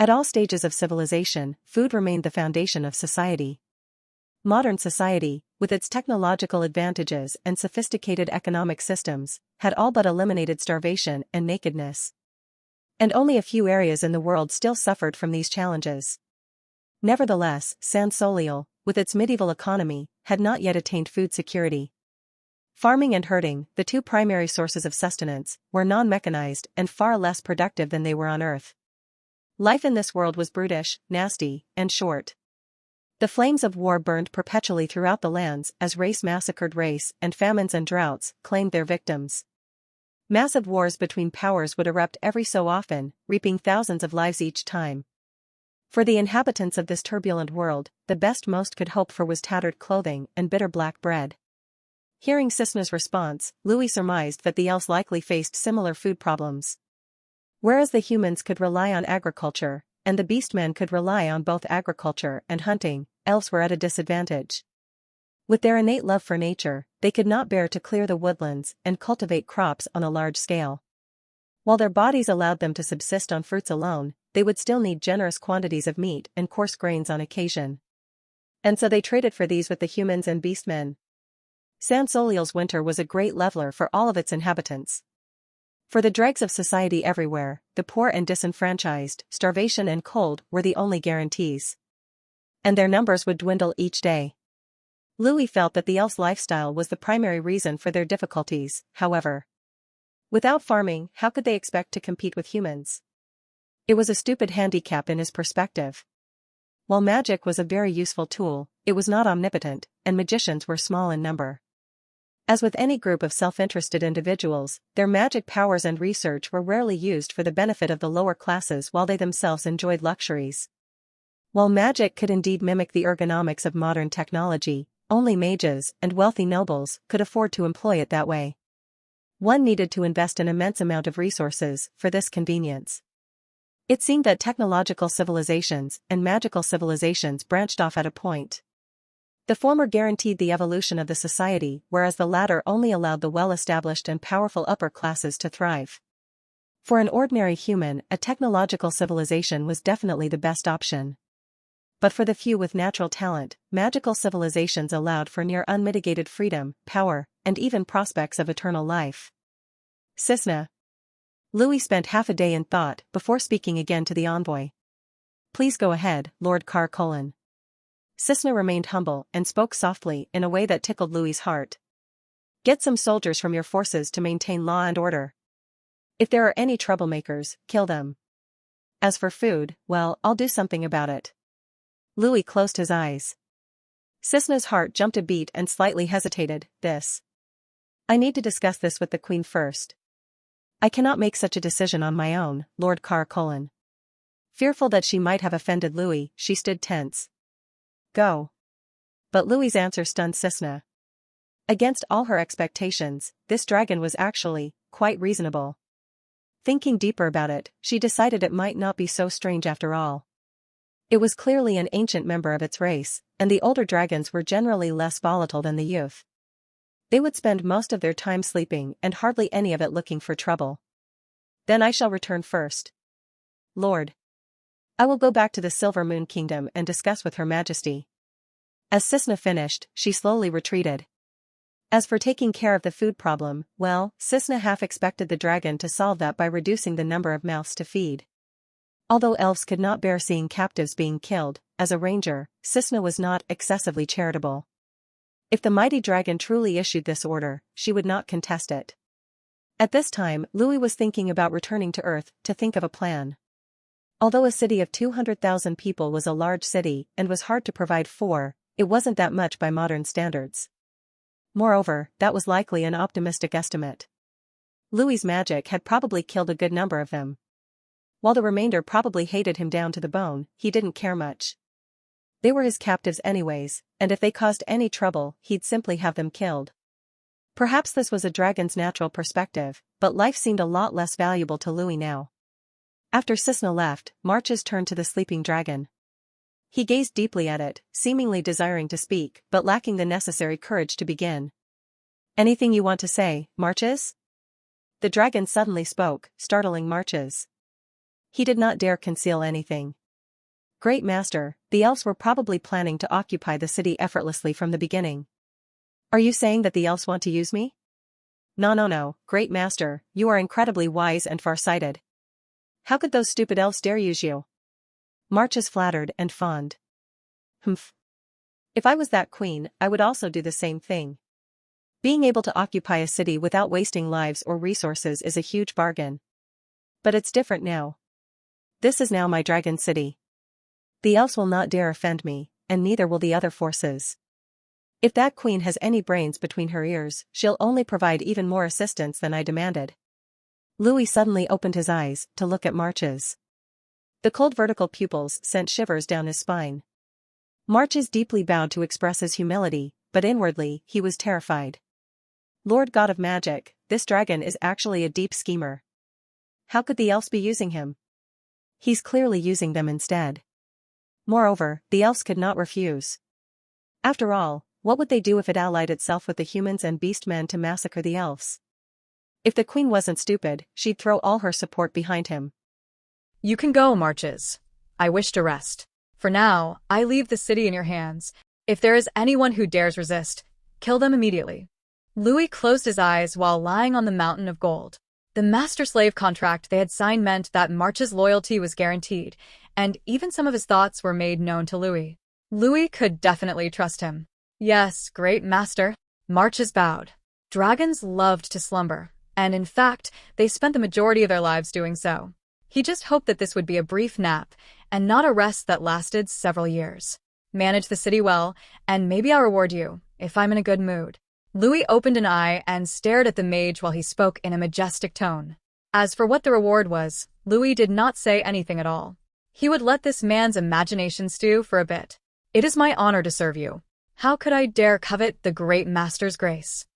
At all stages of civilization, food remained the foundation of society. Modern society, with its technological advantages and sophisticated economic systems, had all but eliminated starvation and nakedness. And only a few areas in the world still suffered from these challenges. Nevertheless, San Soliel, with its medieval economy, had not yet attained food security. Farming and herding, the two primary sources of sustenance, were non-mechanized and far less productive than they were on Earth. Life in this world was brutish, nasty, and short. The flames of war burned perpetually throughout the lands as race massacred race, and famines and droughts claimed their victims. Massive wars between powers would erupt every so often, reaping thousands of lives each time. For the inhabitants of this turbulent world, the best most could hope for was tattered clothing and bitter black bread. Hearing Cisna's response, Louis surmised that the elves likely faced similar food problems. Whereas the humans could rely on agriculture, and the beastmen could rely on both agriculture and hunting, elves were at a disadvantage. With their innate love for nature, they could not bear to clear the woodlands and cultivate crops on a large scale. While their bodies allowed them to subsist on fruits alone, they would still need generous quantities of meat and coarse grains on occasion. And so they traded for these with the humans and beastmen. San Soliel's winter was a great leveler for all of its inhabitants. For the dregs of society everywhere, the poor and disenfranchised, starvation and cold were the only guarantees. And their numbers would dwindle each day. Louis felt that the elves' lifestyle was the primary reason for their difficulties, however. Without farming, how could they expect to compete with humans? It was a stupid handicap in his perspective. While magic was a very useful tool, it was not omnipotent, and magicians were small in number. As with any group of self-interested individuals, their magic powers and research were rarely used for the benefit of the lower classes while they themselves enjoyed luxuries. While magic could indeed mimic the ergonomics of modern technology, only mages and wealthy nobles could afford to employ it that way. One needed to invest an immense amount of resources for this convenience. It seemed that technological civilizations and magical civilizations branched off at a point. The former guaranteed the evolution of the society, whereas the latter only allowed the well-established and powerful upper classes to thrive. For an ordinary human, a technological civilization was definitely the best option. But for the few with natural talent, magical civilizations allowed for near unmitigated freedom, power, and even prospects of eternal life. Cisna. Louis spent half a day in thought before speaking again to the envoy. Please go ahead, Lord Carcolin. Cisna remained humble and spoke softly in a way that tickled Louis's heart. Get some soldiers from your forces to maintain law and order. If there are any troublemakers, kill them. As for food, well, I'll do something about it. Louis closed his eyes. Cisna's heart jumped a beat and slightly hesitated. I need to discuss this with the Queen first. I cannot make such a decision on my own, Lord Carcolin. Fearful that she might have offended Louis, she stood tense. Go. But Louis's answer stunned Cisna. Against all her expectations, this dragon was actually quite reasonable. Thinking deeper about it, she decided it might not be so strange after all. It was clearly an ancient member of its race, and the older dragons were generally less volatile than the youth. They would spend most of their time sleeping and hardly any of it looking for trouble. Then I shall return first. Lord. I will go back to the Silver Moon Kingdom and discuss with Her Majesty. As Cisna finished, she slowly retreated. As for taking care of the food problem, well, Cisna half expected the dragon to solve that by reducing the number of mouths to feed. Although elves could not bear seeing captives being killed, as a ranger, Cisna was not excessively charitable. If the mighty dragon truly issued this order, she would not contest it. At this time, Louis was thinking about returning to Earth to think of a plan. Although a city of 200,000 people was a large city and was hard to provide for, it wasn't that much by modern standards. Moreover, that was likely an optimistic estimate. Louis's magic had probably killed a good number of them. While the remainder probably hated him down to the bone, he didn't care much. They were his captives anyways, and if they caused any trouble, he'd simply have them killed. Perhaps this was a dragon's natural perspective, but life seemed a lot less valuable to Louis now. After Cisna left, Marches turned to the sleeping dragon. He gazed deeply at it, seemingly desiring to speak, but lacking the necessary courage to begin. Anything you want to say, Marches? The dragon suddenly spoke, startling Marches. He did not dare conceal anything. Great Master, the elves were probably planning to occupy the city effortlessly from the beginning. Are you saying that the elves want to use me? No, Great Master, you are incredibly wise and far-sighted. How could those stupid elves dare use you? March is flattered and fond. Humph. If I was that queen, I would also do the same thing. Being able to occupy a city without wasting lives or resources is a huge bargain. But it's different now. This is now my dragon city. The elves will not dare offend me, and neither will the other forces. If that queen has any brains between her ears, she'll only provide even more assistance than I demanded. Louis suddenly opened his eyes to look at March's. The cold vertical pupils sent shivers down his spine. March's deeply bowed to express his humility, but inwardly he was terrified. Lord God of Magic, this dragon is actually a deep schemer. How could the elves be using him? He's clearly using them instead. Moreover, the elves could not refuse. After all, what would they do if it allied itself with the humans and beastmen to massacre the elves? If the queen wasn't stupid, she'd throw all her support behind him. You can go, Marches. I wish to rest. For now, I leave the city in your hands. If there is anyone who dares resist, kill them immediately. Louis closed his eyes while lying on the mountain of gold. The master-slave contract they had signed meant that March's loyalty was guaranteed, and even some of his thoughts were made known to Louis. Louis could definitely trust him. Yes, great master. Marches bowed. Dragons loved to slumber, and in fact, they spent the majority of their lives doing so. He just hoped that this would be a brief nap, and not a rest that lasted several years. Manage the city well, and maybe I'll reward you, if I'm in a good mood. Louis opened an eye and stared at the mage while he spoke in a majestic tone. As for what the reward was, Louis did not say anything at all. He would let this man's imagination stew for a bit. It is my honor to serve you. How could I dare covet the great master's grace?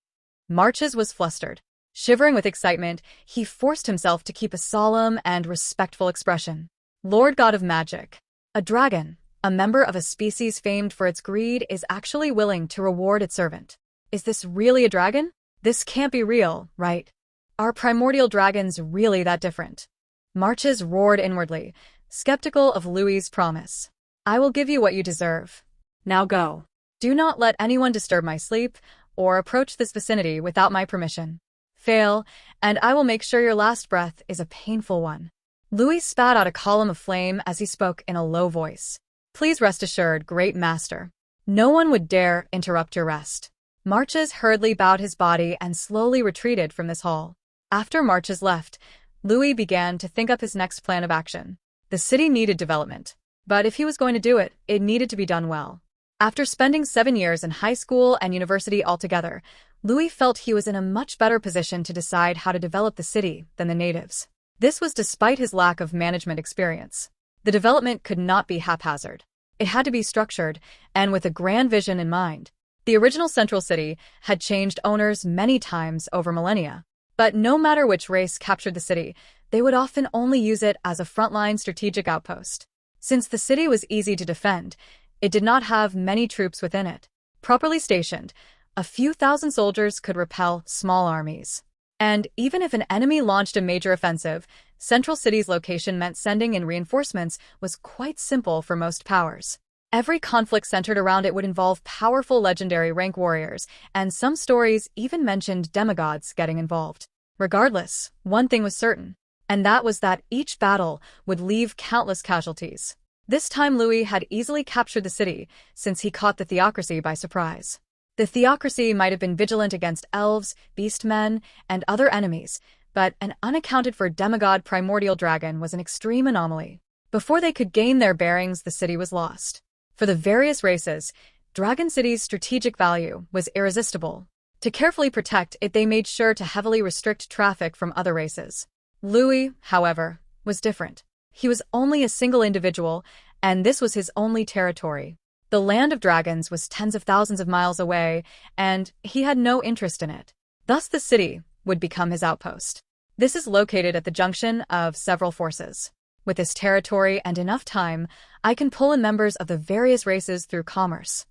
Marches was flustered. Shivering with excitement, he forced himself to keep a solemn and respectful expression. Lord God of Magic. A dragon, a member of a species famed for its greed, is actually willing to reward its servant. Is this really a dragon? This can't be real, right? Are primordial dragons really that different? Marches roared inwardly, skeptical of Louis's promise. I will give you what you deserve. Now go. Do not let anyone disturb my sleep or approach this vicinity without my permission. Fail, and I will make sure your last breath is a painful one. Louis spat out a column of flame as he spoke in a low voice. Please rest assured, great master. No one would dare interrupt your rest. Marches hurriedly bowed his body and slowly retreated from this hall. After Marches left, Louis began to think up his next plan of action. The city needed development, but if he was going to do it, it needed to be done well. After spending 7 years in high school and university altogether, Louis felt he was in a much better position to decide how to develop the city than the natives. This was despite his lack of management experience. The development could not be haphazard. It had to be structured, and with a grand vision in mind. The original central city had changed owners many times over millennia. But no matter which race captured the city, they would often only use it as a frontline strategic outpost. Since the city was easy to defend, it did not have many troops within it. Properly stationed, a few thousand soldiers could repel small armies. And even if an enemy launched a major offensive, Central City's location meant sending in reinforcements was quite simple for most powers. Every conflict centered around it would involve powerful legendary rank warriors, and some stories even mentioned demigods getting involved. Regardless, one thing was certain, and that was that each battle would leave countless casualties. This time Louis had easily captured the city, since he caught the theocracy by surprise. The theocracy might have been vigilant against elves, beastmen, and other enemies, but an unaccounted-for demigod primordial dragon was an extreme anomaly. Before they could gain their bearings, the city was lost. For the various races, Dragon City's strategic value was irresistible. To carefully protect it, they made sure to heavily restrict traffic from other races. Louis, however, was different. He was only a single individual, and this was his only territory. The land of dragons was tens of thousands of miles away, and he had no interest in it. Thus the city would become his outpost. This is located at the junction of several forces. With this territory and enough time, I can pull in members of the various races through commerce.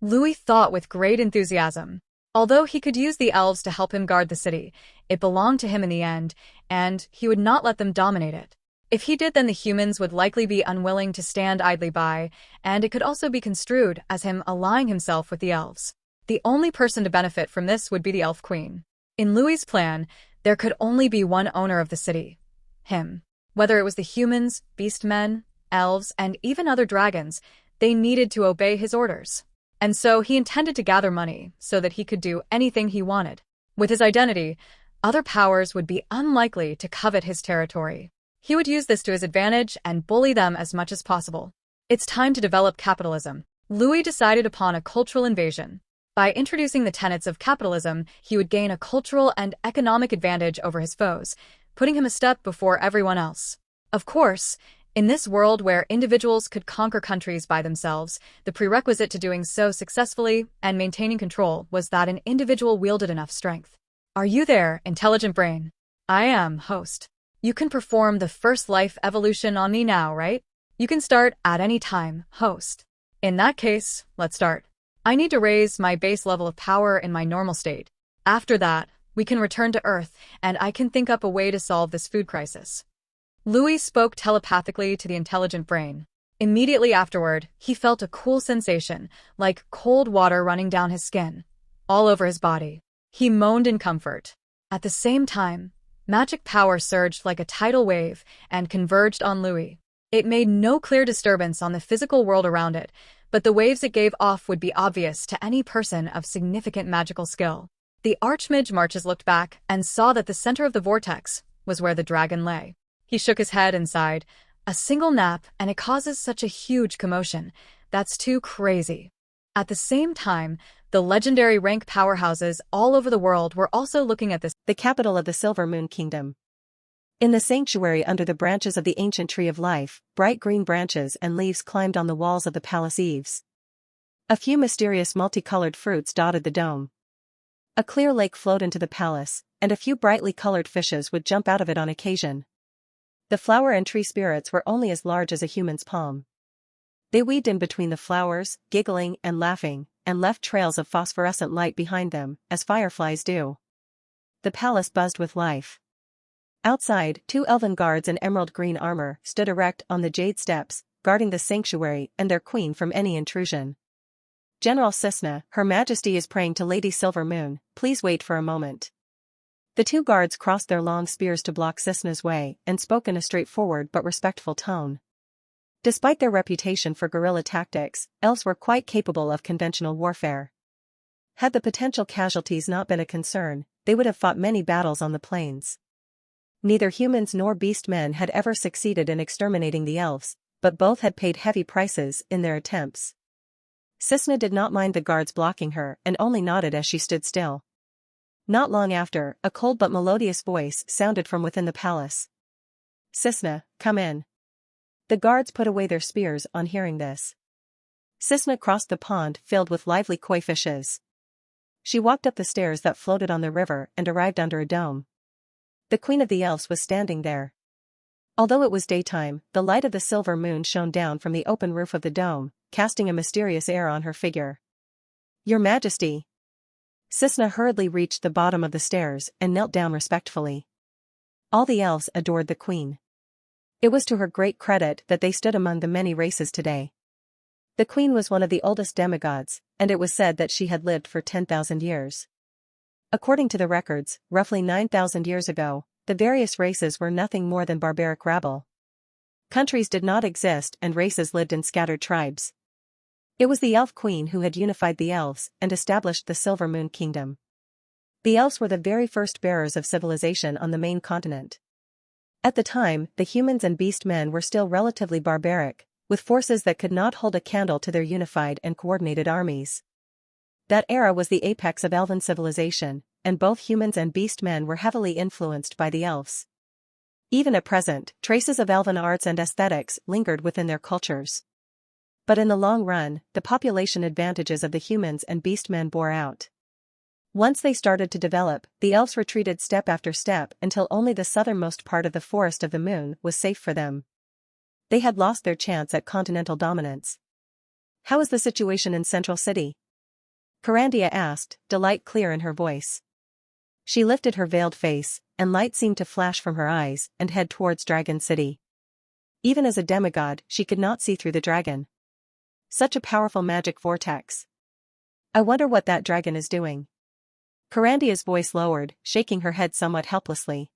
Louis thought with great enthusiasm. Although he could use the elves to help him guard the city, it belonged to him in the end, and he would not let them dominate it. If he did, then the humans would likely be unwilling to stand idly by, and it could also be construed as him allying himself with the elves. The only person to benefit from this would be the Elf Queen. In Louis's plan, there could only be one owner of the city. Him. Whether it was the humans, beastmen, elves, and even other dragons, they needed to obey his orders. And so he intended to gather money so that he could do anything he wanted. With his identity, other powers would be unlikely to covet his territory. He would use this to his advantage and bully them as much as possible. It's time to develop capitalism. Louis decided upon a cultural invasion. By introducing the tenets of capitalism, he would gain a cultural and economic advantage over his foes, putting him a step before everyone else. Of course, in this world where individuals could conquer countries by themselves, the prerequisite to doing so successfully and maintaining control was that an individual wielded enough strength. Are you there, intelligent brain? I am, host. You can perform the first life evolution on me now, right? You can start at any time, host. In that case, let's start. I need to raise my base level of power in my normal state. After that, we can return to Earth, and I can think up a way to solve this food crisis. Louis spoke telepathically to the intelligent brain. Immediately afterward, he felt a cool sensation, like cold water running down his skin, all over his body. He moaned in comfort. At the same time, magic power surged like a tidal wave and converged on Louis. It made no clear disturbance on the physical world around it, but the waves it gave off would be obvious to any person of significant magical skill. The Archmage Marches looked back and saw that the center of the vortex was where the dragon lay. He shook his head and sighed. A single nap, and it causes such a huge commotion. That's too crazy. At the same time, the legendary rank powerhouses all over the world were also looking at this. The capital of the Silver Moon Kingdom. In the sanctuary under the branches of the ancient tree of life, bright green branches and leaves climbed on the walls of the palace eaves. A few mysterious multicolored fruits dotted the dome. A clear lake flowed into the palace, and a few brightly colored fishes would jump out of it on occasion. The flower and tree spirits were only as large as a human's palm. They weaved in between the flowers, giggling and laughing, and left trails of phosphorescent light behind them, as fireflies do. The palace buzzed with life. Outside, 2 elven guards in emerald green armor stood erect on the jade steps, guarding the sanctuary and their queen from any intrusion. General Cisna, Her Majesty is praying to Lady Silver Moon, please wait for a moment. The 2 guards crossed their long spears to block Cisna's way and spoke in a straightforward but respectful tone. Despite their reputation for guerrilla tactics, elves were quite capable of conventional warfare. Had the potential casualties not been a concern, they would have fought many battles on the plains. Neither humans nor beastmen had ever succeeded in exterminating the elves, but both had paid heavy prices in their attempts. Cisna did not mind the guards blocking her and only nodded as she stood still. Not long after, a cold but melodious voice sounded from within the palace. Cisna, come in. The guards put away their spears on hearing this. Cisna crossed the pond filled with lively koi fishes. She walked up the stairs that floated on the river and arrived under a dome. The Queen of the Elves was standing there. Although it was daytime, the light of the silver moon shone down from the open roof of the dome, casting a mysterious air on her figure. Your Majesty. Cisna hurriedly reached the bottom of the stairs and knelt down respectfully. All the elves adored the queen. It was to her great credit that they stood among the many races today. The queen was one of the oldest demigods, and it was said that she had lived for 10,000 years. According to the records, roughly 9,000 years ago, the various races were nothing more than barbaric rabble. Countries did not exist and races lived in scattered tribes. It was the Elf Queen who had unified the elves and established the Silver Moon Kingdom. The elves were the very first bearers of civilization on the main continent. At the time, the humans and beast men were still relatively barbaric, with forces that could not hold a candle to their unified and coordinated armies. That era was the apex of elven civilization, and both humans and beast men were heavily influenced by the elves. Even at present, traces of elven arts and aesthetics lingered within their cultures. But in the long run, the population advantages of the humans and beast men bore out. Once they started to develop, the elves retreated step after step until only the southernmost part of the Forest of the Moon was safe for them. They had lost their chance at continental dominance. How is the situation in Central City? Carandia asked, delight clear in her voice. She lifted her veiled face, and light seemed to flash from her eyes and head towards Dragon City. Even as a demigod, she could not see through the dragon. Such a powerful magic vortex. I wonder what that dragon is doing. Carandia's voice lowered, shaking her head somewhat helplessly.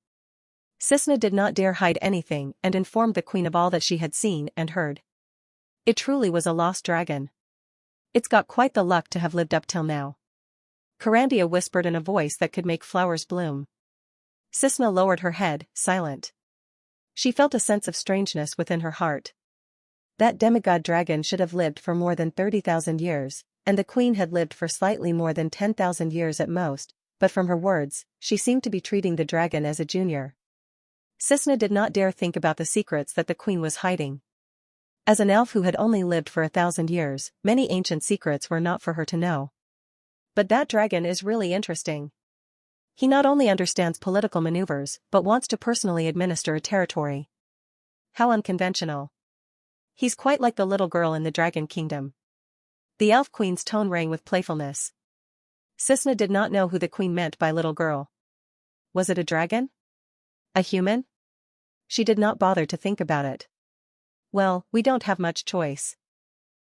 Cisna did not dare hide anything and informed the queen of all that she had seen and heard. It truly was a lost dragon. It's got quite the luck to have lived up till now. Carandia whispered in a voice that could make flowers bloom. Cisna lowered her head, silent. She felt a sense of strangeness within her heart. That demigod dragon should have lived for more than 30,000 years, and the queen had lived for slightly more than 10,000 years at most, but from her words, she seemed to be treating the dragon as a junior. Cisna did not dare think about the secrets that the queen was hiding. As an elf who had only lived for 1,000 years, many ancient secrets were not for her to know. But that dragon is really interesting. He not only understands political maneuvers, but wants to personally administer a territory. How unconventional. He's quite like the little girl in the Dragon Kingdom. The elf queen's tone rang with playfulness. Cisna did not know who the queen meant by little girl. Was it a dragon? A human? She did not bother to think about it. Well, we don't have much choice.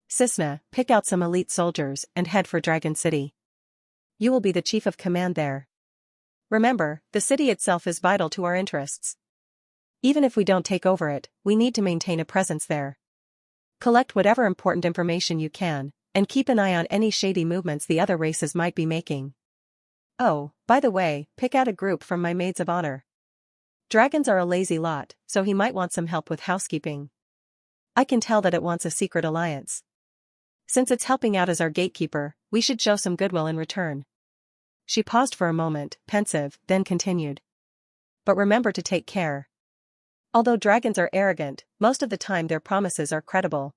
Cisna, pick out some elite soldiers and head for Dragon City. You will be the chief of command there. Remember, the city itself is vital to our interests. Even if we don't take over it, we need to maintain a presence there. Collect whatever important information you can, and keep an eye on any shady movements the other races might be making. Oh, by the way, pick out a group from my maids of honor. Dragons are a lazy lot, so he might want some help with housekeeping. I can tell that it wants a secret alliance. Since it's helping out as our gatekeeper, we should show some goodwill in return. She paused for a moment, pensive, then continued. But remember to take care. Although dragons are arrogant, most of the time their promises are credible.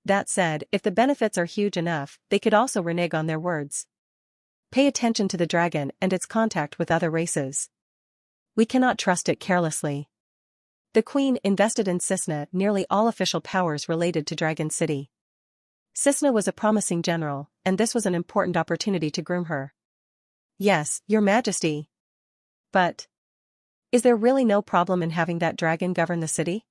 That said, if the benefits are huge enough, they could also renege on their words. Pay attention to the dragon and its contact with other races. We cannot trust it carelessly. The queen invested in Cisna nearly all official powers related to Dragon City. Cisna was a promising general, and this was an important opportunity to groom her. Yes, Your Majesty. But is there really no problem in having that dragon govern the city?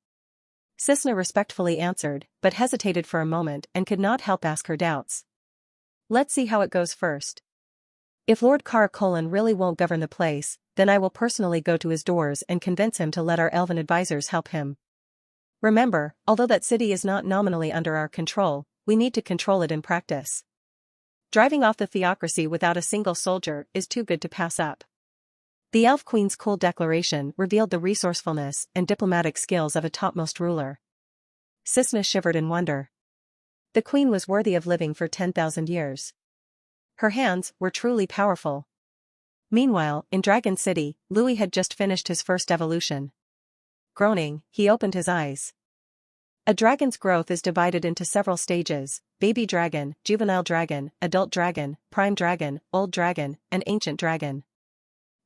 Cisna respectfully answered, but hesitated for a moment and could not help ask her doubts. Let's see how it goes first. If Lord Caracolin really won't govern the place, then I will personally go to his doors and convince him to let our elven advisors help him. Remember, although that city is not nominally under our control, we need to control it in practice. Driving off the theocracy without a single soldier is too good to pass up. The Elf Queen's cool declaration revealed the resourcefulness and diplomatic skills of a topmost ruler. Cisna shivered in wonder. The queen was worthy of living for 10,000 years. Her hands were truly powerful. Meanwhile, in Dragon City, Louis had just finished his first evolution. Groaning, he opened his eyes. A dragon's growth is divided into several stages: baby dragon, juvenile dragon, adult dragon, prime dragon, old dragon, and ancient dragon.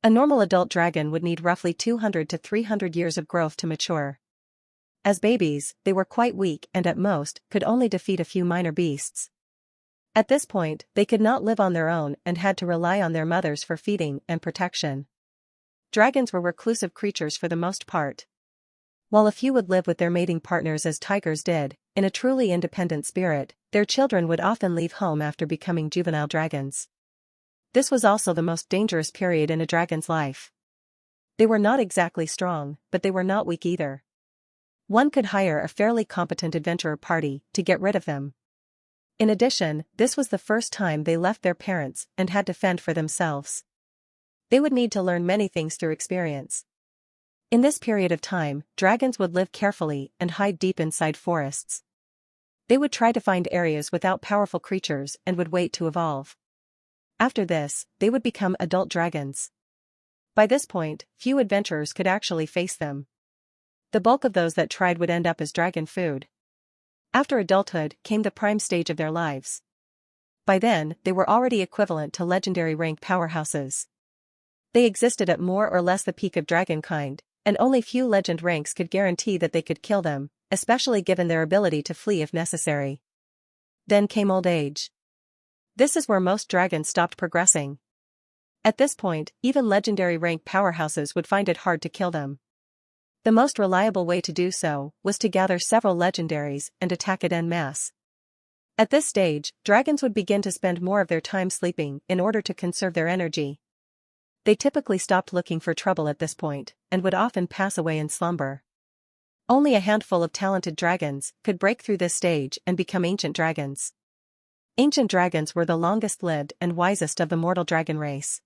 A normal adult dragon would need roughly 200 to 300 years of growth to mature. As babies, they were quite weak and at most, could only defeat a few minor beasts. At this point, they could not live on their own and had to rely on their mothers for feeding and protection. Dragons were reclusive creatures for the most part. While a few would live with their mating partners as tigers did, in a truly independent spirit, their children would often leave home after becoming juvenile dragons. This was also the most dangerous period in a dragon's life. They were not exactly strong, but they were not weak either. One could hire a fairly competent adventurer party to get rid of them. In addition, this was the first time they left their parents and had to fend for themselves. They would need to learn many things through experience. In this period of time, dragons would live carefully and hide deep inside forests. They would try to find areas without powerful creatures and would wait to evolve. After this, they would become adult dragons. By this point, few adventurers could actually face them. The bulk of those that tried would end up as dragon food. After adulthood came the prime stage of their lives. By then, they were already equivalent to legendary rank powerhouses. They existed at more or less the peak of dragonkind, and only few legend ranks could guarantee that they could kill them, especially given their ability to flee if necessary. Then came old age. This is where most dragons stopped progressing. At this point, even legendary rank powerhouses would find it hard to kill them. The most reliable way to do so was to gather several legendaries and attack it en masse. At this stage, dragons would begin to spend more of their time sleeping in order to conserve their energy. They typically stopped looking for trouble at this point, and would often pass away in slumber. Only a handful of talented dragons could break through this stage and become ancient dragons. Ancient dragons were the longest-lived and wisest of the mortal dragon race.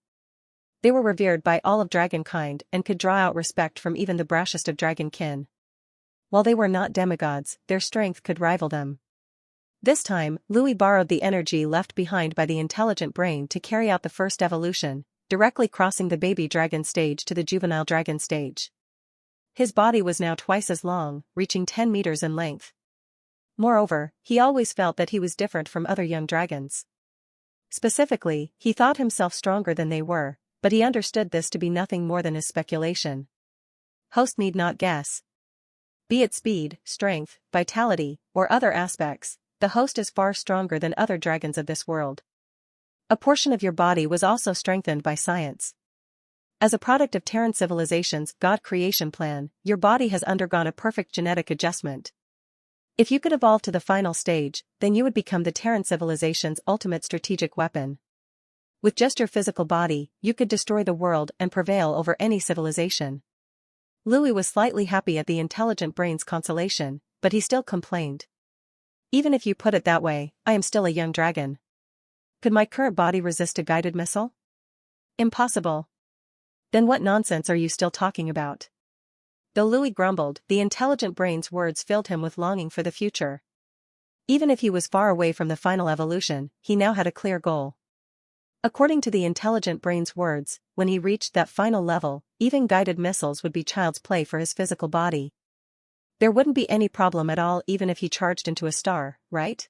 They were revered by all of dragonkind and could draw out respect from even the brashest of dragonkin. While they were not demigods, their strength could rival them. This time, Louis borrowed the energy left behind by the intelligent brain to carry out the first evolution, directly crossing the baby dragon stage to the juvenile dragon stage. His body was now twice as long, reaching 10 meters in length. Moreover, he always felt that he was different from other young dragons. Specifically, he thought himself stronger than they were, but he understood this to be nothing more than his speculation. Host need not guess. Be it speed, strength, vitality, or other aspects, the host is far stronger than other dragons of this world. A portion of your body was also strengthened by science. As a product of Terran civilization's God creation plan, your body has undergone a perfect genetic adjustment. If you could evolve to the final stage, then you would become the Terran civilization's ultimate strategic weapon. With just your physical body, you could destroy the world and prevail over any civilization. Louis was slightly happy at the intelligent brain's consolation, but he still complained. Even if you put it that way, I am still a young dragon. Could my current body resist a guided missile? Impossible. Then what nonsense are you still talking about? Though Louis grumbled, the intelligent brain's words filled him with longing for the future. Even if he was far away from the final evolution, he now had a clear goal. According to the intelligent brain's words, when he reached that final level, even guided missiles would be child's play for his physical body. There wouldn't be any problem at all even if he charged into a star, right?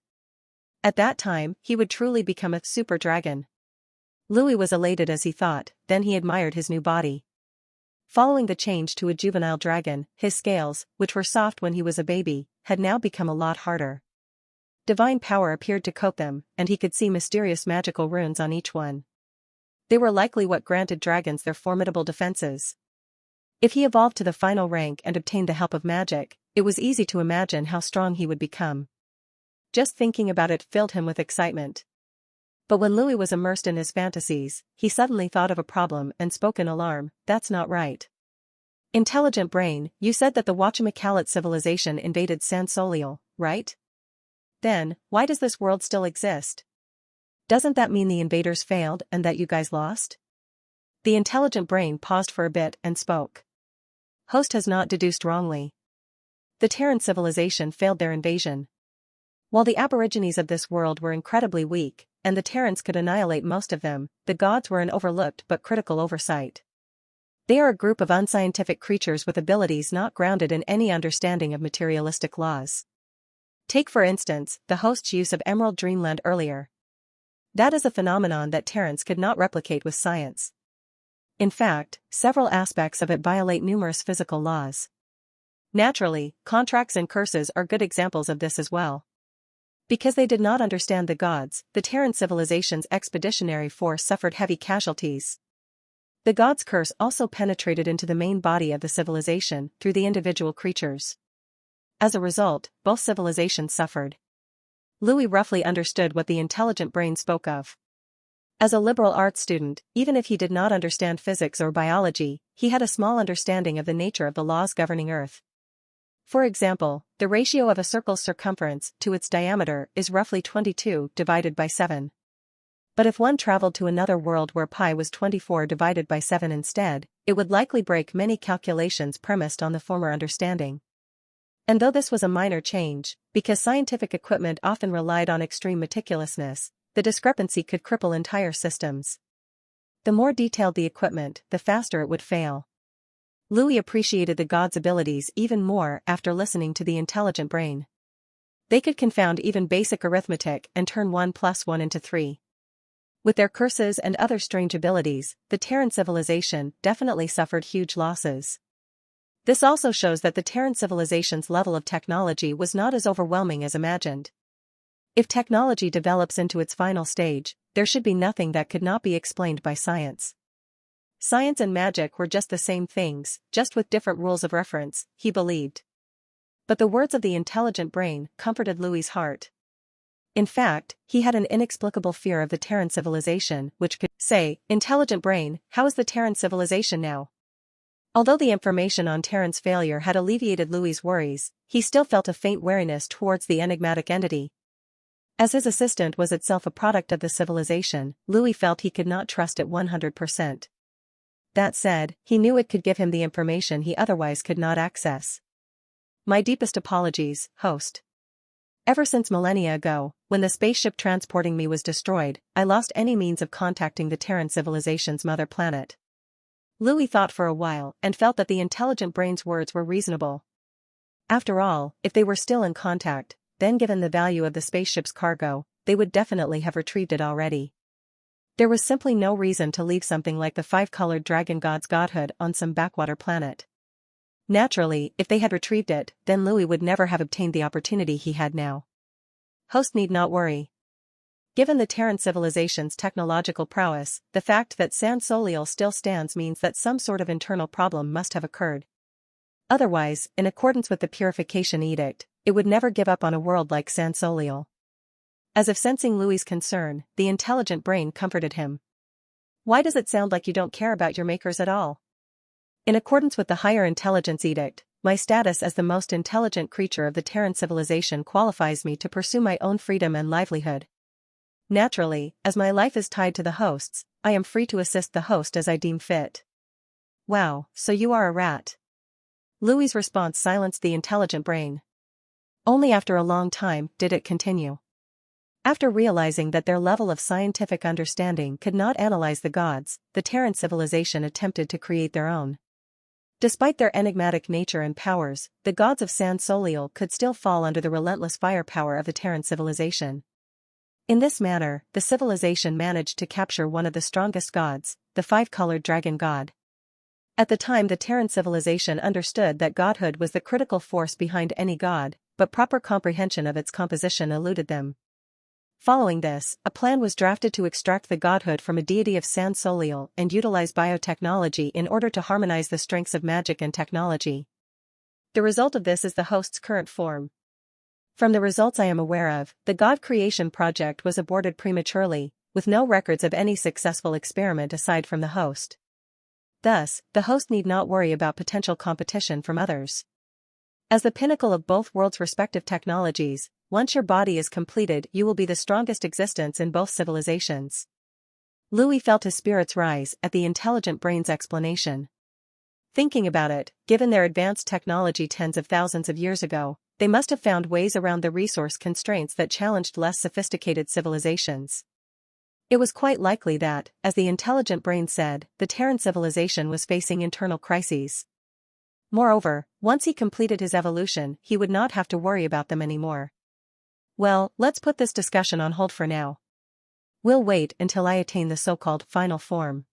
At that time, he would truly become a super dragon. Louis was elated as he thought, then he admired his new body. Following the change to a juvenile dragon, his scales, which were soft when he was a baby, had now become a lot harder. Divine power appeared to coat them, and he could see mysterious magical runes on each one. They were likely what granted dragons their formidable defenses. If he evolved to the final rank and obtained the help of magic, it was easy to imagine how strong he would become. Just thinking about it filled him with excitement. But when Louis was immersed in his fantasies, he suddenly thought of a problem and spoke in alarm. That's not right. Intelligent brain, you said that the Wachamacalit civilization invaded San Soliel, right? Then, why does this world still exist? Doesn't that mean the invaders failed and that you guys lost? The intelligent brain paused for a bit and spoke. Host has not deduced wrongly. The Terran civilization failed their invasion. While the aborigines of this world were incredibly weak, and the Terrans could annihilate most of them, the gods were an overlooked but critical oversight. They are a group of unscientific creatures with abilities not grounded in any understanding of materialistic laws. Take for instance, the host's use of Emerald Dreamland earlier. That is a phenomenon that Terrans could not replicate with science. In fact, several aspects of it violate numerous physical laws. Naturally, contracts and curses are good examples of this as well. Because they did not understand the gods, the Terran civilization's expeditionary force suffered heavy casualties. The god's curse also penetrated into the main body of the civilization through the individual creatures. As a result, both civilizations suffered. Louis roughly understood what the intelligent brain spoke of. As a liberal arts student, even if he did not understand physics or biology, he had a small understanding of the nature of the laws governing Earth. For example, the ratio of a circle's circumference to its diameter is roughly 22 divided by 7. But if one traveled to another world where pi was 24 divided by 7 instead, it would likely break many calculations premised on the former understanding. And though this was a minor change, because scientific equipment often relied on extreme meticulousness, the discrepancy could cripple entire systems. The more detailed the equipment, the faster it would fail. Louis appreciated the gods' abilities even more after listening to the intelligent brain. They could confound even basic arithmetic and turn 1 plus 1 into 3. With their curses and other strange abilities, the Terran civilization definitely suffered huge losses. This also shows that the Terran civilization's level of technology was not as overwhelming as imagined. If technology develops into its final stage, there should be nothing that could not be explained by science. Science and magic were just the same things, just with different rules of reference, he believed. But the words of the intelligent brain comforted Louis's heart. In fact, he had an inexplicable fear of the Terran civilization, which could say, "Intelligent brain, how is the Terran civilization now?" Although the information on Terran's failure had alleviated Louis's worries, he still felt a faint wariness towards the enigmatic entity. As his assistant was itself a product of the civilization, Louis felt he could not trust it 100%. That said, he knew it could give him the information he otherwise could not access. My deepest apologies, host. Ever since millennia ago, when the spaceship transporting me was destroyed, I lost any means of contacting the Terran civilization's mother planet. Louis thought for a while and felt that the intelligent brain's words were reasonable. After all, if they were still in contact, then given the value of the spaceship's cargo, they would definitely have retrieved it already. There was simply no reason to leave something like the five-colored dragon god's godhood on some backwater planet. Naturally, if they had retrieved it, then Louis would never have obtained the opportunity he had now. Host need not worry. Given the Terran civilization's technological prowess, the fact that San Soliel still stands means that some sort of internal problem must have occurred. Otherwise, in accordance with the Purification Edict, it would never give up on a world like San Soliel. As if sensing Louis's concern, the intelligent brain comforted him. Why does it sound like you don't care about your makers at all? In accordance with the Higher Intelligence Edict, my status as the most intelligent creature of the Terran civilization qualifies me to pursue my own freedom and livelihood. Naturally, as my life is tied to the host's, I am free to assist the host as I deem fit. Wow, so you are a rat. Louis's response silenced the intelligent brain. Only after a long time did it continue. After realizing that their level of scientific understanding could not analyze the gods, the Terran civilization attempted to create their own. Despite their enigmatic nature and powers, the gods of San Soliel could still fall under the relentless firepower of the Terran civilization. In this manner, the civilization managed to capture one of the strongest gods, the five-colored dragon god. At the time, the Terran civilization understood that godhood was the critical force behind any god, but proper comprehension of its composition eluded them. Following this, a plan was drafted to extract the godhood from a deity of San Soliel and utilize biotechnology in order to harmonize the strengths of magic and technology. The result of this is the host's current form. From the results I am aware of, the God Creation project was aborted prematurely, with no records of any successful experiment aside from the host. Thus, the host need not worry about potential competition from others. As the pinnacle of both worlds' respective technologies, once your body is completed, you will be the strongest existence in both civilizations. Louis felt his spirits rise at the intelligent brain's explanation. Thinking about it, given their advanced technology tens of thousands of years ago, they must have found ways around the resource constraints that challenged less sophisticated civilizations. It was quite likely that, as the intelligent brain said, the Terran civilization was facing internal crises. Moreover, once he completed his evolution, he would not have to worry about them anymore. Well, let's put this discussion on hold for now. We'll wait until I attain the so-called final form.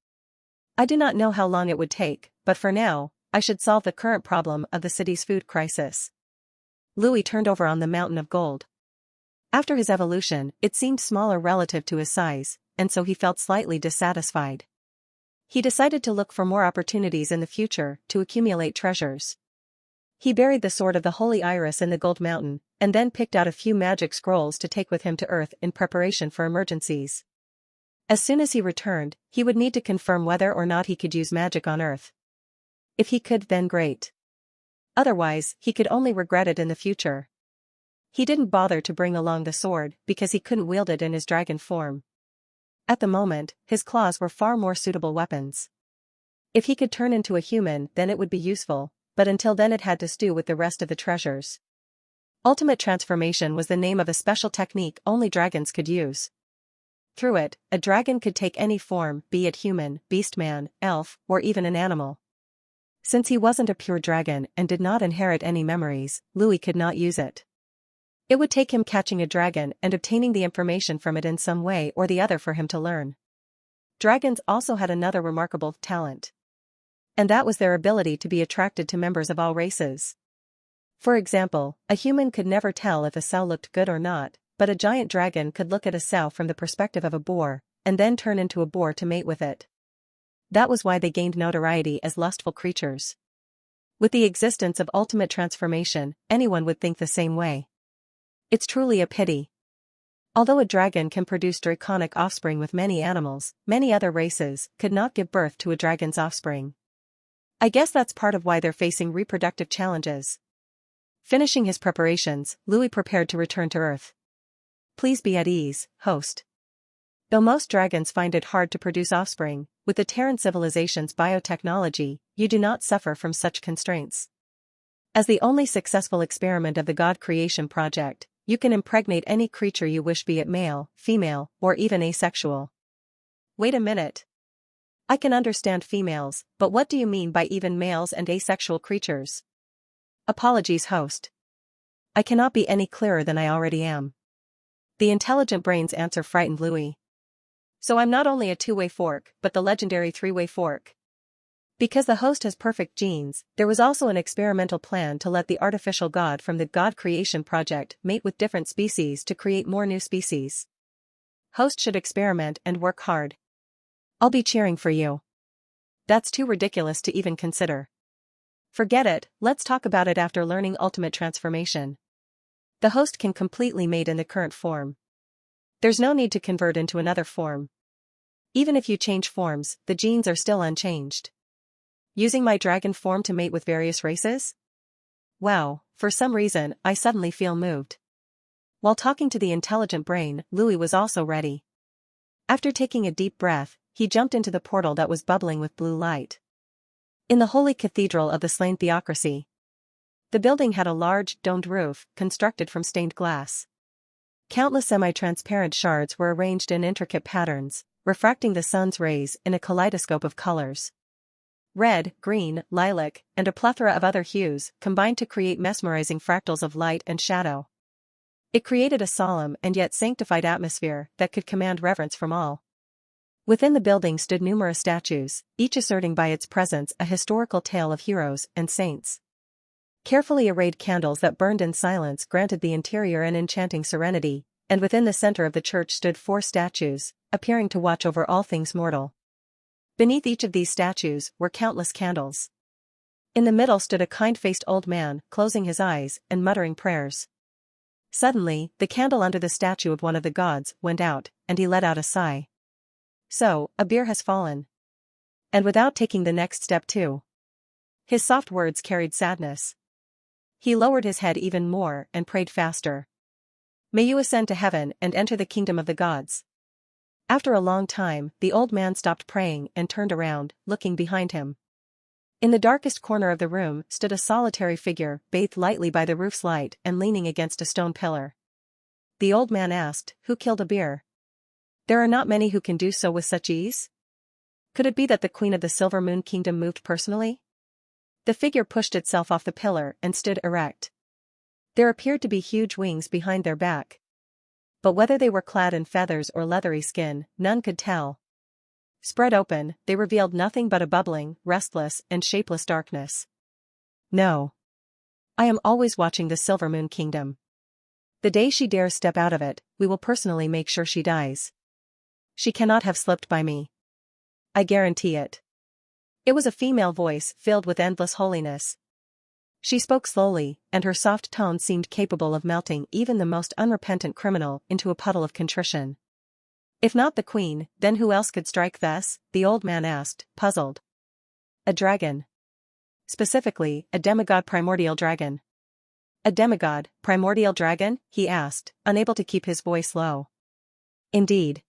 I do not know how long it would take, but for now, I should solve the current problem of the city's food crisis. Louis turned over on the mountain of gold. After his evolution, it seemed smaller relative to his size, and so he felt slightly dissatisfied. He decided to look for more opportunities in the future to accumulate treasures. He buried the sword of the Holy Iris in the Gold Mountain, and then picked out a few magic scrolls to take with him to Earth in preparation for emergencies. As soon as he returned, he would need to confirm whether or not he could use magic on Earth. If he could, then great. Otherwise, he could only regret it in the future. He didn't bother to bring along the sword because he couldn't wield it in his dragon form. At the moment, his claws were far more suitable weapons. If he could turn into a human, then it would be useful, but until then it had to stew with the rest of the treasures. Ultimate transformation was the name of a special technique only dragons could use. Through it, a dragon could take any form, be it human, beastman, elf, or even an animal. Since he wasn't a pure dragon and did not inherit any memories, Louis could not use it. It would take him catching a dragon and obtaining the information from it in some way or the other for him to learn. Dragons also had another remarkable talent. And that was their ability to be attracted to members of all races. For example, a human could never tell if a sow looked good or not, but a giant dragon could look at a sow from the perspective of a boar, and then turn into a boar to mate with it. That was why they gained notoriety as lustful creatures. With the existence of ultimate transformation, anyone would think the same way. It's truly a pity. Although a dragon can produce draconic offspring with many animals, many other races could not give birth to a dragon's offspring. I guess that's part of why they're facing reproductive challenges. Finishing his preparations, Louis prepared to return to Earth. Please be at ease, host. Though most dragons find it hard to produce offspring, with the Terran civilization's biotechnology, you do not suffer from such constraints. As the only successful experiment of the God Creation Project, you can impregnate any creature you wish, be it male, female, or even asexual. Wait a minute. I can understand females, but what do you mean by even males and asexual creatures? Apologies, host. I cannot be any clearer than I already am. The intelligent brain's answer frightened Louis. So I'm not only a two-way fork, but the legendary three-way fork. Because the host has perfect genes, there was also an experimental plan to let the artificial god from the God Creation Project mate with different species to create more new species. Host should experiment and work hard. I'll be cheering for you. That's too ridiculous to even consider. Forget it, let's talk about it after learning ultimate transformation. The host can completely mate in the current form. There's no need to convert into another form. Even if you change forms, the genes are still unchanged. Using my dragon form to mate with various races? Wow, for some reason, I suddenly feel moved. While talking to the intelligent brain, Louis was also ready. After taking a deep breath, he jumped into the portal that was bubbling with blue light. In the holy cathedral of the slain theocracy. The building had a large, domed roof, constructed from stained glass. Countless semi-transparent shards were arranged in intricate patterns, refracting the sun's rays in a kaleidoscope of colors. Red, green, lilac, and a plethora of other hues combined to create mesmerizing fractals of light and shadow. It created a solemn and yet sanctified atmosphere that could command reverence from all. Within the building stood numerous statues, each asserting by its presence a historical tale of heroes and saints. Carefully arrayed candles that burned in silence granted the interior an enchanting serenity, and within the center of the church stood 4 statues, appearing to watch over all things mortal. Beneath each of these statues were countless candles. In the middle stood a kind-faced old man, closing his eyes and muttering prayers. Suddenly, the candle under the statue of one of the gods went out, and he let out a sigh. So, a beer has fallen. And without taking the next step too. His soft words carried sadness. He lowered his head even more and prayed faster. May you ascend to heaven and enter the kingdom of the gods. After a long time, the old man stopped praying and turned around, looking behind him. In the darkest corner of the room stood a solitary figure, bathed lightly by the roof's light and leaning against a stone pillar. The old man asked, "Who killed a bear?" "There are not many who can do so with such ease." Could it be that the Queen of the Silver Moon Kingdom moved personally? The figure pushed itself off the pillar and stood erect. There appeared to be huge wings behind their back. But whether they were clad in feathers or leathery skin, none could tell. Spread open, they revealed nothing but a bubbling, restless, and shapeless darkness. No. I am always watching the Silver Moon Kingdom. The day she dares step out of it, we will personally make sure she dies. She cannot have slipped by me. I guarantee it. It was a female voice filled with endless holiness. She spoke slowly, and her soft tone seemed capable of melting even the most unrepentant criminal into a puddle of contrition. If not the queen, then who else could strike thus? The old man asked, puzzled. A dragon. Specifically, a demigod primordial dragon. A demigod, primordial dragon? He asked, unable to keep his voice low. Indeed.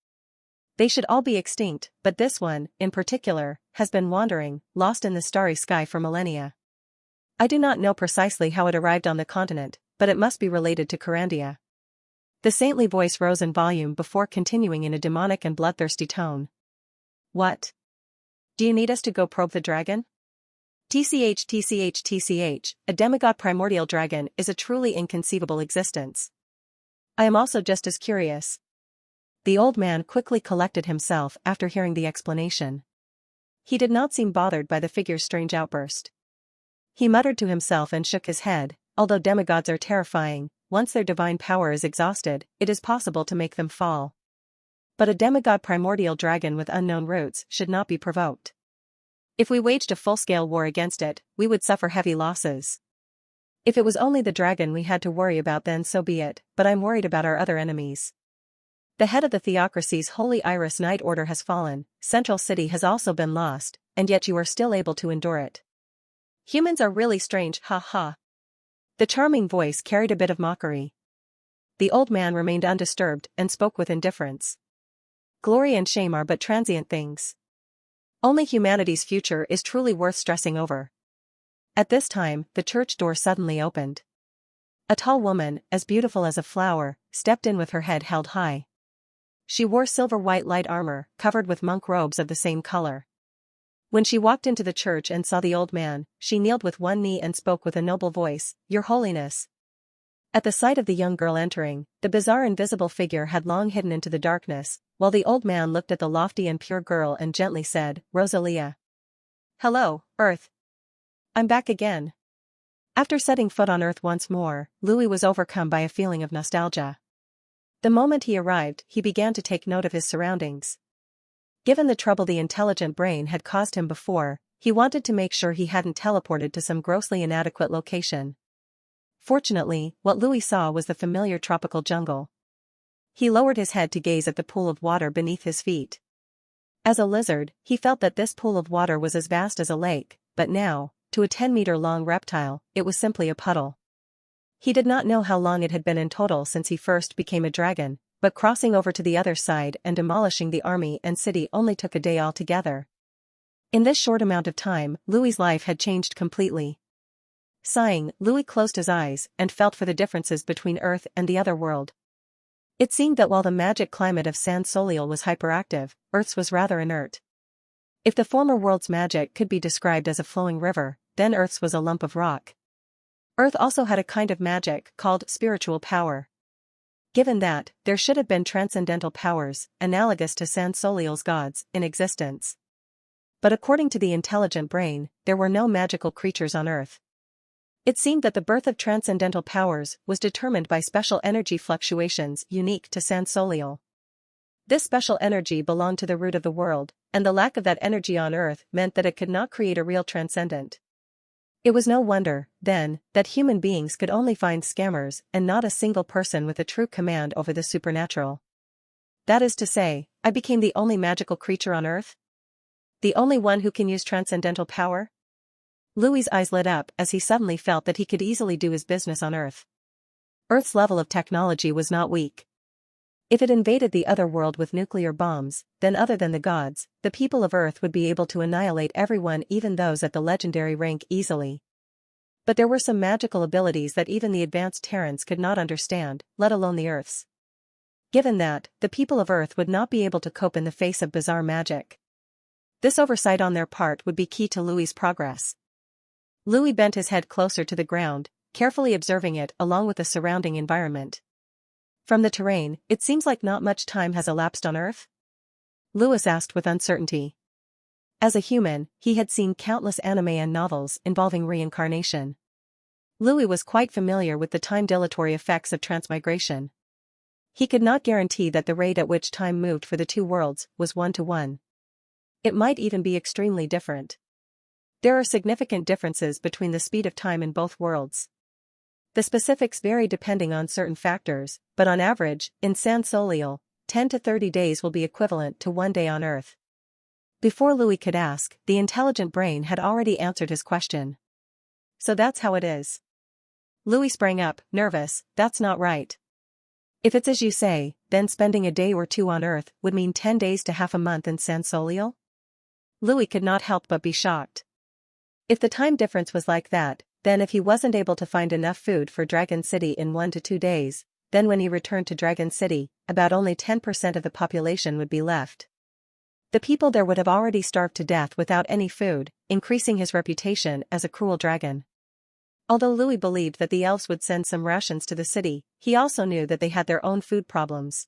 They should all be extinct, but this one, in particular, has been wandering, lost in the starry sky for millennia. I do not know precisely how it arrived on the continent, but it must be related to Curandia. The saintly voice rose in volume before continuing in a demonic and bloodthirsty tone. What? Do you need us to go probe the dragon? TCH, a demigod primordial dragon is a truly inconceivable existence. I am also just as curious. The old man quickly collected himself after hearing the explanation. He did not seem bothered by the figure's strange outburst. He muttered to himself and shook his head. Although demigods are terrifying, once their divine power is exhausted, it is possible to make them fall. But a demigod primordial dragon with unknown roots should not be provoked. If we waged a full-scale war against it, we would suffer heavy losses. If it was only the dragon we had to worry about, then so be it, but I'm worried about our other enemies. The head of the theocracy's Holy Iris Knight Order has fallen, Central City has also been lost, and yet you are still able to endure it. Humans are really strange, ha ha. The charming voice carried a bit of mockery. The old man remained undisturbed and spoke with indifference. Glory and shame are but transient things. Only humanity's future is truly worth stressing over. At this time, the church door suddenly opened. A tall woman, as beautiful as a flower, stepped in with her head held high. She wore silver-white light armor, covered with monk robes of the same color. When she walked into the church and saw the old man, she kneeled with one knee and spoke with a noble voice, "Your Holiness." At the sight of the young girl entering, the bizarre invisible figure had long hidden into the darkness, while the old man looked at the lofty and pure girl and gently said, "Rosalia." "Hello, Earth. I'm back again." After setting foot on Earth once more, Louis was overcome by a feeling of nostalgia. The moment he arrived, he began to take note of his surroundings. Given the trouble the intelligent brain had caused him before, he wanted to make sure he hadn't teleported to some grossly inadequate location. Fortunately, what Louis saw was the familiar tropical jungle. He lowered his head to gaze at the pool of water beneath his feet. As a lizard, he felt that this pool of water was as vast as a lake, but now, to a 10-meter-long reptile, it was simply a puddle. He did not know how long it had been in total since he first became a dragon, but crossing over to the other side and demolishing the army and city only took a day altogether. In this short amount of time, Louis's life had changed completely. Sighing, Louis closed his eyes and felt for the differences between Earth and the other world. It seemed that while the magic climate of San Soliel was hyperactive, Earth's was rather inert. If the former world's magic could be described as a flowing river, then Earth's was a lump of rock. Earth also had a kind of magic called spiritual power. Given that, there should have been transcendental powers, analogous to San Soliel's gods, in existence. But according to the intelligent brain, there were no magical creatures on Earth. It seemed that the birth of transcendental powers was determined by special energy fluctuations unique to San Soliel. This special energy belonged to the root of the world, and the lack of that energy on Earth meant that it could not create a real transcendent. It was no wonder, then, that human beings could only find scammers and not a single person with a true command over the supernatural. That is to say, I became the only magical creature on Earth? The only one who can use transcendental power? Louis's eyes lit up as he suddenly felt that he could easily do his business on Earth. Earth's level of technology was not weak. If it invaded the other world with nuclear bombs, then other than the gods, the people of Earth would be able to annihilate everyone, even those at the legendary rank, easily. But there were some magical abilities that even the advanced Terrans could not understand, let alone the Earth's. Given that, the people of Earth would not be able to cope in the face of bizarre magic. This oversight on their part would be key to Louis's progress. Louis bent his head closer to the ground, carefully observing it along with the surrounding environment. From the terrain, it seems like not much time has elapsed on Earth? Louis asked with uncertainty. As a human, he had seen countless anime and novels involving reincarnation. Louis was quite familiar with the time-dilatory effects of transmigration. He could not guarantee that the rate at which time moved for the two worlds was 1-to-1. It might even be extremely different. There are significant differences between the speed of time in both worlds. The specifics vary depending on certain factors, but on average, in San Soliel, 10 to 30 days will be equivalent to 1 day on Earth. Before Louis could ask, the intelligent brain had already answered his question. So that's how it is. Louis sprang up, nervous. That's not right. If it's as you say, then spending a day or two on Earth would mean 10 days to half a month in San Soliel? Louis could not help but be shocked. If the time difference was like that, then if he wasn't able to find enough food for Dragon City in 1 to 2 days, then when he returned to Dragon City, about only 10% of the population would be left. The people there would have already starved to death without any food, increasing his reputation as a cruel dragon. Although Louis believed that the elves would send some rations to the city, he also knew that they had their own food problems.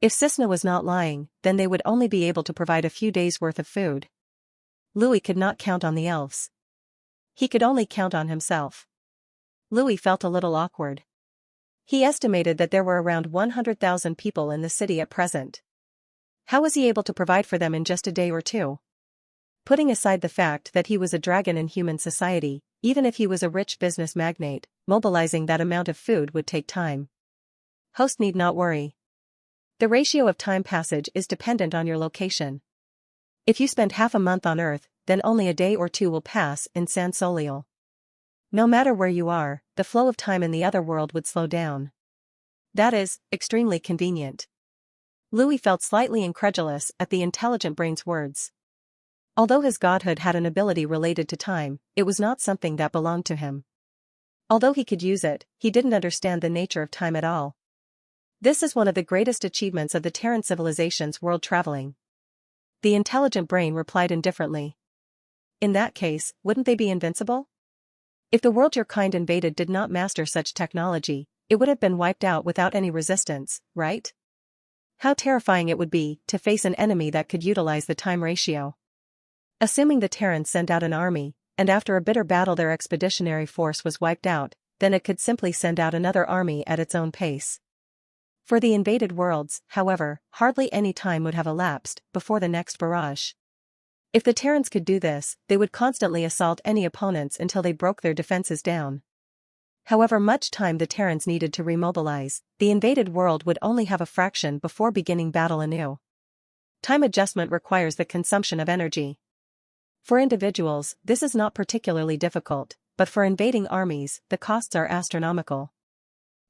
If Cisna was not lying, then they would only be able to provide a few days' worth of food. Louis could not count on the elves. He could only count on himself. Louis felt a little awkward. He estimated that there were around 100,000 people in the city at present. How was he able to provide for them in just a day or two? Putting aside the fact that he was a dragon in human society, even if he was a rich business magnate, mobilizing that amount of food would take time. Host need not worry. The ratio of time passage is dependent on your location. If you spend half a month on Earth, then only a day or two will pass in San Soliel. No matter where you are, the flow of time in the other world would slow down. That is, extremely convenient. Louis felt slightly incredulous at the intelligent brain's words. Although his godhood had an ability related to time, it was not something that belonged to him. Although he could use it, he didn't understand the nature of time at all. This is one of the greatest achievements of the Terran civilization's world traveling. The intelligent brain replied indifferently. In that case, wouldn't they be invincible? If the world your kind invaded did not master such technology, it would have been wiped out without any resistance, right? How terrifying it would be to face an enemy that could utilize the time ratio. Assuming the Terrans sent out an army, and after a bitter battle their expeditionary force was wiped out, then it could simply send out another army at its own pace. For the invaded worlds, however, hardly any time would have elapsed before the next barrage. If the Terrans could do this, they would constantly assault any opponents until they broke their defenses down. However much time the Terrans needed to remobilize, the invaded world would only have a fraction before beginning battle anew. Time adjustment requires the consumption of energy. For individuals, this is not particularly difficult, but for invading armies, the costs are astronomical.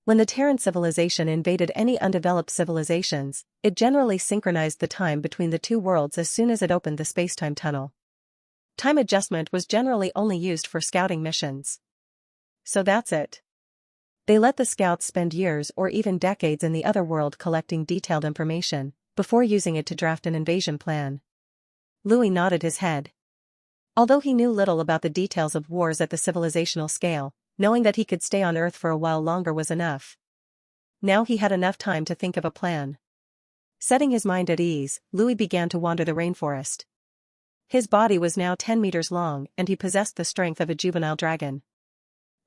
When the Terran civilization invaded any undeveloped civilizations, it generally synchronized the time between the two worlds as soon as it opened the spacetime tunnel. Time adjustment was generally only used for scouting missions. So that's it. They let the scouts spend years or even decades in the other world collecting detailed information, before using it to draft an invasion plan. Louis nodded his head. Although he knew little about the details of wars at the civilizational scale, knowing that he could stay on Earth for a while longer was enough. Now he had enough time to think of a plan. Setting his mind at ease, Louis began to wander the rainforest. His body was now 10 meters long and he possessed the strength of a juvenile dragon.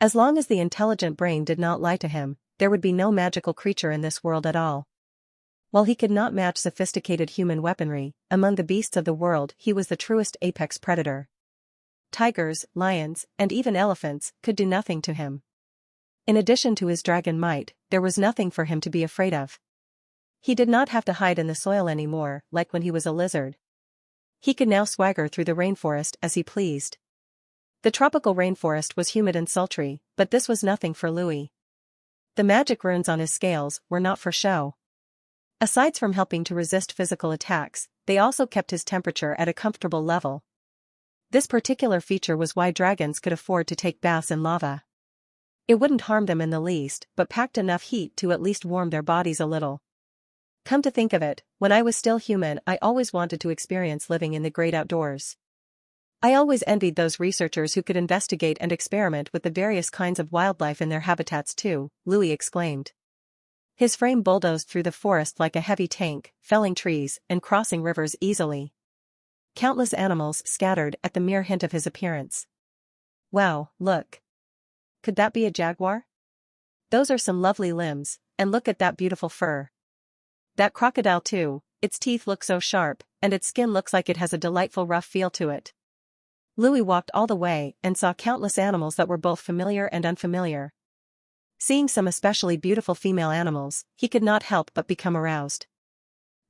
As long as the intelligent brain did not lie to him, there would be no magical creature in this world at all. While he could not match sophisticated human weaponry, among the beasts of the world he was the truest apex predator. Tigers, lions, and even elephants could do nothing to him. In addition to his dragon might, there was nothing for him to be afraid of. He did not have to hide in the soil anymore, like when he was a lizard. He could now swagger through the rainforest as he pleased. The tropical rainforest was humid and sultry, but this was nothing for Louis. The magic runes on his scales were not for show. Aside from helping to resist physical attacks, they also kept his temperature at a comfortable level. This particular feature was why dragons could afford to take baths in lava. It wouldn't harm them in the least, but packed enough heat to at least warm their bodies a little. Come to think of it, when I was still human I always wanted to experience living in the great outdoors. I always envied those researchers who could investigate and experiment with the various kinds of wildlife in their habitats too, Louis exclaimed. His frame bulldozed through the forest like a heavy tank, felling trees and crossing rivers easily. Countless animals scattered at the mere hint of his appearance. Wow, look. Could that be a jaguar? Those are some lovely limbs, and look at that beautiful fur. That crocodile too, its teeth look so sharp, and its skin looks like it has a delightful rough feel to it. Louis walked all the way and saw countless animals that were both familiar and unfamiliar. Seeing some especially beautiful female animals, he could not help but become aroused.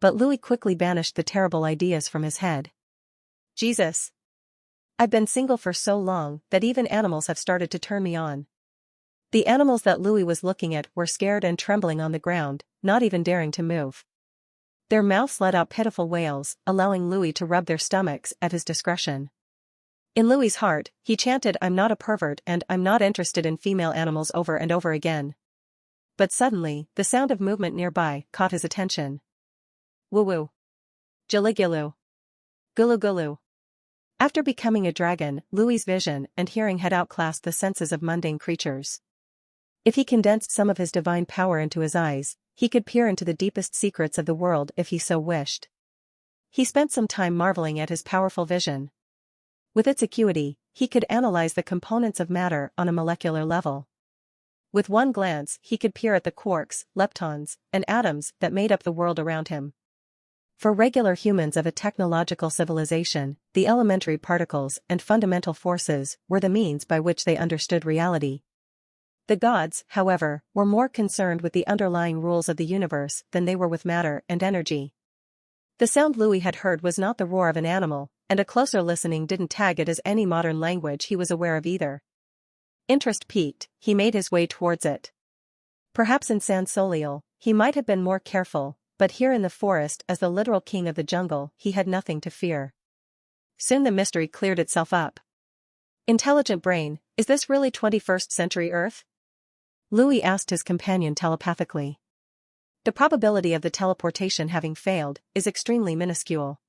But Louis quickly banished the terrible ideas from his head. Jesus! I've been single for so long that even animals have started to turn me on. The animals that Louis was looking at were scared and trembling on the ground, not even daring to move. Their mouths let out pitiful wails, allowing Louis to rub their stomachs at his discretion. In Louis's heart, he chanted "I'm not a pervert and I'm not interested in female animals" over and over again. But suddenly, the sound of movement nearby caught his attention. Woo-woo. Jiligilu. Gulu-gulu. After becoming a dragon, Louis's vision and hearing had outclassed the senses of mundane creatures. If he condensed some of his divine power into his eyes, he could peer into the deepest secrets of the world if he so wished. He spent some time marveling at his powerful vision. With its acuity, he could analyze the components of matter on a molecular level. With one glance he could peer at the quarks, leptons, and atoms that made up the world around him. For regular humans of a technological civilization, the elementary particles and fundamental forces were the means by which they understood reality. The gods, however, were more concerned with the underlying rules of the universe than they were with matter and energy. The sound Louis had heard was not the roar of an animal, and a closer listening didn't tag it as any modern language he was aware of either. Interest piqued, he made his way towards it. Perhaps in San Soliel, he might have been more careful, but here in the forest as the literal king of the jungle he had nothing to fear. Soon the mystery cleared itself up. Intelligent brain, is this really 21st century Earth? Louis asked his companion telepathically. The probability of the teleportation having failed is extremely minuscule.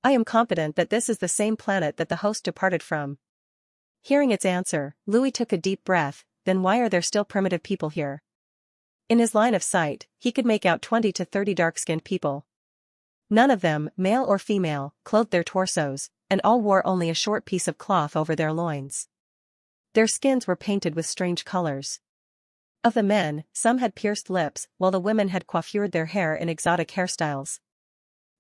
I am confident that this is the same planet that the host departed from. Hearing its answer, Louis took a deep breath. Then why are there still primitive people here? In his line of sight, he could make out 20 to 30 dark-skinned people. None of them, male or female, clothed their torsos, and all wore only a short piece of cloth over their loins. Their skins were painted with strange colors. Of the men, some had pierced lips, while the women had coiffured their hair in exotic hairstyles.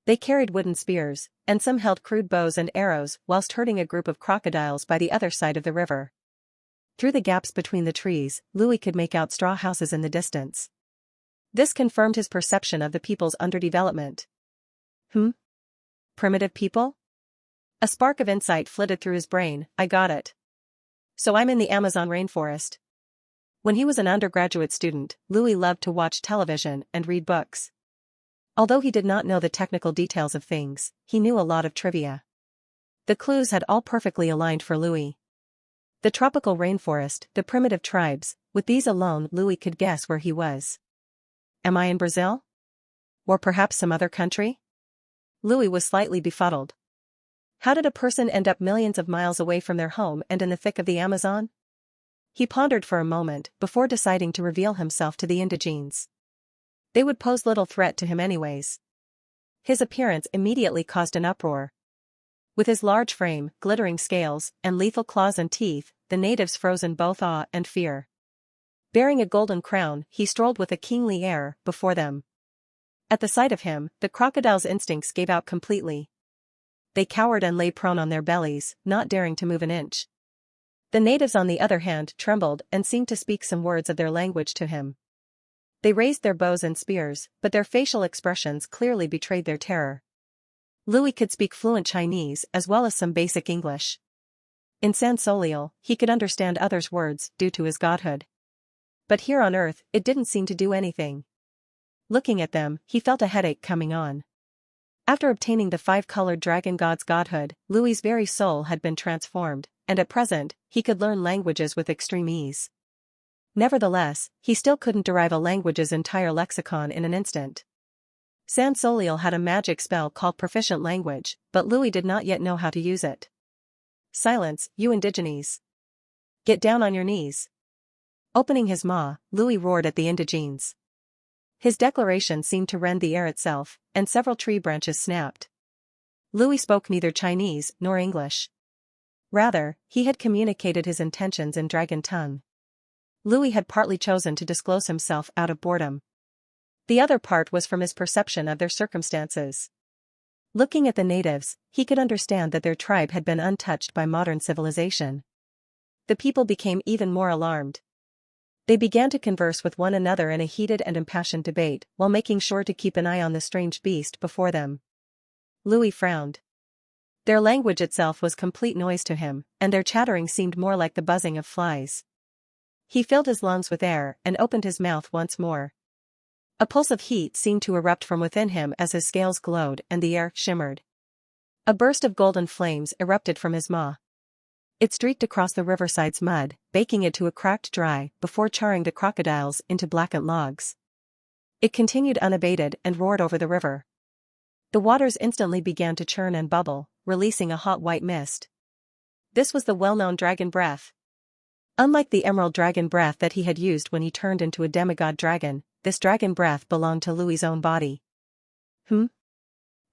They carried wooden spears, and some held crude bows and arrows whilst herding a group of crocodiles by the other side of the river. Through the gaps between the trees, Louis could make out straw houses in the distance. This confirmed his perception of the people's underdevelopment. Primitive people? A spark of insight flitted through his brain. I got it. So I'm in the Amazon rainforest. When he was an undergraduate student, Louis loved to watch television and read books. Although he did not know the technical details of things, he knew a lot of trivia. The clues had all perfectly aligned for Louis. The tropical rainforest, the primitive tribes, with these alone Louis could guess where he was. Am I in Brazil? Or perhaps some other country? Louis was slightly befuddled. How did a person end up millions of miles away from their home and in the thick of the Amazon? He pondered for a moment before deciding to reveal himself to the indigenes. They would pose little threat to him anyways. His appearance immediately caused an uproar. With his large frame, glittering scales, and lethal claws and teeth, the natives froze in both awe and fear. Bearing a golden crown, he strolled with a kingly air before them. At the sight of him, the crocodile's instincts gave out completely. They cowered and lay prone on their bellies, not daring to move an inch. The natives on the other hand trembled and seemed to speak some words of their language to him. They raised their bows and spears, but their facial expressions clearly betrayed their terror. Louis could speak fluent Chinese as well as some basic English. In San Soliel, he could understand others' words due to his godhood. But here on Earth, it didn't seem to do anything. Looking at them, he felt a headache coming on. After obtaining the 5-colored dragon god's godhood, Louis's very soul had been transformed, and at present, he could learn languages with extreme ease. Nevertheless, he still couldn't derive a language's entire lexicon in an instant. San Soliel had a magic spell called Proficient Language, but Louis did not yet know how to use it. Silence, you indigenes. Get down on your knees. Opening his maw, Louis roared at the indigenes. His declaration seemed to rend the air itself, and several tree branches snapped. Louis spoke neither Chinese nor English. Rather, he had communicated his intentions in dragon tongue. Louis had partly chosen to disclose himself out of boredom. The other part was from his perception of their circumstances. Looking at the natives, he could understand that their tribe had been untouched by modern civilization. The people became even more alarmed. They began to converse with one another in a heated and impassioned debate, while making sure to keep an eye on the strange beast before them. Louis frowned. Their language itself was complete noise to him, and their chattering seemed more like the buzzing of flies. He filled his lungs with air and opened his mouth once more. A pulse of heat seemed to erupt from within him as his scales glowed and the air shimmered. A burst of golden flames erupted from his maw. It streaked across the riverside's mud, baking it to a cracked dry before charring the crocodiles into blackened logs. It continued unabated and roared over the river. The waters instantly began to churn and bubble, releasing a hot white mist. This was the well-known dragon breath. Unlike the emerald dragon breath that he had used when he turned into a demigod dragon, this dragon breath belonged to Louis's own body.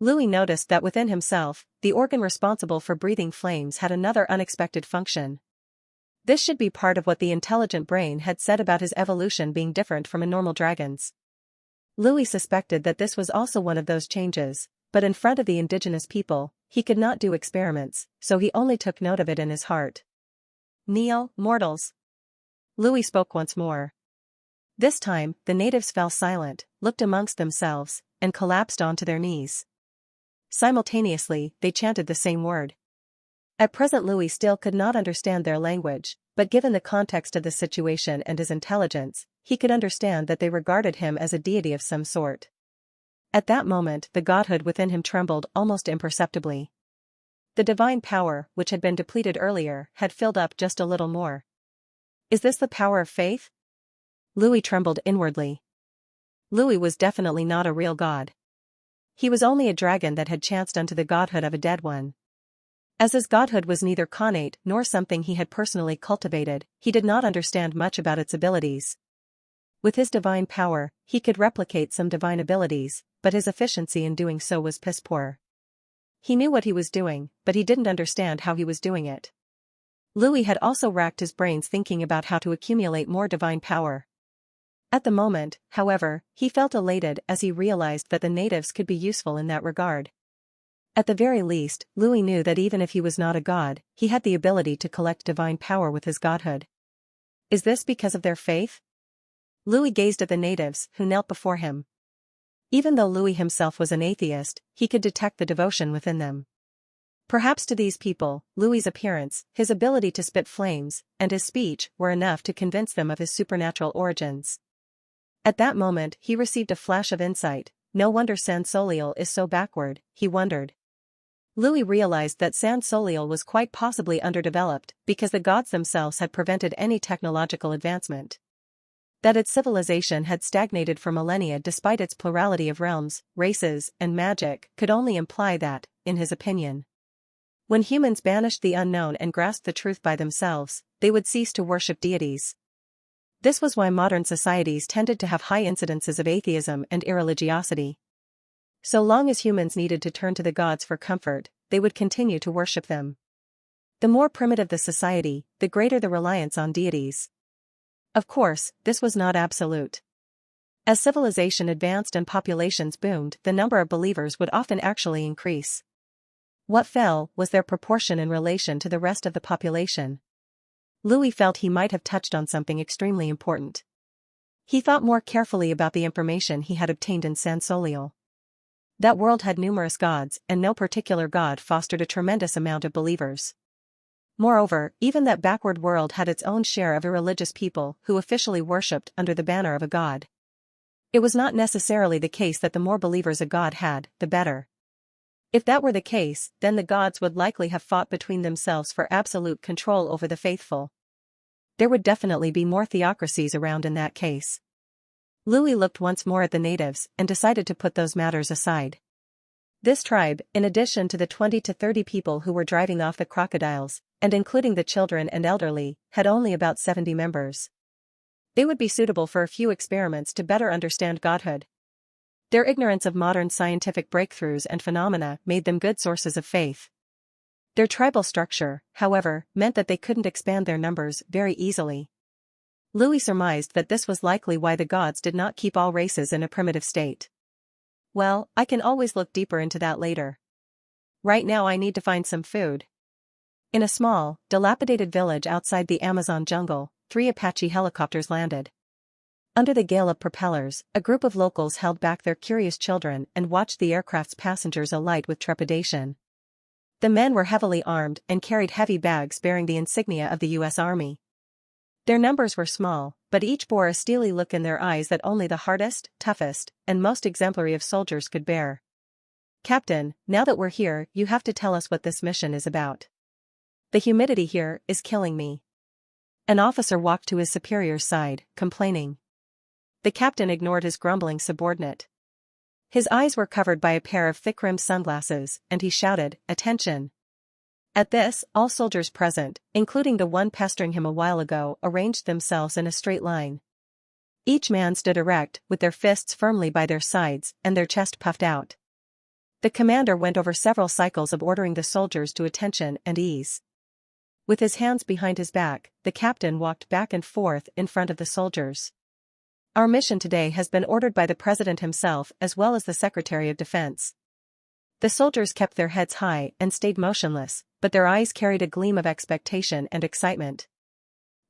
Louis noticed that within himself, the organ responsible for breathing flames had another unexpected function. This should be part of what the intelligent brain had said about his evolution being different from a normal dragon's. Louis suspected that this was also one of those changes, But in front of the indigenous people, he could not do experiments, so he only took note of it in his heart. "Kneel, mortals." Louis spoke once more. This time, the natives fell silent, looked amongst themselves, and collapsed onto their knees. Simultaneously, they chanted the same word. At present Louis still could not understand their language, but given the context of the situation and his intelligence, he could understand that they regarded him as a deity of some sort. At that moment the godhood within him trembled almost imperceptibly. The divine power, which had been depleted earlier, had filled up just a little more. Is this the power of faith? Louis trembled inwardly. Louis was definitely not a real god. He was only a dragon that had chanced unto the godhood of a dead one. As his godhood was neither connate nor something he had personally cultivated, he did not understand much about its abilities. With his divine power, he could replicate some divine abilities, but his efficiency in doing so was piss-poor. He knew what he was doing, but he didn't understand how he was doing it. Louis had also racked his brains thinking about how to accumulate more divine power. At the moment, however, he felt elated as he realized that the natives could be useful in that regard. At the very least, Louis knew that even if he was not a god, he had the ability to collect divine power with his godhood. Is this because of their faith? Louis gazed at the natives, who knelt before him. Even though Louis himself was an atheist, he could detect the devotion within them. Perhaps to these people, Louis's appearance, his ability to spit flames, and his speech were enough to convince them of his supernatural origins. At that moment he received a flash of insight. No wonder San Soliel is so backward, he wondered. Louis realized that San Soliel was quite possibly underdeveloped because the gods themselves had prevented any technological advancement. That its civilization had stagnated for millennia despite its plurality of realms, races, and magic could only imply that, in his opinion, when humans banished the unknown and grasped the truth by themselves, they would cease to worship deities. This was why modern societies tended to have high incidences of atheism and irreligiosity. So long as humans needed to turn to the gods for comfort, they would continue to worship them. The more primitive the society, the greater the reliance on deities. Of course, this was not absolute. As civilization advanced and populations boomed, the number of believers would often actually increase. What fell was their proportion in relation to the rest of the population. Louis felt he might have touched on something extremely important. He thought more carefully about the information he had obtained in San Soliel. That world had numerous gods, and no particular god fostered a tremendous amount of believers. Moreover, even that backward world had its own share of irreligious people who officially worshipped under the banner of a god. It was not necessarily the case that the more believers a god had, the better. If that were the case, then the gods would likely have fought between themselves for absolute control over the faithful. There would definitely be more theocracies around in that case. Louis looked once more at the natives and decided to put those matters aside. This tribe, in addition to the 20 to 30 people who were driving off the crocodiles, and including the children and elderly, had only about 70 members. They would be suitable for a few experiments to better understand godhood. Their ignorance of modern scientific breakthroughs and phenomena made them good sources of faith. Their tribal structure, however, meant that they couldn't expand their numbers very easily. Louis surmised that this was likely why the gods did not keep all races in a primitive state. Well, I can always look deeper into that later. Right now I need to find some food. In a small, dilapidated village outside the Amazon jungle, 3 Apache helicopters landed. Under the gale of propellers, a group of locals held back their curious children and watched the aircraft's passengers alight with trepidation. The men were heavily armed and carried heavy bags bearing the insignia of the U.S. Army. Their numbers were small, but each bore a steely look in their eyes that only the hardest, toughest, and most exemplary of soldiers could bear. "Captain, now that we're here, you have to tell us what this mission is about. The humidity here is killing me." An officer walked to his superior's side, complaining. The captain ignored his grumbling subordinate. His eyes were covered by a pair of thick-rimmed sunglasses, and he shouted, "Attention!" At this, all soldiers present, including the one pestering him a while ago, arranged themselves in a straight line. Each man stood erect, with their fists firmly by their sides and their chest puffed out. The commander went over several cycles of ordering the soldiers to attention and ease. With his hands behind his back, the captain walked back and forth in front of the soldiers. "Our mission today has been ordered by the President himself as well as the Secretary of Defense. The soldiers kept their heads high and stayed motionless, but their eyes carried a gleam of expectation and excitement.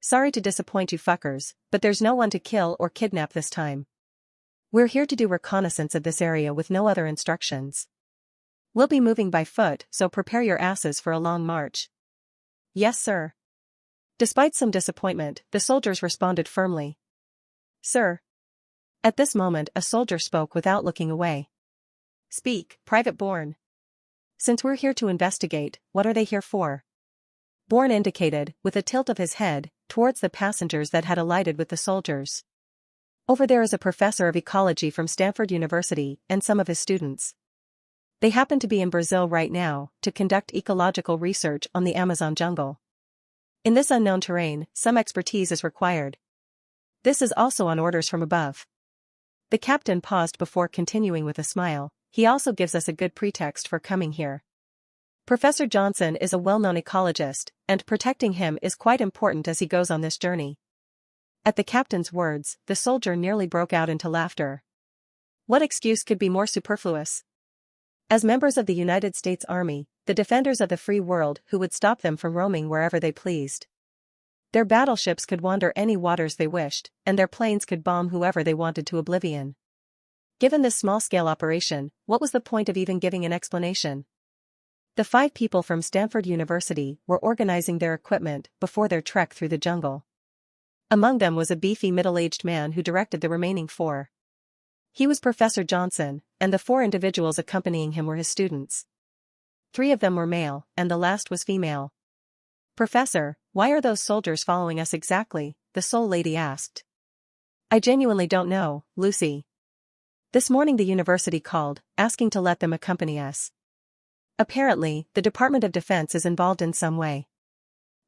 Sorry to disappoint you fuckers, but there's no one to kill or kidnap this time. We're here to do reconnaissance of this area with no other instructions. We'll be moving by foot, so prepare your asses for a long march. Yes, sir. Despite some disappointment, the soldiers responded firmly. Sir. At this moment, a soldier spoke without looking away. Speak, Private Bourne. Since we're here to investigate, what are they here for? Bourne indicated, with a tilt of his head, towards the passengers that had alighted with the soldiers. Over there is a professor of ecology from Stanford University and some of his students. They happen to be in Brazil right now to conduct ecological research on the Amazon jungle. In this unknown terrain, some expertise is required. This is also on orders from above. The captain paused before continuing with a smile. He also gives us a good pretext for coming here. Professor Johnson is a well-known ecologist, and protecting him is quite important as he goes on this journey. At the captain's words, the soldier nearly broke out into laughter. What excuse could be more superfluous? As members of the United States Army, the defenders of the free world who would stop them from roaming wherever they pleased. Their battleships could wander any waters they wished, and their planes could bomb whoever they wanted to oblivion. Given this small-scale operation, what was the point of even giving an explanation? The 5 people from Stanford University were organizing their equipment before their trek through the jungle. Among them was a beefy middle-aged man who directed the remaining 4. He was Professor Johnson, and the 4 individuals accompanying him were his students. 3 of them were male, and the last was female. Professor, why are those soldiers following us exactly? The Soul Lady asked. I genuinely don't know, Lucy. This morning the university called, asking to let them accompany us. Apparently, the Department of Defense is involved in some way.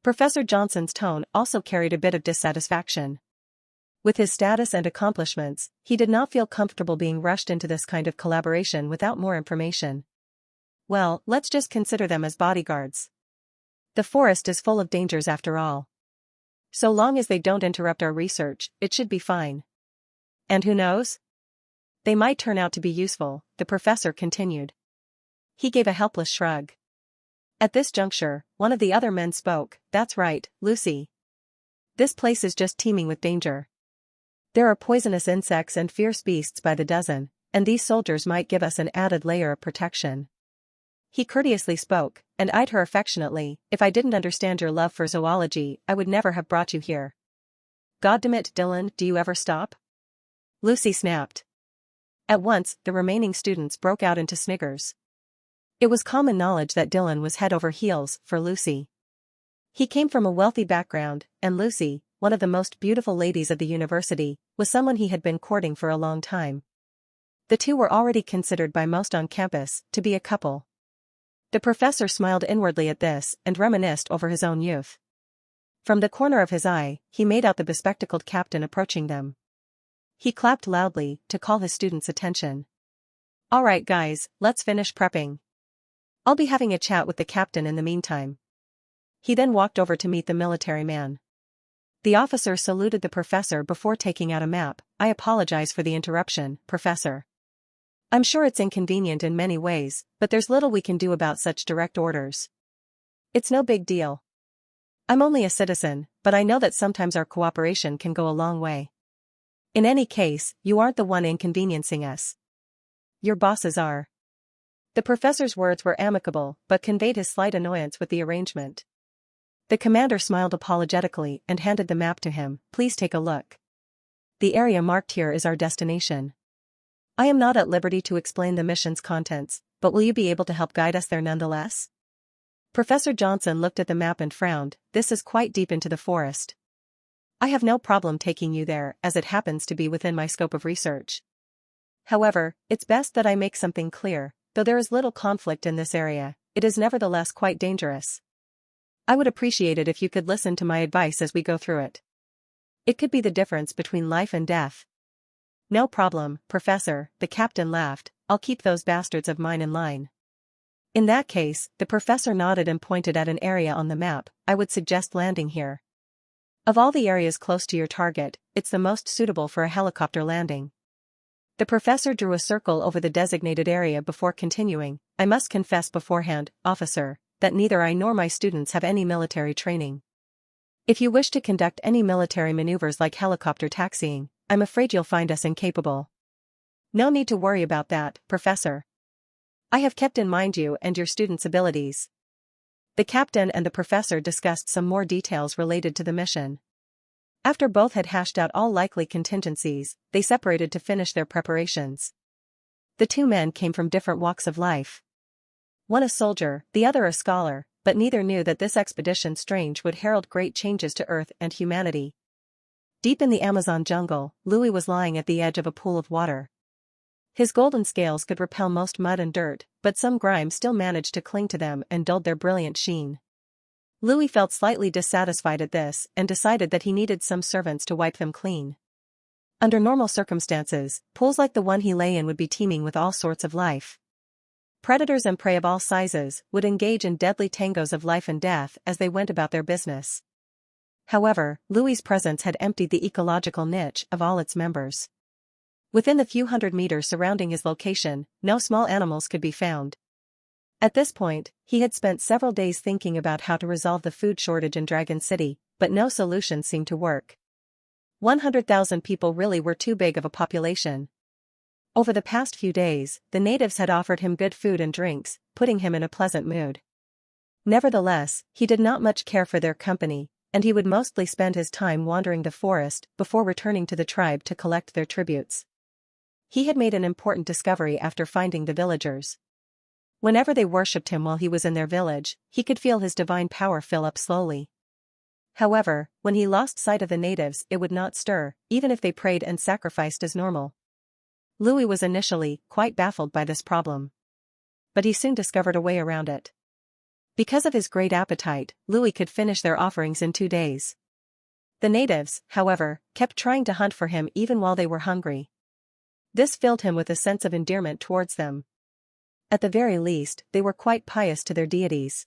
Professor Johnson's tone also carried a bit of dissatisfaction. With his status and accomplishments, he did not feel comfortable being rushed into this kind of collaboration without more information. Well, let's just consider them as bodyguards. The forest is full of dangers after all. So long as they don't interrupt our research, it should be fine. And who knows? They might turn out to be useful, the professor continued. He gave a helpless shrug. At this juncture, one of the other men spoke. That's right, Lucy. This place is just teeming with danger. There are poisonous insects and fierce beasts by the dozen, and these soldiers might give us an added layer of protection. He courteously spoke, and eyed her affectionately. If I didn't understand your love for zoology, I would never have brought you here. Goddamit, Dylan, do you ever stop? Lucy snapped. At once, the remaining students broke out into sniggers. It was common knowledge that Dylan was head over heels for Lucy. He came from a wealthy background, and Lucy, one of the most beautiful ladies of the university, was someone he had been courting for a long time. The two were already considered by most on campus to be a couple. The professor smiled inwardly at this and reminisced over his own youth. From the corner of his eye, he made out the bespectacled captain approaching them. He clapped loudly to call his students' attention. All right guys, let's finish prepping. I'll be having a chat with the captain in the meantime. He then walked over to meet the military man. The officer saluted the professor before taking out a map. I apologize for the interruption, Professor. I'm sure it's inconvenient in many ways, but there's little we can do about such direct orders. It's no big deal. I'm only a citizen, but I know that sometimes our cooperation can go a long way. In any case, you aren't the one inconveniencing us. Your bosses are. The professor's words were amicable, but conveyed his slight annoyance with the arrangement. The commander smiled apologetically and handed the map to him. Please take a look. The area marked here is our destination. I am not at liberty to explain the mission's contents, but will you be able to help guide us there nonetheless? Professor Johnson looked at the map and frowned. This is quite deep into the forest. I have no problem taking you there, as it happens to be within my scope of research. However, it's best that I make something clear. Though there is little conflict in this area, it is nevertheless quite dangerous. I would appreciate it if you could listen to my advice as we go through it. It could be the difference between life and death. No problem, Professor, the captain laughed. I'll keep those bastards of mine in line. In that case, the professor nodded and pointed at an area on the map. I would suggest landing here. Of all the areas close to your target, it's the most suitable for a helicopter landing. The professor drew a circle over the designated area before continuing. I must confess beforehand, officer, that neither I nor my students have any military training. If you wish to conduct any military maneuvers like helicopter taxiing, I'm afraid you'll find us incapable. No need to worry about that, Professor. I have kept in mind you and your students' abilities. The captain and the professor discussed some more details related to the mission. After both had hashed out all likely contingencies, they separated to finish their preparations. The two men came from different walks of life. One a soldier, the other a scholar, but neither knew that this expedition strange would herald great changes to Earth and humanity. Deep in the Amazon jungle, Louis was lying at the edge of a pool of water. His golden scales could repel most mud and dirt, but some grime still managed to cling to them and dulled their brilliant sheen. Louis felt slightly dissatisfied at this and decided that he needed some servants to wipe them clean. Under normal circumstances, pools like the one he lay in would be teeming with all sorts of life. Predators and prey of all sizes would engage in deadly tangos of life and death as they went about their business. However, Louis's presence had emptied the ecological niche of all its members. Within the few hundred meters surrounding his location, no small animals could be found. At this point, he had spent several days thinking about how to resolve the food shortage in Dragon City, but no solution seemed to work. 100,000 people really were too big of a population. Over the past few days, the natives had offered him good food and drinks, putting him in a pleasant mood. Nevertheless, he did not much care for their company, and he would mostly spend his time wandering the forest before returning to the tribe to collect their tributes. He had made an important discovery after finding the villagers. Whenever they worshipped him while he was in their village, he could feel his divine power fill up slowly. However, when he lost sight of the natives, it would not stir, even if they prayed and sacrificed as normal. Louis was initially quite baffled by this problem. But he soon discovered a way around it. Because of his great appetite, Louis could finish their offerings in 2 days. The natives, however, kept trying to hunt for him even while they were hungry. This filled him with a sense of endearment towards them. At the very least, they were quite pious to their deities.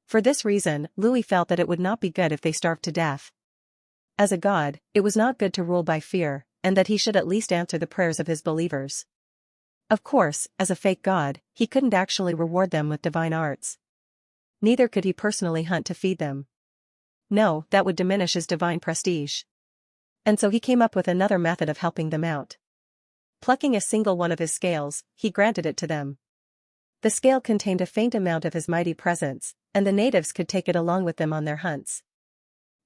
For this reason, Louis felt that it would not be good if they starved to death. As a god, it was not good to rule by fear, and that he should at least answer the prayers of his believers. Of course, as a fake god, he couldn't actually reward them with divine arts. Neither could he personally hunt to feed them. No, that would diminish his divine prestige. And so he came up with another method of helping them out. Plucking a single one of his scales, he granted it to them. The scale contained a faint amount of his mighty presence, and the natives could take it along with them on their hunts.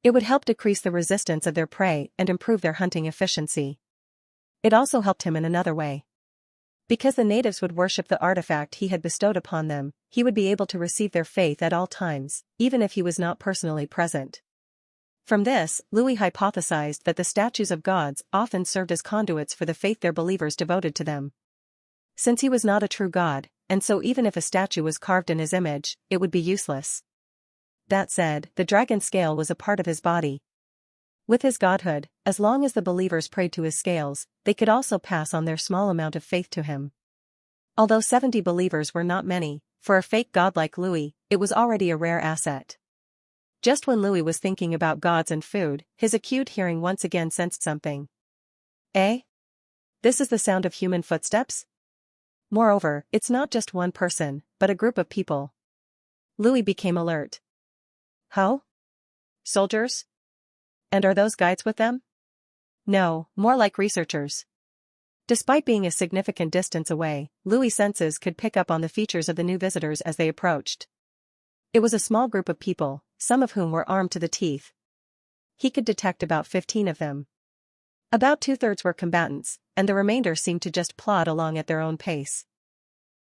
It would help decrease the resistance of their prey and improve their hunting efficiency. It also helped him in another way. Because the natives would worship the artifact he had bestowed upon them, he would be able to receive their faith at all times, even if he was not personally present. From this, Louis hypothesized that the statues of gods often served as conduits for the faith their believers devoted to them. Since he was not a true god, and so even if a statue was carved in his image, it would be useless. That said, the dragon scale was a part of his body. With his godhood, as long as the believers prayed to his scales, they could also pass on their small amount of faith to him. Although 70 believers were not many, for a fake god like Louis, it was already a rare asset. Just when Louis was thinking about gods and food, his acute hearing once again sensed something. Eh? This is the sound of human footsteps? Moreover, it's not just one person, but a group of people. Louis became alert. How? Soldiers? And are those guides with them? No, more like researchers. Despite being a significant distance away, Louis' senses could pick up on the features of the new visitors as they approached. It was a small group of people, some of whom were armed to the teeth. He could detect about 15 of them. About 2/3 were combatants, and the remainder seemed to just plod along at their own pace.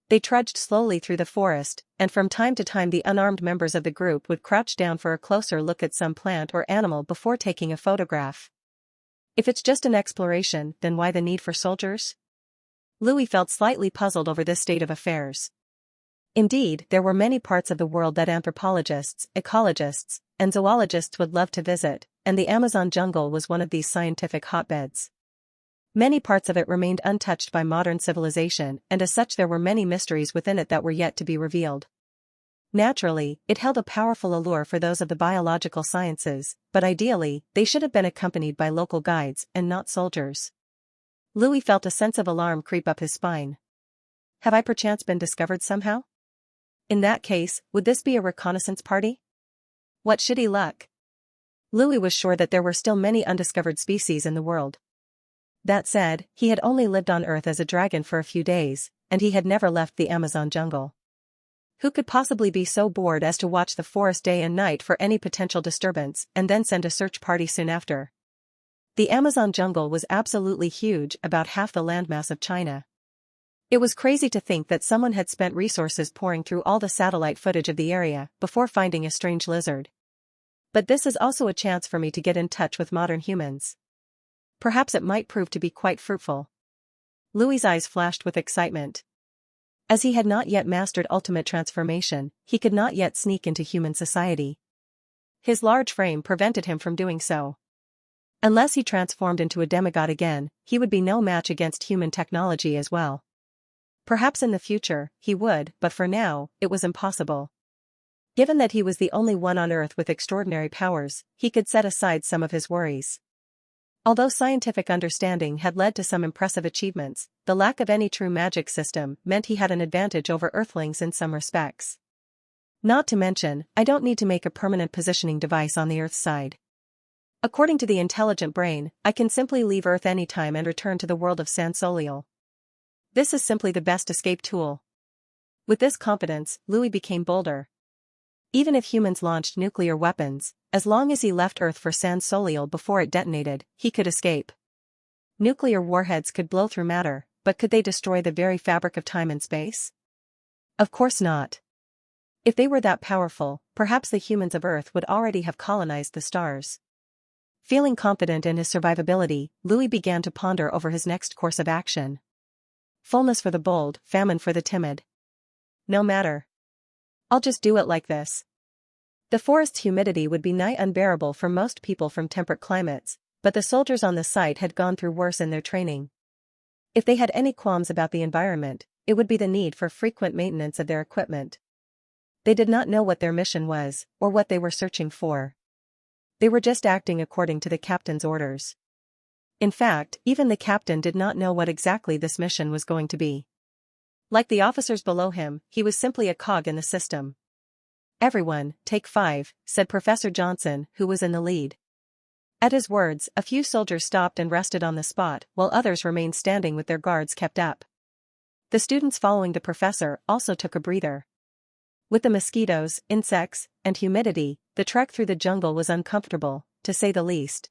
They trudged slowly through the forest, and from time to time the unarmed members of the group would crouch down for a closer look at some plant or animal before taking a photograph. If it's just an exploration, then why the need for soldiers? Louis felt slightly puzzled over this state of affairs. Indeed, there were many parts of the world that anthropologists, ecologists, and zoologists would love to visit, and the Amazon jungle was one of these scientific hotbeds. Many parts of it remained untouched by modern civilization, and as such there were many mysteries within it that were yet to be revealed. Naturally, it held a powerful allure for those of the biological sciences, but ideally, they should have been accompanied by local guides and not soldiers. Louis felt a sense of alarm creep up his spine. Have I perchance been discovered somehow? In that case, would this be a reconnaissance party? What shitty luck. Louis was sure that there were still many undiscovered species in the world. That said, he had only lived on Earth as a dragon for a few days, and he had never left the Amazon jungle. Who could possibly be so bored as to watch the forest day and night for any potential disturbance and then send a search party soon after? The Amazon jungle was absolutely huge, about half the landmass of China. It was crazy to think that someone had spent resources pouring through all the satellite footage of the area before finding a strange lizard. But this is also a chance for me to get in touch with modern humans. Perhaps it might prove to be quite fruitful. Louis's eyes flashed with excitement. As he had not yet mastered ultimate transformation, he could not yet sneak into human society. His large frame prevented him from doing so. Unless he transformed into a demigod again, he would be no match against human technology as well. Perhaps in the future, he would, but for now, it was impossible. Given that he was the only one on Earth with extraordinary powers, he could set aside some of his worries. Although scientific understanding had led to some impressive achievements, the lack of any true magic system meant he had an advantage over Earthlings in some respects. Not to mention, I don't need to make a permanent positioning device on the Earth's side. According to the intelligent brain, I can simply leave Earth anytime and return to the world of Sansolial. This is simply the best escape tool. With this confidence, Louis became bolder. Even if humans launched nuclear weapons, as long as he left Earth for Sansolial before it detonated, he could escape. Nuclear warheads could blow through matter, but could they destroy the very fabric of time and space? Of course not. If they were that powerful, perhaps the humans of Earth would already have colonized the stars. Feeling confident in his survivability, Louis began to ponder over his next course of action. Fullness for the bold, famine for the timid. No matter. I'll just do it like this. The forest's humidity would be nigh unbearable for most people from temperate climates, but the soldiers on the site had gone through worse in their training. If they had any qualms about the environment, it would be the need for frequent maintenance of their equipment. They did not know what their mission was, or what they were searching for. They were just acting according to the captain's orders. In fact, even the captain did not know what exactly this mission was going to be. Like the officers below him, he was simply a cog in the system. Everyone, take 5, said Professor Johnson, who was in the lead. At his words, a few soldiers stopped and rested on the spot, while others remained standing with their guards kept up. The students following the professor also took a breather. With the mosquitoes, insects, and humidity, the trek through the jungle was uncomfortable, to say the least.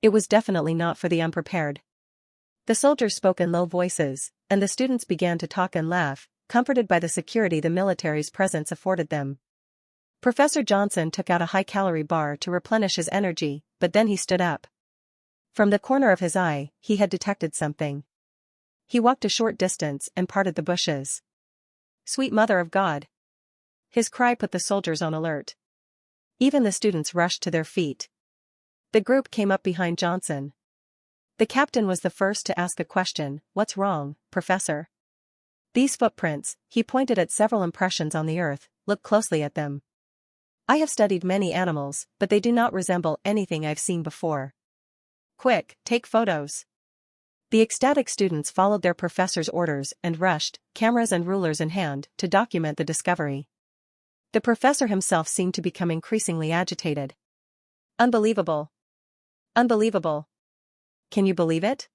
It was definitely not for the unprepared. The soldiers spoke in low voices, and the students began to talk and laugh, comforted by the security the military's presence afforded them. Professor Johnson took out a high-calorie bar to replenish his energy, but then he stood up. From the corner of his eye, he had detected something. He walked a short distance and parted the bushes. Sweet Mother of God! His cry put the soldiers on alert. Even the students rushed to their feet. The group came up behind Johnson. The captain was the first to ask a question. What's wrong, Professor? These footprints, he pointed at several impressions on the earth, look closely at them. I have studied many animals, but they do not resemble anything I've seen before. Quick, take photos. The ecstatic students followed their professor's orders and rushed, cameras and rulers in hand, to document the discovery. The professor himself seemed to become increasingly agitated. Unbelievable. Unbelievable. Can you believe it?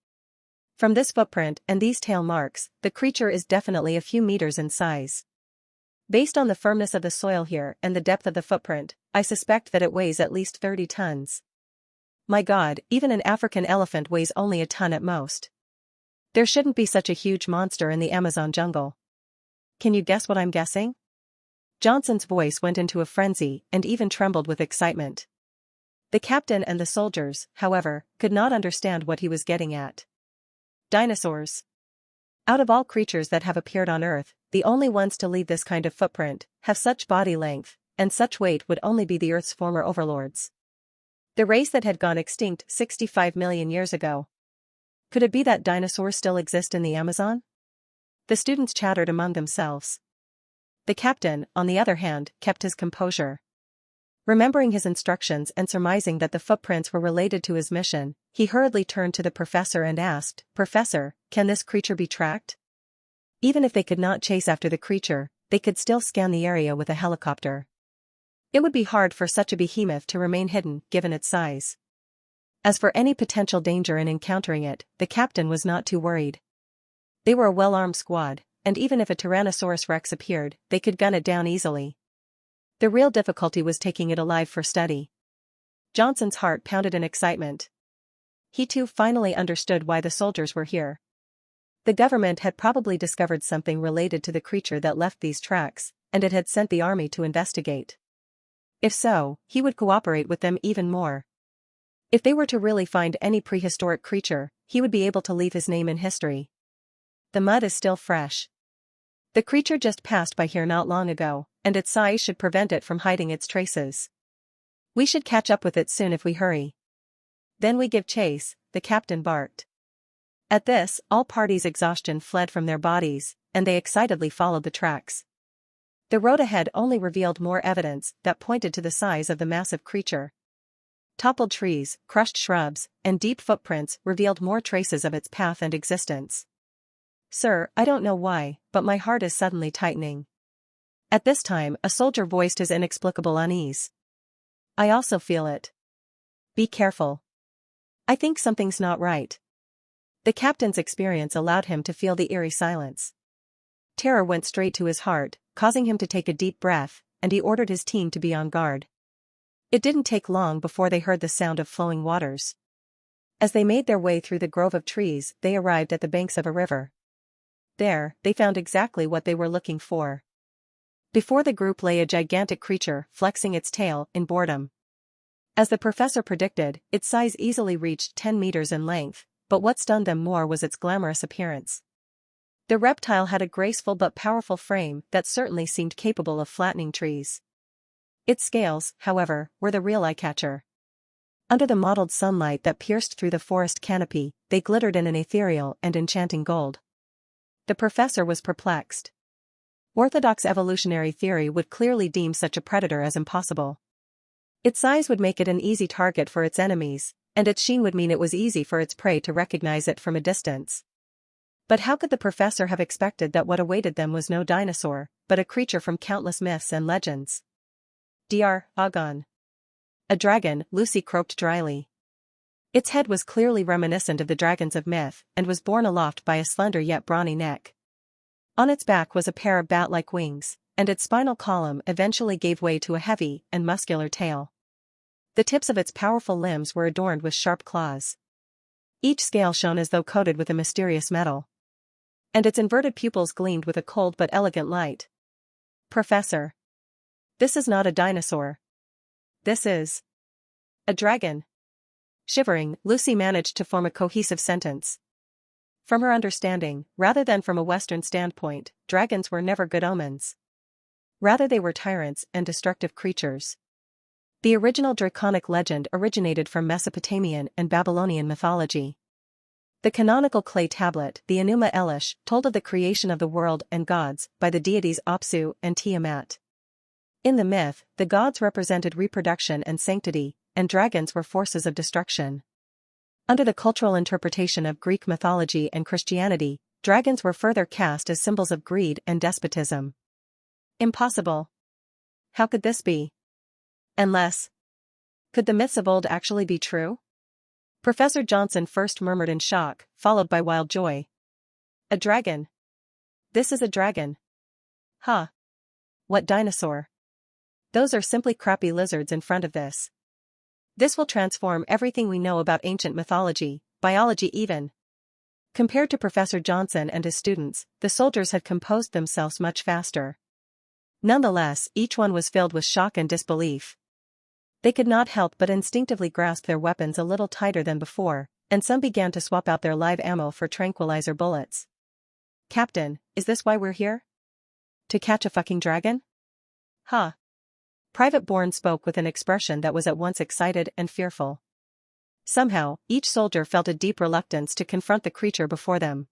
From this footprint and these tail marks, the creature is definitely a few meters in size. Based on the firmness of the soil here and the depth of the footprint, I suspect that it weighs at least 30 tons. My God, even an African elephant weighs only a ton at most. There shouldn't be such a huge monster in the Amazon jungle. Can you guess what I'm guessing? Johnson's voice went into a frenzy and even trembled with excitement. The captain and the soldiers, however, could not understand what he was getting at. Dinosaurs. Out of all creatures that have appeared on Earth, the only ones to leave this kind of footprint, have such body length, and such weight would only be the Earth's former overlords. The race that had gone extinct 65 million years ago. Could it be that dinosaurs still exist in the Amazon? The students chattered among themselves. The captain, on the other hand, kept his composure. Remembering his instructions and surmising that the footprints were related to his mission, he hurriedly turned to the professor and asked, "Professor, can this creature be tracked?" Even if they could not chase after the creature, they could still scan the area with a helicopter. It would be hard for such a behemoth to remain hidden, given its size. As for any potential danger in encountering it, the captain was not too worried. They were a well-armed squad, and even if a Tyrannosaurus Rex appeared, they could gun it down easily. The real difficulty was taking it alive for study. Johnson's heart pounded in excitement. He too finally understood why the soldiers were here. The government had probably discovered something related to the creature that left these tracks, and it had sent the army to investigate. If so, he would cooperate with them even more. If they were to really find any prehistoric creature, he would be able to leave his name in history. The mud is still fresh. The creature just passed by here not long ago, and its size should prevent it from hiding its traces. We should catch up with it soon if we hurry. Then we give chase, the captain barked. At this, all parties' exhaustion fled from their bodies, and they excitedly followed the tracks. The road ahead only revealed more evidence that pointed to the size of the massive creature. Toppled trees, crushed shrubs, and deep footprints revealed more traces of its path and existence. "Sir, I don't know why, but my heart is suddenly tightening." At this time, a soldier voiced his inexplicable unease. "I also feel it. Be careful. I think something's not right." The captain's experience allowed him to feel the eerie silence. Terror went straight to his heart, causing him to take a deep breath, and he ordered his team to be on guard. It didn't take long before they heard the sound of flowing waters. As they made their way through the grove of trees, they arrived at the banks of a river. There, they found exactly what they were looking for. Before the group lay a gigantic creature, flexing its tail in boredom. As the professor predicted, its size easily reached 10 meters in length, but what stunned them more was its glamorous appearance. The reptile had a graceful but powerful frame that certainly seemed capable of flattening trees. Its scales, however, were the real eye-catcher. Under the mottled sunlight that pierced through the forest canopy, they glittered in an ethereal and enchanting gold. The professor was perplexed. Orthodox evolutionary theory would clearly deem such a predator as impossible. Its size would make it an easy target for its enemies, and its sheen would mean it was easy for its prey to recognize it from a distance. But how could the professor have expected that what awaited them was no dinosaur, but a creature from countless myths and legends? "Dr. Agon. A dragon," Lucy croaked dryly. Its head was clearly reminiscent of the dragons of myth, and was borne aloft by a slender yet brawny neck. On its back was a pair of bat-like wings, and its spinal column eventually gave way to a heavy and muscular tail. The tips of its powerful limbs were adorned with sharp claws. Each scale shone as though coated with a mysterious metal. And its inverted pupils gleamed with a cold but elegant light. "Professor. This is not a dinosaur. This is a dragon." Shivering, Lucy managed to form a cohesive sentence. From her understanding, rather than from a Western standpoint, dragons were never good omens. Rather they were tyrants and destructive creatures. The original draconic legend originated from Mesopotamian and Babylonian mythology. The canonical clay tablet, the Enuma Elish, told of the creation of the world and gods by the deities Apsu and Tiamat. In the myth, the gods represented reproduction and sanctity, and dragons were forces of destruction. Under the cultural interpretation of Greek mythology and Christianity, dragons were further cast as symbols of greed and despotism. Impossible. How could this be? Unless. Could the myths of old actually be true? Professor Johnson first murmured in shock, followed by wild joy. "A dragon. This is a dragon. Huh. What dinosaur? Those are simply crappy lizards in front of this. This will transform everything we know about ancient mythology, biology even." Compared to Professor Johnson and his students, the soldiers had composed themselves much faster. Nonetheless, each one was filled with shock and disbelief. They could not help but instinctively grasp their weapons a little tighter than before, and some began to swap out their live ammo for tranquilizer bullets. "Captain, is this why we're here? To catch a fucking dragon?" "Huh." Private Bourne spoke with an expression that was at once excited and fearful. Somehow, each soldier felt a deep reluctance to confront the creature before them.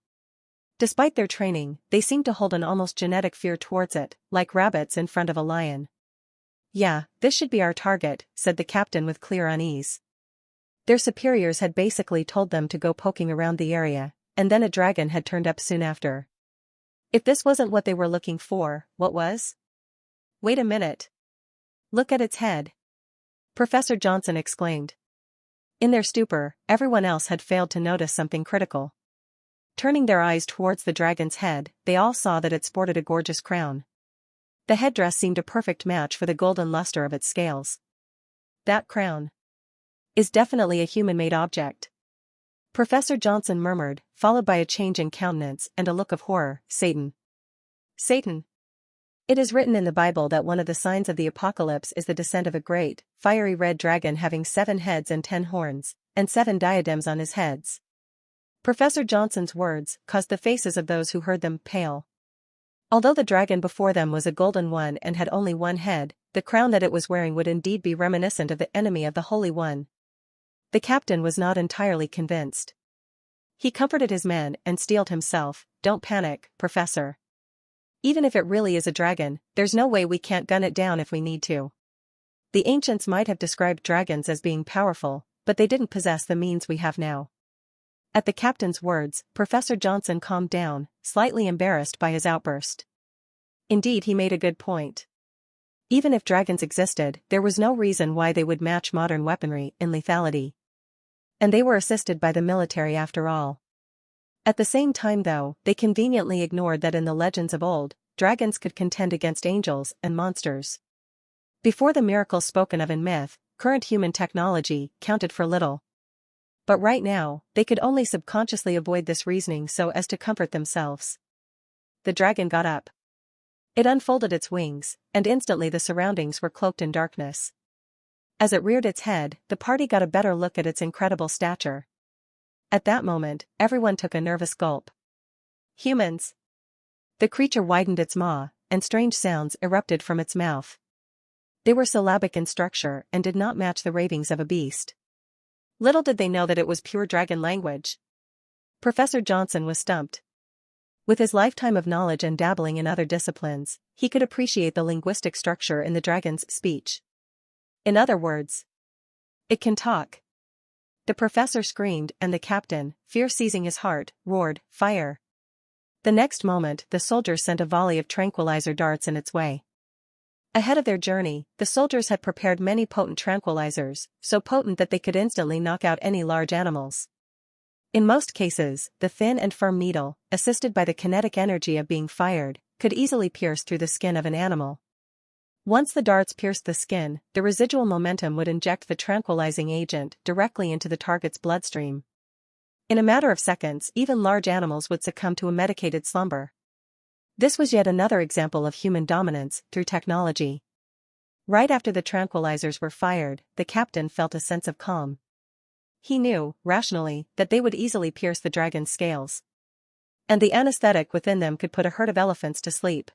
Despite their training, they seemed to hold an almost genetic fear towards it, like rabbits in front of a lion. Yeah, this should be our target, said the captain with clear unease. Their superiors had basically told them to go poking around the area, and then a dragon had turned up soon after. If this wasn't what they were looking for, what was? Wait a minute. Look at its head. Professor Johnson exclaimed. In their stupor, everyone else had failed to notice something critical. Turning their eyes towards the dragon's head, they all saw that it sported a gorgeous crown. The headdress seemed a perfect match for the golden luster of its scales. That crown is definitely a human-made object. Professor Johnson murmured, followed by a change in countenance and a look of horror. Satan. Satan. It is written in the Bible that one of the signs of the apocalypse is the descent of a great, fiery red dragon having 7 heads and 10 horns, and 7 diadems on his heads. Professor Johnson's words caused the faces of those who heard them pale. Although the dragon before them was a golden one and had only 1 head, the crown that it was wearing would indeed be reminiscent of the enemy of the Holy One. The captain was not entirely convinced. He comforted his men and steeled himself. Don't panic, Professor. Even if it really is a dragon, there's no way we can't gun it down if we need to. The ancients might have described dragons as being powerful, but they didn't possess the means we have now. At the captain's words, Professor Johnson calmed down, slightly embarrassed by his outburst. Indeed, he made a good point. Even if dragons existed, there was no reason why they would match modern weaponry in lethality. And they were assisted by the military after all. At the same time though, they conveniently ignored that in the legends of old, dragons could contend against angels and monsters. Before the miracles spoken of in myth, current human technology counted for little. But right now, they could only subconsciously avoid this reasoning so as to comfort themselves. The dragon got up. It unfolded its wings, and instantly the surroundings were cloaked in darkness. As it reared its head, the party got a better look at its incredible stature. At that moment, everyone took a nervous gulp. Humans! The creature widened its maw, and strange sounds erupted from its mouth. They were syllabic in structure and did not match the ravings of a beast. Little did they know that it was pure dragon language. Professor Johnson was stumped. With his lifetime of knowledge and dabbling in other disciplines, he could appreciate the linguistic structure in the dragon's speech. In other words, it can talk. The professor screamed and the captain, fear seizing his heart, roared, "Fire!" The next moment, the soldiers sent a volley of tranquilizer darts in its way. Ahead of their journey, the soldiers had prepared many potent tranquilizers, so potent that they could instantly knock out any large animals. In most cases, the thin and firm needle, assisted by the kinetic energy of being fired, could easily pierce through the skin of an animal. Once the darts pierced the skin, the residual momentum would inject the tranquilizing agent directly into the target's bloodstream. In a matter of seconds, even large animals would succumb to a medicated slumber. This was yet another example of human dominance through technology. Right after the tranquilizers were fired, the captain felt a sense of calm. He knew, rationally, that they would easily pierce the dragon's scales. And the anesthetic within them could put a herd of elephants to sleep.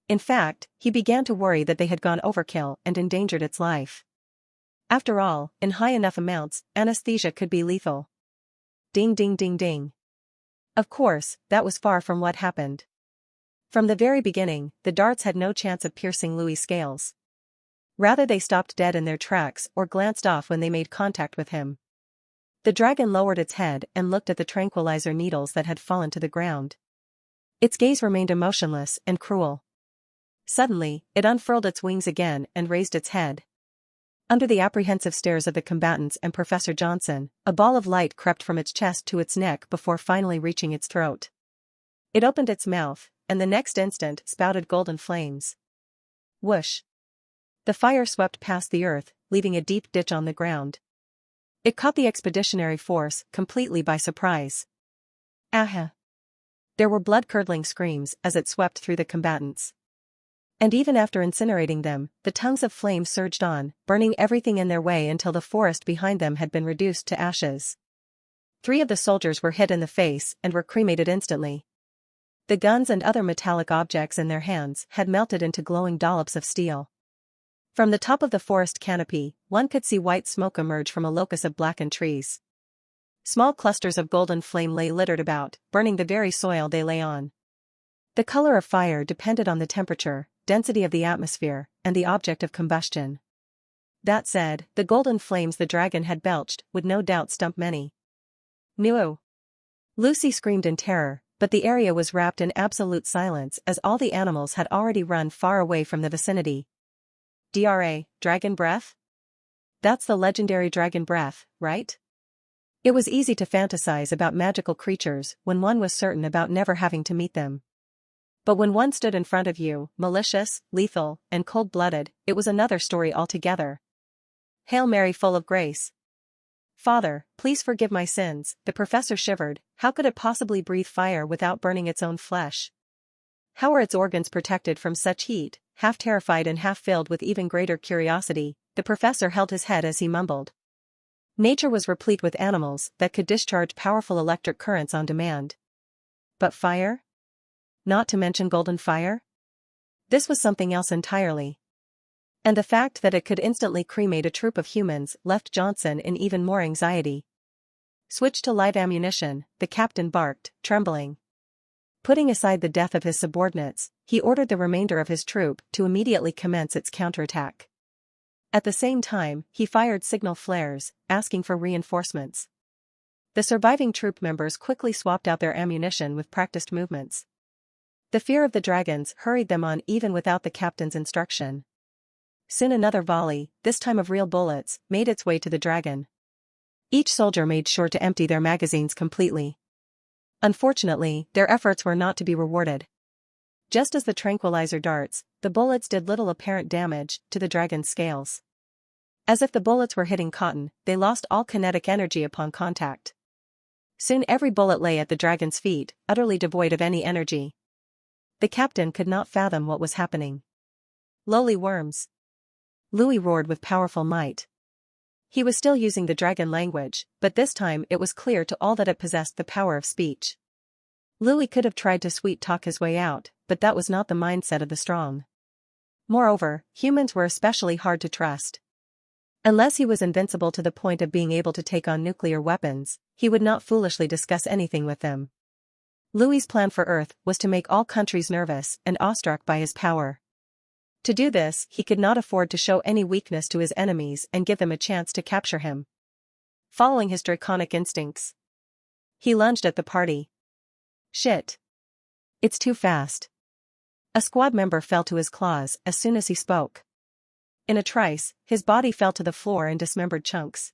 In fact, he began to worry that they had gone overkill and endangered its life. After all, in high enough amounts, anesthesia could be lethal. Ding ding ding ding. Of course, that was far from what happened. From the very beginning, the darts had no chance of piercing Louis' scales. Rather they stopped dead in their tracks or glanced off when they made contact with him. The dragon lowered its head and looked at the tranquilizer needles that had fallen to the ground. Its gaze remained emotionless and cruel. Suddenly, it unfurled its wings again and raised its head. Under the apprehensive stares of the combatants and Professor Johnson, a ball of light crept from its chest to its neck before finally reaching its throat. It opened its mouth, and the next instant spouted golden flames. Whoosh! The fire swept past the earth, leaving a deep ditch on the ground. It caught the expeditionary force completely by surprise. Aha! There were blood-curdling screams as it swept through the combatants. And even after incinerating them, the tongues of flame surged on, burning everything in their way until the forest behind them had been reduced to ashes. 3 of the soldiers were hit in the face and were cremated instantly. The guns and other metallic objects in their hands had melted into glowing dollops of steel. From the top of the forest canopy, one could see white smoke emerge from a locus of blackened trees. Small clusters of golden flame lay littered about, burning the very soil they lay on. The color of fire depended on the temperature, density of the atmosphere, and the object of combustion. That said, the golden flames the dragon had belched would no doubt stump many. "No!" Lucy screamed in terror, but the area was wrapped in absolute silence as all the animals had already run far away from the vicinity. Dragon breath? That's the legendary dragon breath, right? It was easy to fantasize about magical creatures when one was certain about never having to meet them. But when one stood in front of you, malicious, lethal, and cold-blooded, it was another story altogether. Hail Mary, full of grace. Father, please forgive my sins. The professor shivered. How could it possibly breathe fire without burning its own flesh? How are its organs protected from such heat? Half terrified and half filled with even greater curiosity, the professor held his head as he mumbled. Nature was replete with animals that could discharge powerful electric currents on demand. But fire? Not to mention golden fire? This was something else entirely. And the fact that it could instantly cremate a troop of humans left Johnson in even more anxiety. Switch to live ammunition, the captain barked, trembling. Putting aside the death of his subordinates, he ordered the remainder of his troop to immediately commence its counterattack. At the same time, he fired signal flares, asking for reinforcements. The surviving troop members quickly swapped out their ammunition with practiced movements. The fear of the dragons hurried them on even without the captain's instruction. Soon another volley, this time of real bullets, made its way to the dragon. Each soldier made sure to empty their magazines completely. Unfortunately, their efforts were not to be rewarded. Just as the tranquilizer darts, the bullets did little apparent damage to the dragon's scales. As if the bullets were hitting cotton, they lost all kinetic energy upon contact. Soon every bullet lay at the dragon's feet, utterly devoid of any energy. The captain could not fathom what was happening. Lowly worms! Louis roared with powerful might. He was still using the dragon language, but this time it was clear to all that it possessed the power of speech. Louis could have tried to sweet-talk his way out, but that was not the mindset of the strong. Moreover, humans were especially hard to trust. Unless he was invincible to the point of being able to take on nuclear weapons, he would not foolishly discuss anything with them. Louis's plan for Earth was to make all countries nervous and awestruck by his power. To do this, he could not afford to show any weakness to his enemies and give them a chance to capture him. Following his draconic instincts, he lunged at the party. Shit. It's too fast. A squad member fell to his claws as soon as he spoke. In a trice, his body fell to the floor in dismembered chunks.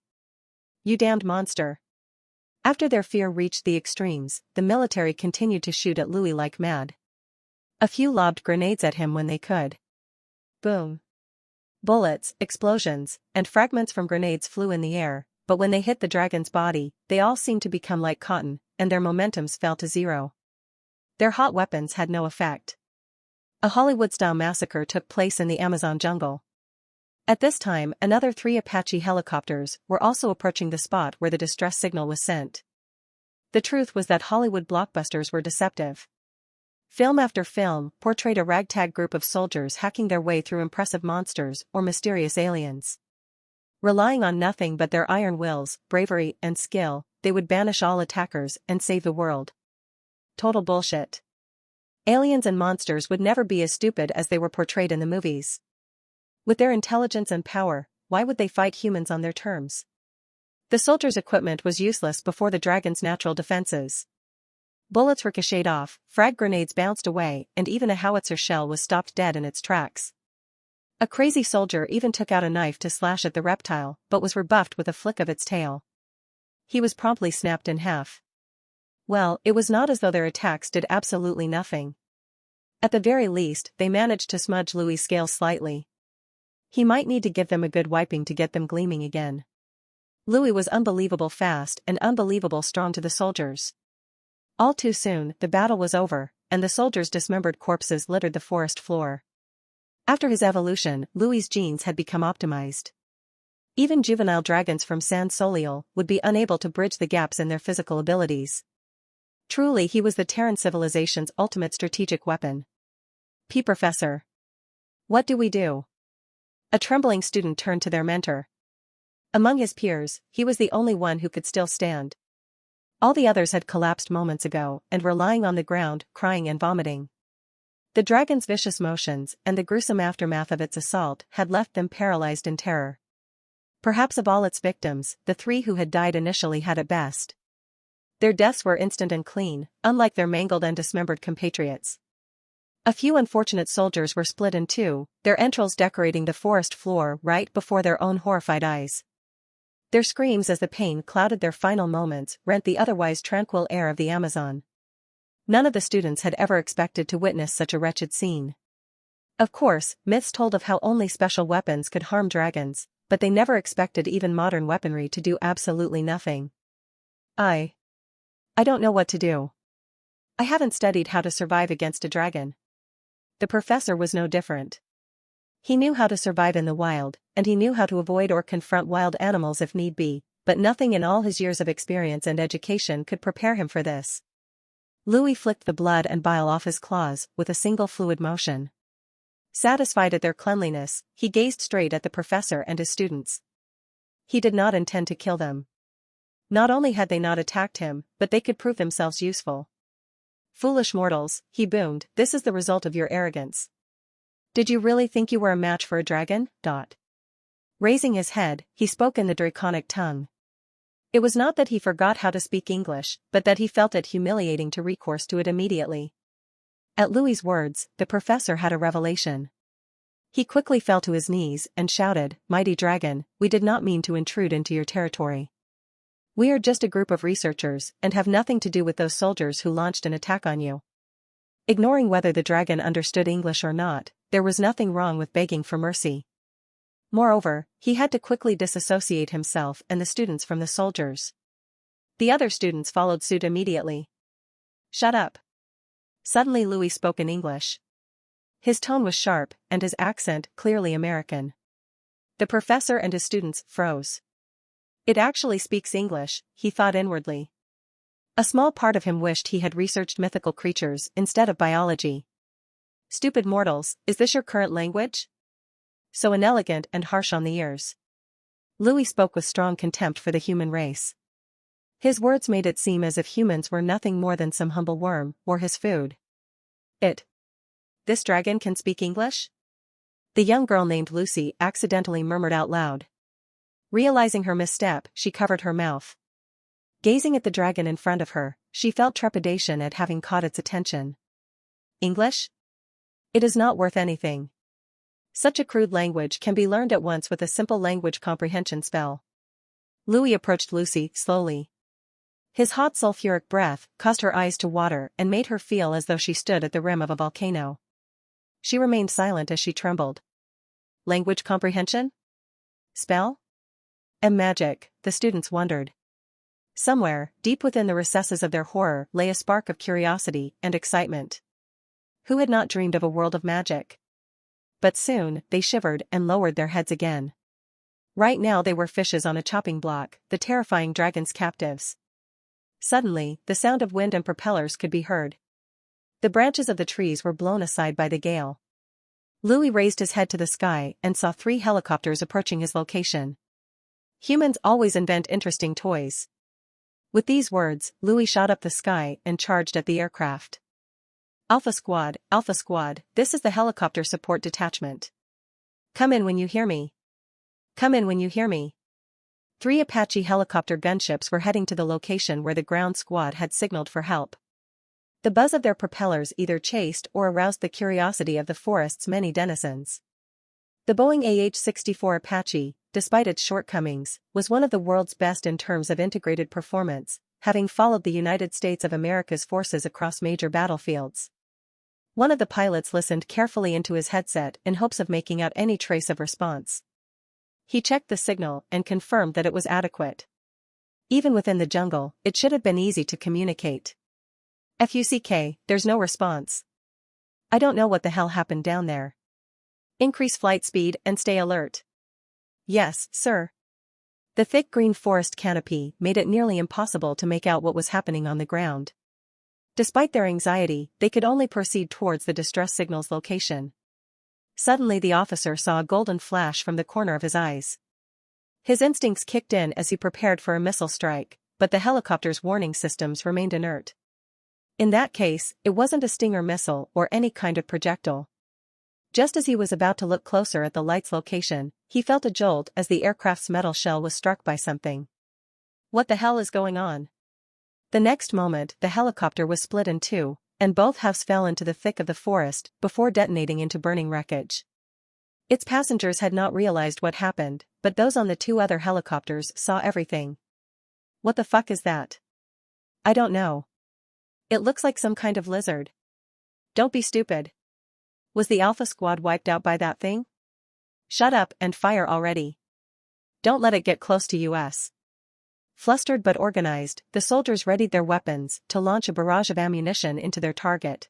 You damned monster. After their fear reached the extremes, the military continued to shoot at Louis like mad. A few lobbed grenades at him when they could. Boom. Bullets, explosions, and fragments from grenades flew in the air, but when they hit the dragon's body, they all seemed to become like cotton, and their momentums fell to zero. Their hot weapons had no effect. A Hollywood-style massacre took place in the Amazon jungle. At this time, another 3 Apache helicopters were also approaching the spot where the distress signal was sent. The truth was that Hollywood blockbusters were deceptive. Film after film portrayed a ragtag group of soldiers hacking their way through impressive monsters or mysterious aliens. Relying on nothing but their iron wills, bravery, and skill, they would banish all attackers and save the world. Total bullshit. Aliens and monsters would never be as stupid as they were portrayed in the movies. With their intelligence and power, why would they fight humans on their terms? The soldiers' equipment was useless before the dragon's natural defenses. Bullets ricocheted off, frag grenades bounced away, and even a howitzer shell was stopped dead in its tracks. A crazy soldier even took out a knife to slash at the reptile, but was rebuffed with a flick of its tail. He was promptly snapped in half. Well, it was not as though their attacks did absolutely nothing. At the very least, they managed to smudge Louis' scales slightly. He might need to give them a good wiping to get them gleaming again. Louis was unbelievable fast and unbelievable strong to the soldiers. All too soon, the battle was over, and the soldiers' dismembered corpses littered the forest floor. After his evolution, Louis's genes had become optimized. Even juvenile dragons from San Soliel would be unable to bridge the gaps in their physical abilities. Truly, he was the Terran civilization's ultimate strategic weapon. Professor. What do we do? A trembling student turned to their mentor. Among his peers, he was the only one who could still stand. All the others had collapsed moments ago and were lying on the ground, crying and vomiting. The dragon's vicious motions and the gruesome aftermath of its assault had left them paralyzed in terror. Perhaps of all its victims, the 3 who had died initially had it best. Their deaths were instant and clean, unlike their mangled and dismembered compatriots. A few unfortunate soldiers were split in 2, their entrails decorating the forest floor right before their own horrified eyes. Their screams as the pain clouded their final moments rent the otherwise tranquil air of the Amazon. None of the students had ever expected to witness such a wretched scene. Of course, myths told of how only special weapons could harm dragons, but they never expected even modern weaponry to do absolutely nothing. I don't know what to do. I haven't studied how to survive against a dragon. The professor was no different. He knew how to survive in the wild, and he knew how to avoid or confront wild animals if need be, but nothing in all his years of experience and education could prepare him for this. Louis flicked the blood and bile off his claws with a single fluid motion. Satisfied at their cleanliness, he gazed straight at the professor and his students. He did not intend to kill them. Not only had they not attacked him, but they could prove themselves useful. Foolish mortals, he boomed, this is the result of your arrogance. Did you really think you were a match for a dragon? Raising his head, he spoke in the draconic tongue. It was not that he forgot how to speak English, but that he felt it humiliating to recourse to it immediately. At Louis's words, the professor had a revelation. He quickly fell to his knees and shouted, "Mighty dragon, we did not mean to intrude into your territory. We are just a group of researchers and have nothing to do with those soldiers who launched an attack on you." Ignoring whether the dragon understood English or not, there was nothing wrong with begging for mercy. Moreover, he had to quickly disassociate himself and the students from the soldiers. The other students followed suit immediately. "Shut up." Suddenly Louis spoke in English. His tone was sharp, and his accent clearly American. The professor and his students froze. It actually speaks English, he thought inwardly. A small part of him wished he had researched mythical creatures instead of biology. "Stupid mortals, is this your current language? So inelegant and harsh on the ears." Louis spoke with strong contempt for the human race. His words made it seem as if humans were nothing more than some humble worm, or his food. This dragon can speak English?" The young girl named Lucy accidentally murmured out loud. Realizing her misstep, she covered her mouth. Gazing at the dragon in front of her, she felt trepidation at having caught its attention. "English? It is not worth anything. Such a crude language can be learned at once with a simple language comprehension spell." Louis approached Lucy slowly. His hot sulfuric breath caused her eyes to water and made her feel as though she stood at the rim of a volcano. She remained silent as she trembled. "Language comprehension? Spell? And magic," the students wondered. Somewhere, deep within the recesses of their horror lay a spark of curiosity and excitement. Who had not dreamed of a world of magic? But soon, they shivered and lowered their heads again. Right now they were fishes on a chopping block, the terrifying dragon's captives. Suddenly, the sound of wind and propellers could be heard. The branches of the trees were blown aside by the gale. Louis raised his head to the sky and saw 3 helicopters approaching his location. Humans always invent interesting toys. With these words, Louis shot up the sky and charged at the aircraft. Alpha Squad, this is the helicopter support detachment. Come in when you hear me. Come in when you hear me." 3 Apache helicopter gunships were heading to the location where the ground squad had signaled for help. The buzz of their propellers either chased or aroused the curiosity of the forest's many denizens. The Boeing AH-64 Apache, despite its shortcomings, was one of the world's best in terms of integrated performance, having followed the United States of America's forces across major battlefields. One of the pilots listened carefully into his headset in hopes of making out any trace of response. He checked the signal and confirmed that it was adequate. Even within the jungle, it should have been easy to communicate. "FUCK, there's no response. I don't know what the hell happened down there. Increase flight speed and stay alert." "Yes, sir." The thick green forest canopy made it nearly impossible to make out what was happening on the ground. Despite their anxiety, they could only proceed towards the distress signal's location. Suddenly the officer saw a golden flash from the corner of his eyes. His instincts kicked in as he prepared for a missile strike, but the helicopter's warning systems remained inert. In that case, it wasn't a Stinger missile or any kind of projectile. Just as he was about to look closer at the light's location, he felt a jolt as the aircraft's metal shell was struck by something. What the hell is going on? The next moment, the helicopter was split in two, and both halves fell into the thick of the forest before detonating into burning wreckage. Its passengers had not realized what happened, but those on the two other helicopters saw everything. What the fuck is that? I don't know. It looks like some kind of lizard. Don't be stupid. Was the Alpha Squad wiped out by that thing? Shut up and fire already. Don't let it get close to us. Flustered but organized, the soldiers readied their weapons to launch a barrage of ammunition into their target.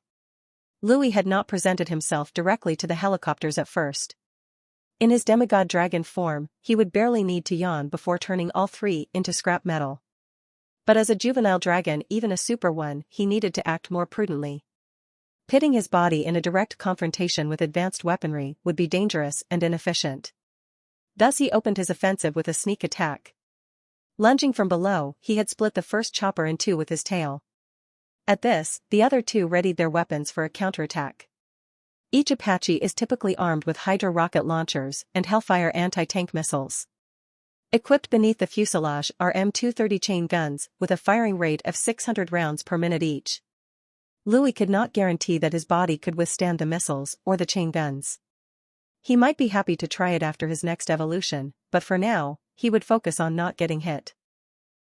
Louis had not presented himself directly to the helicopters at first. In his demigod dragon form, he would barely need to yawn before turning all three into scrap metal. But as a juvenile dragon, even a super one, he needed to act more prudently. Pitting his body in a direct confrontation with advanced weaponry would be dangerous and inefficient. Thus he opened his offensive with a sneak attack. Lunging from below, he had split the first chopper in two with his tail. At this, the other two readied their weapons for a counterattack. Each Apache is typically armed with Hydra rocket launchers and Hellfire anti-tank missiles. Equipped beneath the fuselage are M230 chain guns with a firing rate of 600 rounds per minute each. Louis could not guarantee that his body could withstand the missiles or the chain guns. He might be happy to try it after his next evolution, but for now, he would focus on not getting hit.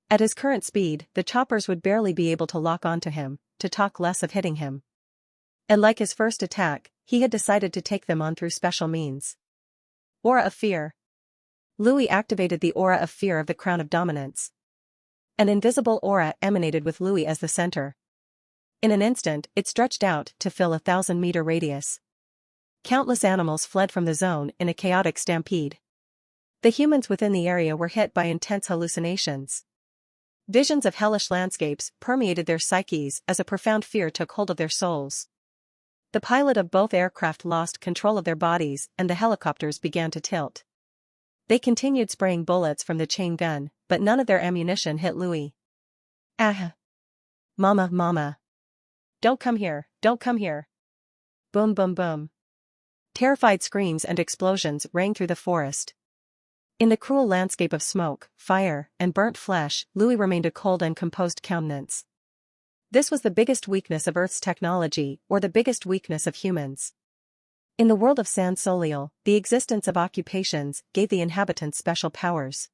At his current speed, the choppers would barely be able to lock onto him, to talk less of hitting him. And like his first attack, he had decided to take them on through special means. Aura of Fear. Louis activated the Aura of Fear of the Crown of Dominance. An invisible aura emanated with Louis as the center. In an instant, it stretched out to fill a 1,000-meter radius. Countless animals fled from the zone in a chaotic stampede. The humans within the area were hit by intense hallucinations. Visions of hellish landscapes permeated their psyches as a profound fear took hold of their souls. The pilot of both aircraft lost control of their bodies and the helicopters began to tilt. They continued spraying bullets from the chain gun, but none of their ammunition hit Louis. Ah! Mama! Don't come here, don't come here! Boom boom boom. Terrified screams and explosions rang through the forest. In the cruel landscape of smoke, fire, and burnt flesh, Louis remained a cold and composed countenance. This was the biggest weakness of Earth's technology, or the biggest weakness of humans. In the world of San Soliel, the existence of occupations gave the inhabitants special powers.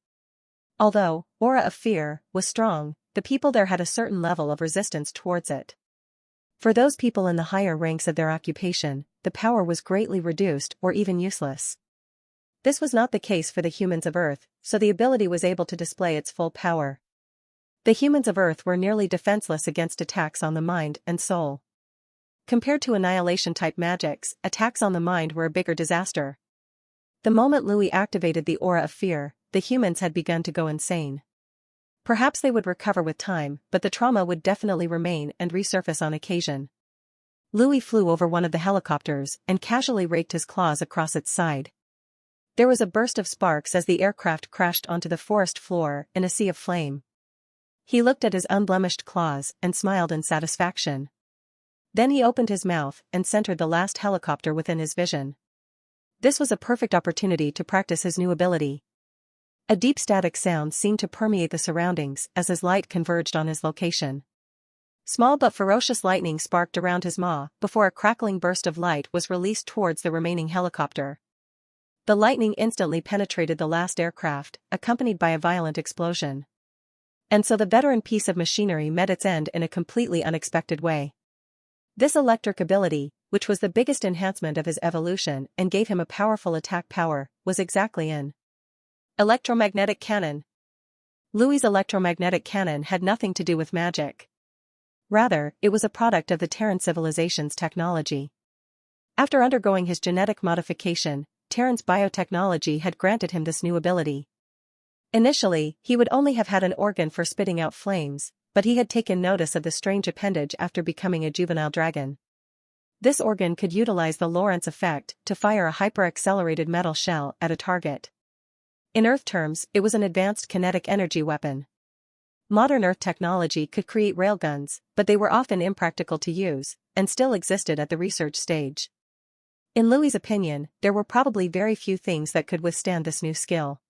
Although Aura of Fear was strong, the people there had a certain level of resistance towards it. For those people in the higher ranks of their occupation, the power was greatly reduced or even useless. This was not the case for the humans of Earth, so the ability was able to display its full power. The humans of Earth were nearly defenseless against attacks on the mind and soul. Compared to annihilation-type magics, attacks on the mind were a bigger disaster. The moment Louis activated the Aura of Fear, the humans had begun to go insane. Perhaps they would recover with time, but the trauma would definitely remain and resurface on occasion. Louis flew over one of the helicopters and casually raked his claws across its side. There was a burst of sparks as the aircraft crashed onto the forest floor in a sea of flame. He looked at his unblemished claws and smiled in satisfaction. Then he opened his mouth and centered the last helicopter within his vision. This was a perfect opportunity to practice his new ability. A deep static sound seemed to permeate the surroundings as his light converged on his location. Small but ferocious lightning sparked around his maw before a crackling burst of light was released towards the remaining helicopter. The lightning instantly penetrated the last aircraft, accompanied by a violent explosion. And so the veteran piece of machinery met its end in a completely unexpected way. This electric ability, which was the biggest enhancement of his evolution and gave him a powerful attack power, was exactly in electromagnetic cannon. Louis's electromagnetic cannon had nothing to do with magic. Rather, it was a product of the Terran civilization's technology. After undergoing his genetic modification, Terran's biotechnology had granted him this new ability. Initially, he would only have had an organ for spitting out flames, but he had taken notice of the strange appendage after becoming a juvenile dragon. This organ could utilize the Lorentz effect to fire a hyper-accelerated metal shell at a target. In Earth terms, it was an advanced kinetic energy weapon. Modern Earth technology could create railguns, but they were often impractical to use, and still existed at the research stage. In Louis's opinion, there were probably very few things that could withstand this new skill.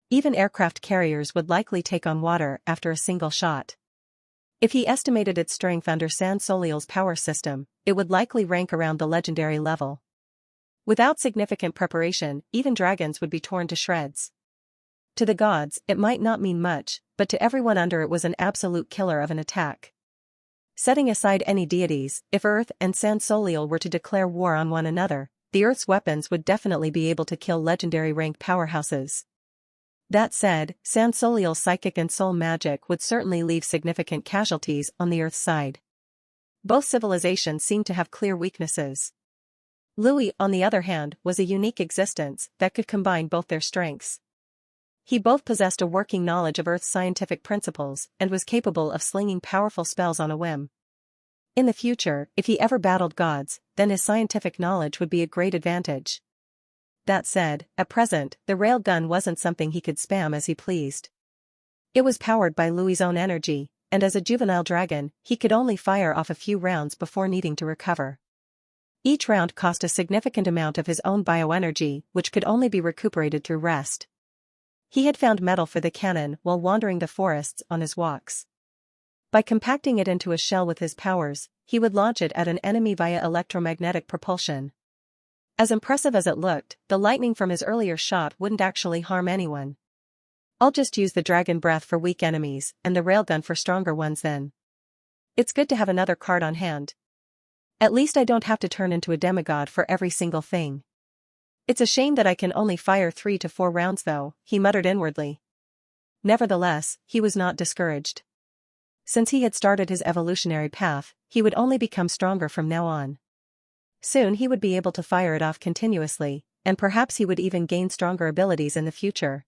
Even aircraft carriers would likely take on water after a single shot. If he estimated its strength under San Soliel's power system, it would likely rank around the legendary level. Without significant preparation, even dragons would be torn to shreds. To the gods, it might not mean much, but to everyone under it was an absolute killer of an attack. Setting aside any deities, if Earth and San Soliel were to declare war on one another, the Earth's weapons would definitely be able to kill legendary rank powerhouses. That said, San Soliel's psychic and soul magic would certainly leave significant casualties on the Earth's side. Both civilizations seemed to have clear weaknesses. Louis, on the other hand, was a unique existence that could combine both their strengths. He both possessed a working knowledge of Earth's scientific principles and was capable of slinging powerful spells on a whim. In the future, if he ever battled gods, then his scientific knowledge would be a great advantage. That said, at present, the railgun wasn't something he could spam as he pleased. It was powered by Louis's own energy, and as a juvenile dragon, he could only fire off a few rounds before needing to recover. Each round cost a significant amount of his own bioenergy, which could only be recuperated through rest. He had found metal for the cannon while wandering the forests on his walks. By compacting it into a shell with his powers, he would launch it at an enemy via electromagnetic propulsion. As impressive as it looked, the lightning from his earlier shot wouldn't actually harm anyone. I'll just use the dragon breath for weak enemies and the railgun for stronger ones then. It's good to have another card on hand. At least I don't have to turn into a demigod for every single thing. It's a shame that I can only fire 3 to 4 rounds though, he muttered inwardly. Nevertheless, he was not discouraged. Since he had started his evolutionary path, he would only become stronger from now on. Soon he would be able to fire it off continuously, and perhaps he would even gain stronger abilities in the future.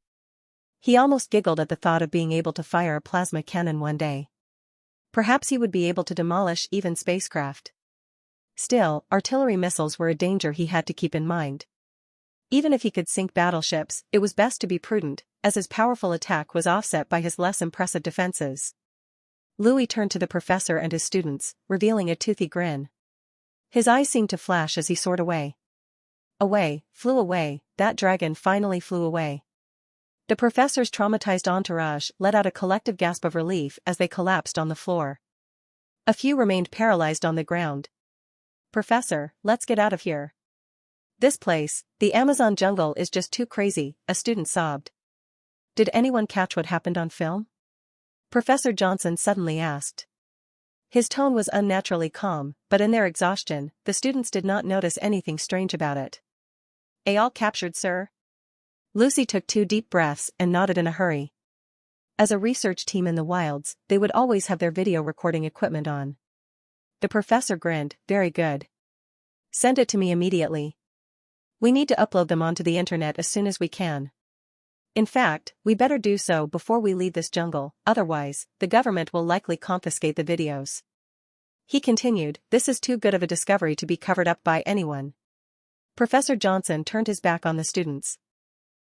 He almost giggled at the thought of being able to fire a plasma cannon one day. Perhaps he would be able to demolish even spacecraft. Still, artillery missiles were a danger he had to keep in mind. Even if he could sink battleships, it was best to be prudent, as his powerful attack was offset by his less impressive defenses. Louis turned to the professor and his students, revealing a toothy grin. His eyes seemed to flash as he soared away. Flew away, that dragon finally flew away. The professor's traumatized entourage let out a collective gasp of relief as they collapsed on the floor. A few remained paralyzed on the ground. "Professor, let's get out of here. This place, the Amazon jungle, is just too crazy," a student sobbed. "Did anyone catch what happened on film?" Professor Johnson suddenly asked. His tone was unnaturally calm, but in their exhaustion, the students did not notice anything strange about it. "All captured, sir?" Lucy took 2 deep breaths and nodded in a hurry. As a research team in the wilds, they would always have their video recording equipment on. The professor grinned. "Very good. Send it to me immediately. We need to upload them onto the internet as soon as we can. In fact, we better do so before we leave this jungle, otherwise, the government will likely confiscate the videos." He continued, "This is too good of a discovery to be covered up by anyone." Professor Johnson turned his back on the students.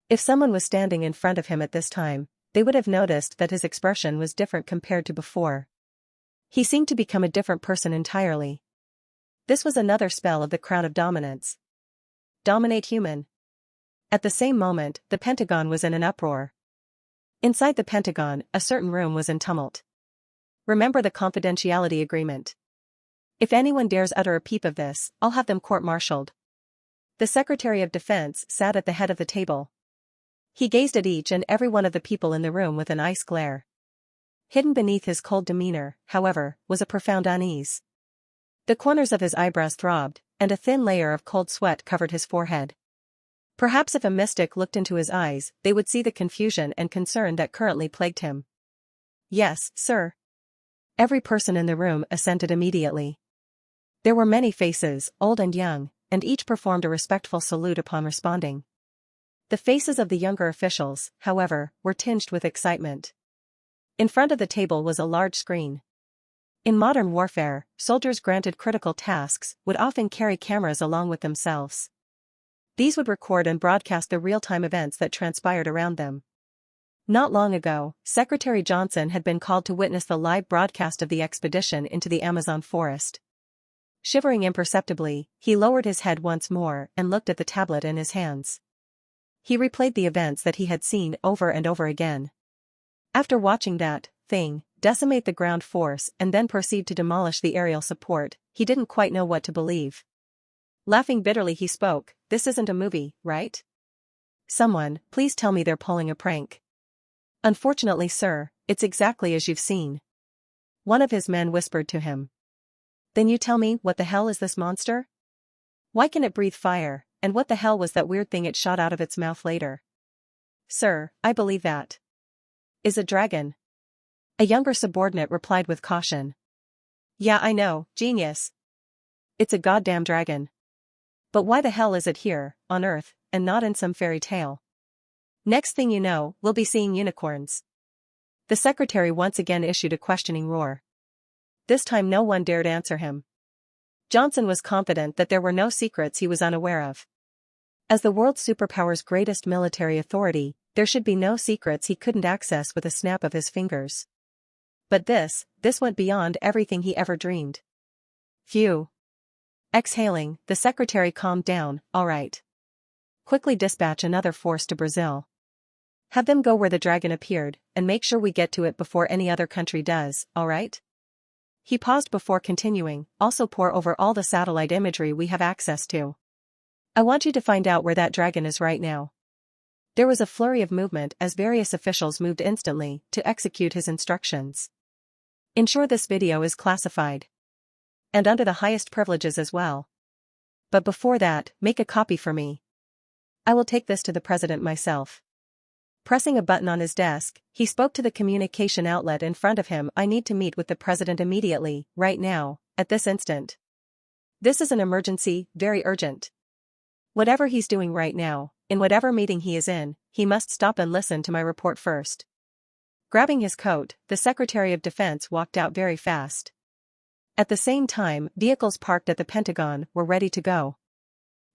If someone was standing in front of him at this time, they would have noticed that his expression was different compared to before. He seemed to become a different person entirely. This was another spell of the Crown of Dominance. Dominate human. At the same moment, the Pentagon was in an uproar. Inside the Pentagon, a certain room was in tumult. "Remember the confidentiality agreement. If anyone dares utter a peep of this, I'll have them court-martialed." The Secretary of Defense sat at the head of the table. He gazed at each and every one of the people in the room with an ice glare. Hidden beneath his cold demeanor, however, was a profound unease. The corners of his eyebrows throbbed, and a thin layer of cold sweat covered his forehead. Perhaps if a mystic looked into his eyes, they would see the confusion and concern that currently plagued him. "Yes, sir." Every person in the room assented immediately. There were many faces, old and young, and each performed a respectful salute upon responding. The faces of the younger officials, however, were tinged with excitement. In front of the table was a large screen. In modern warfare, soldiers granted critical tasks would often carry cameras along with themselves. These would record and broadcast the real-time events that transpired around them. Not long ago, Secretary Johnson had been called to witness the live broadcast of the expedition into the Amazon forest. Shivering imperceptibly, he lowered his head once more and looked at the tablet in his hands. He replayed the events that he had seen over and over again. After watching that thing decimate the ground force and then proceed to demolish the aerial support, he didn't quite know what to believe. Laughing bitterly he spoke, "This isn't a movie, right? Someone, please tell me they're pulling a prank." "Unfortunately, sir, it's exactly as you've seen," one of his men whispered to him. "Then you tell me, what the hell is this monster? Why can it breathe fire, and what the hell was that weird thing it shot out of its mouth later?" "Sir, I believe that is a dragon," a younger subordinate replied with caution. "Yeah, I know, genius. It's a goddamn dragon. But why the hell is it here, on Earth, and not in some fairy tale? Next thing you know, we'll be seeing unicorns." The secretary once again issued a questioning roar. This time no one dared answer him. Johnson was confident that there were no secrets he was unaware of. As the world's superpower's greatest military authority, there should be no secrets he couldn't access with a snap of his fingers. But this went beyond everything he ever dreamed. Phew. Exhaling, the secretary calmed down. "All right. Quickly dispatch another force to Brazil. Have them go where the dragon appeared, and make sure we get to it before any other country does, all right?" He paused before continuing, "Also pore over all the satellite imagery we have access to. I want you to find out where that dragon is right now." There was a flurry of movement as various officials moved instantly to execute his instructions. "Ensure this video is classified. And under the highest privileges as well. But before that, make a copy for me. I will take this to the president myself." Pressing a button on his desk, he spoke to the communication outlet in front of him. "I need to meet with the president immediately, right now, at this instant. This is an emergency, very urgent. Whatever he's doing right now, in whatever meeting he is in, he must stop and listen to my report first." Grabbing his coat, the Secretary of Defense walked out very fast. At the same time, vehicles parked at the Pentagon were ready to go.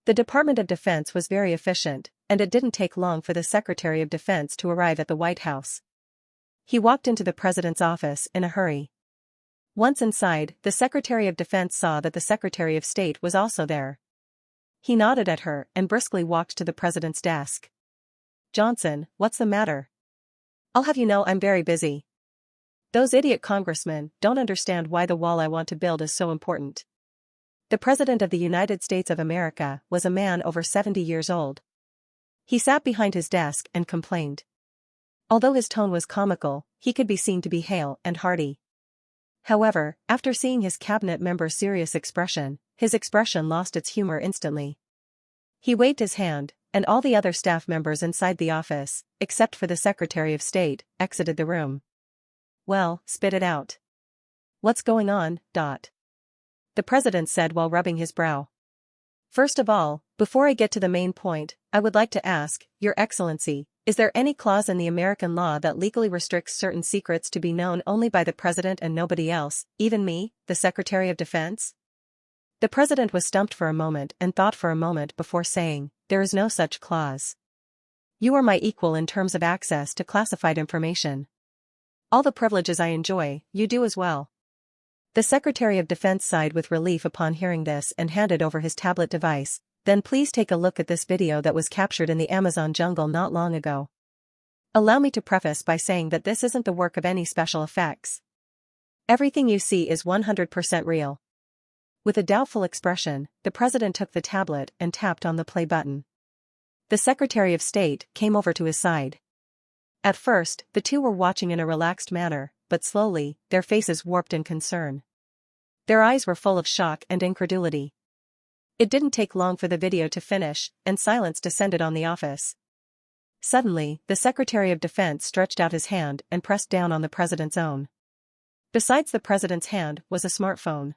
The Department of Defense was very efficient, and it didn't take long for the Secretary of Defense to arrive at the White House. He walked into the president's office in a hurry. Once inside, the Secretary of Defense saw that the Secretary of State was also there. He nodded at her and briskly walked to the president's desk. "Johnson, what's the matter? I'll have you know I'm very busy. Those idiot congressmen don't understand why the wall I want to build is so important." The President of the United States of America was a man over 70 years old. He sat behind his desk and complained. Although his tone was comical, he could be seen to be hale and hearty. However, after seeing his cabinet member's serious expression, his expression lost its humor instantly. He waved his hand, and all the other staff members inside the office, except for the Secretary of State, exited the room. "Well, spit it out. What's going on, Dot?" the president said while rubbing his brow. "First of all, before I get to the main point, I would like to ask, Your Excellency, is there any clause in the American law that legally restricts certain secrets to be known only by the president and nobody else, even me, the Secretary of Defense?" The president was stumped for a moment and thought for a moment before saying, "There is no such clause. You are my equal in terms of access to classified information. All the privileges I enjoy, you do as well." The Secretary of Defense sighed with relief upon hearing this and handed over his tablet device. "Then please take a look at this video that was captured in the Amazon jungle not long ago. Allow me to preface by saying that this isn't the work of any special effects. Everything you see is 100% real." With a doubtful expression, the president took the tablet and tapped on the play button. The Secretary of State came over to his side. At first, the two were watching in a relaxed manner, but slowly, their faces warped in concern. Their eyes were full of shock and incredulity. It didn't take long for the video to finish, and silence descended on the office. Suddenly, the Secretary of Defense stretched out his hand and pressed down on the president's own. Besides the president's hand was a smartphone.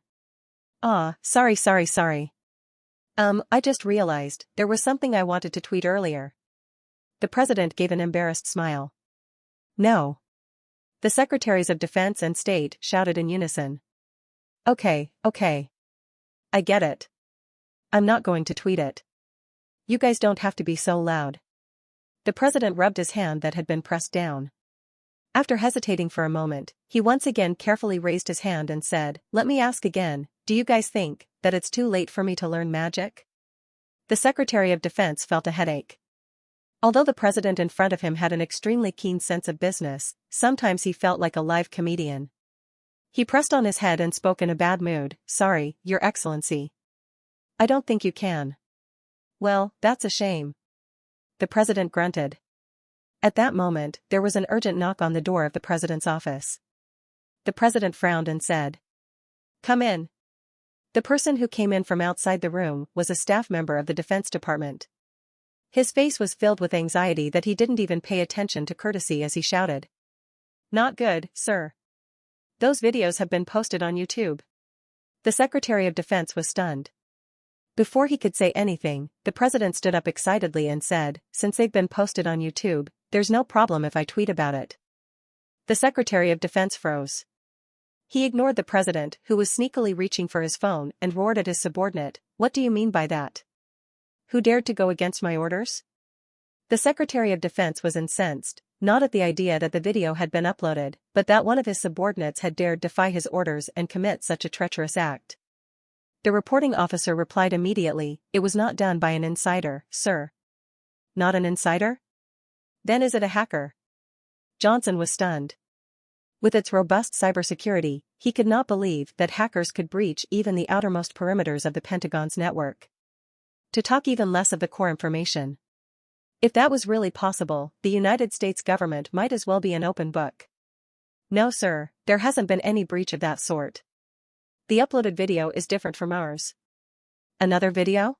Sorry. I just realized there was something I wanted to tweet earlier." The president gave an embarrassed smile. "No." The Secretaries of Defense and State shouted in unison. Okay. I get it. I'm not going to tweet it. You guys don't have to be so loud." The president rubbed his hand that had been pressed down. After hesitating for a moment, he once again carefully raised his hand and said, "Let me ask again, do you guys think that it's too late for me to learn magic?" The Secretary of Defense felt a headache. Although the president in front of him had an extremely keen sense of business, sometimes he felt like a live comedian. He pressed on his head and spoke in a bad mood, "Sorry, Your Excellency. I don't think you can." "Well, that's a shame." The president grunted. At that moment, there was an urgent knock on the door of the president's office. The president frowned and said, "Come in." The person who came in from outside the room was a staff member of the Defense Department. His face was filled with anxiety that he didn't even pay attention to courtesy as he shouted, "Not good, sir. Those videos have been posted on YouTube." The Secretary of Defense was stunned. Before he could say anything, the president stood up excitedly and said, "Since they've been posted on YouTube, there's no problem if I tweet about it." The Secretary of Defense froze. He ignored the president, who was sneakily reaching for his phone, and roared at his subordinate, "What do you mean by that? Who dared to go against my orders?" The Secretary of Defense was incensed, not at the idea that the video had been uploaded, but that one of his subordinates had dared defy his orders and commit such a treacherous act. The reporting officer replied immediately, "It was not done by an insider, sir." "Not an insider? Then is it a hacker?" Johnson was stunned. With its robust cybersecurity, he could not believe that hackers could breach even the outermost perimeters of the Pentagon's network. To talk even less of the core information. If that was really possible, the United States government might as well be an open book. "No sir, there hasn't been any breach of that sort. The uploaded video is different from ours." "Another video?"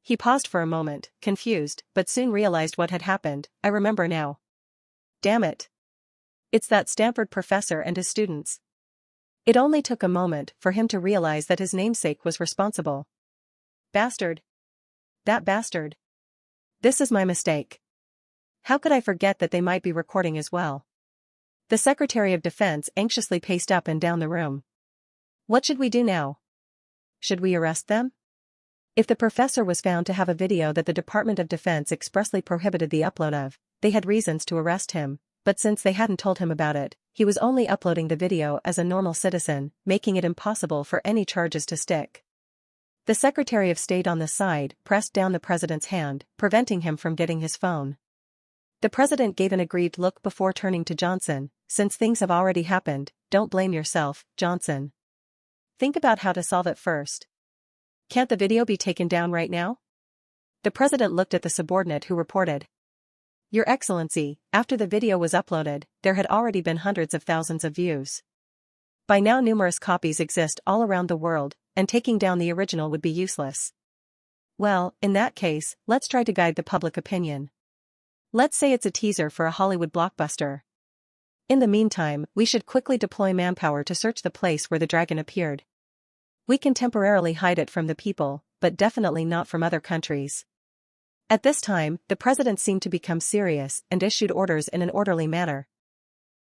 He paused for a moment, confused, but soon realized what had happened. "I remember now. Damn it. It's that Stanford professor and his students." It only took a moment for him to realize that his namesake was responsible. "Bastard. That bastard. This is my mistake. How could I forget that they might be recording as well?" The Secretary of Defense anxiously paced up and down the room. "What should we do now? Should we arrest them?" If the professor was found to have a video that the Department of Defense expressly prohibited the upload of, they had reasons to arrest him, but since they hadn't told him about it, he was only uploading the video as a normal citizen, making it impossible for any charges to stick. The Secretary of State on the side pressed down the president's hand, preventing him from getting his phone. The president gave an aggrieved look before turning to Johnson. "Since things have already happened, don't blame yourself, Johnson. Think about how to solve it first. Can't the video be taken down right now?" The president looked at the subordinate who reported, "Your Excellency, after the video was uploaded, there had already been hundreds of thousands of views. By now numerous copies exist all around the world, and taking down the original would be useless." "Well, in that case, let's try to guide the public opinion. Let's say it's a teaser for a Hollywood blockbuster. In the meantime, we should quickly deploy manpower to search the place where the dragon appeared. We can temporarily hide it from the people, but definitely not from other countries." At this time, the president seemed to become serious and issued orders in an orderly manner.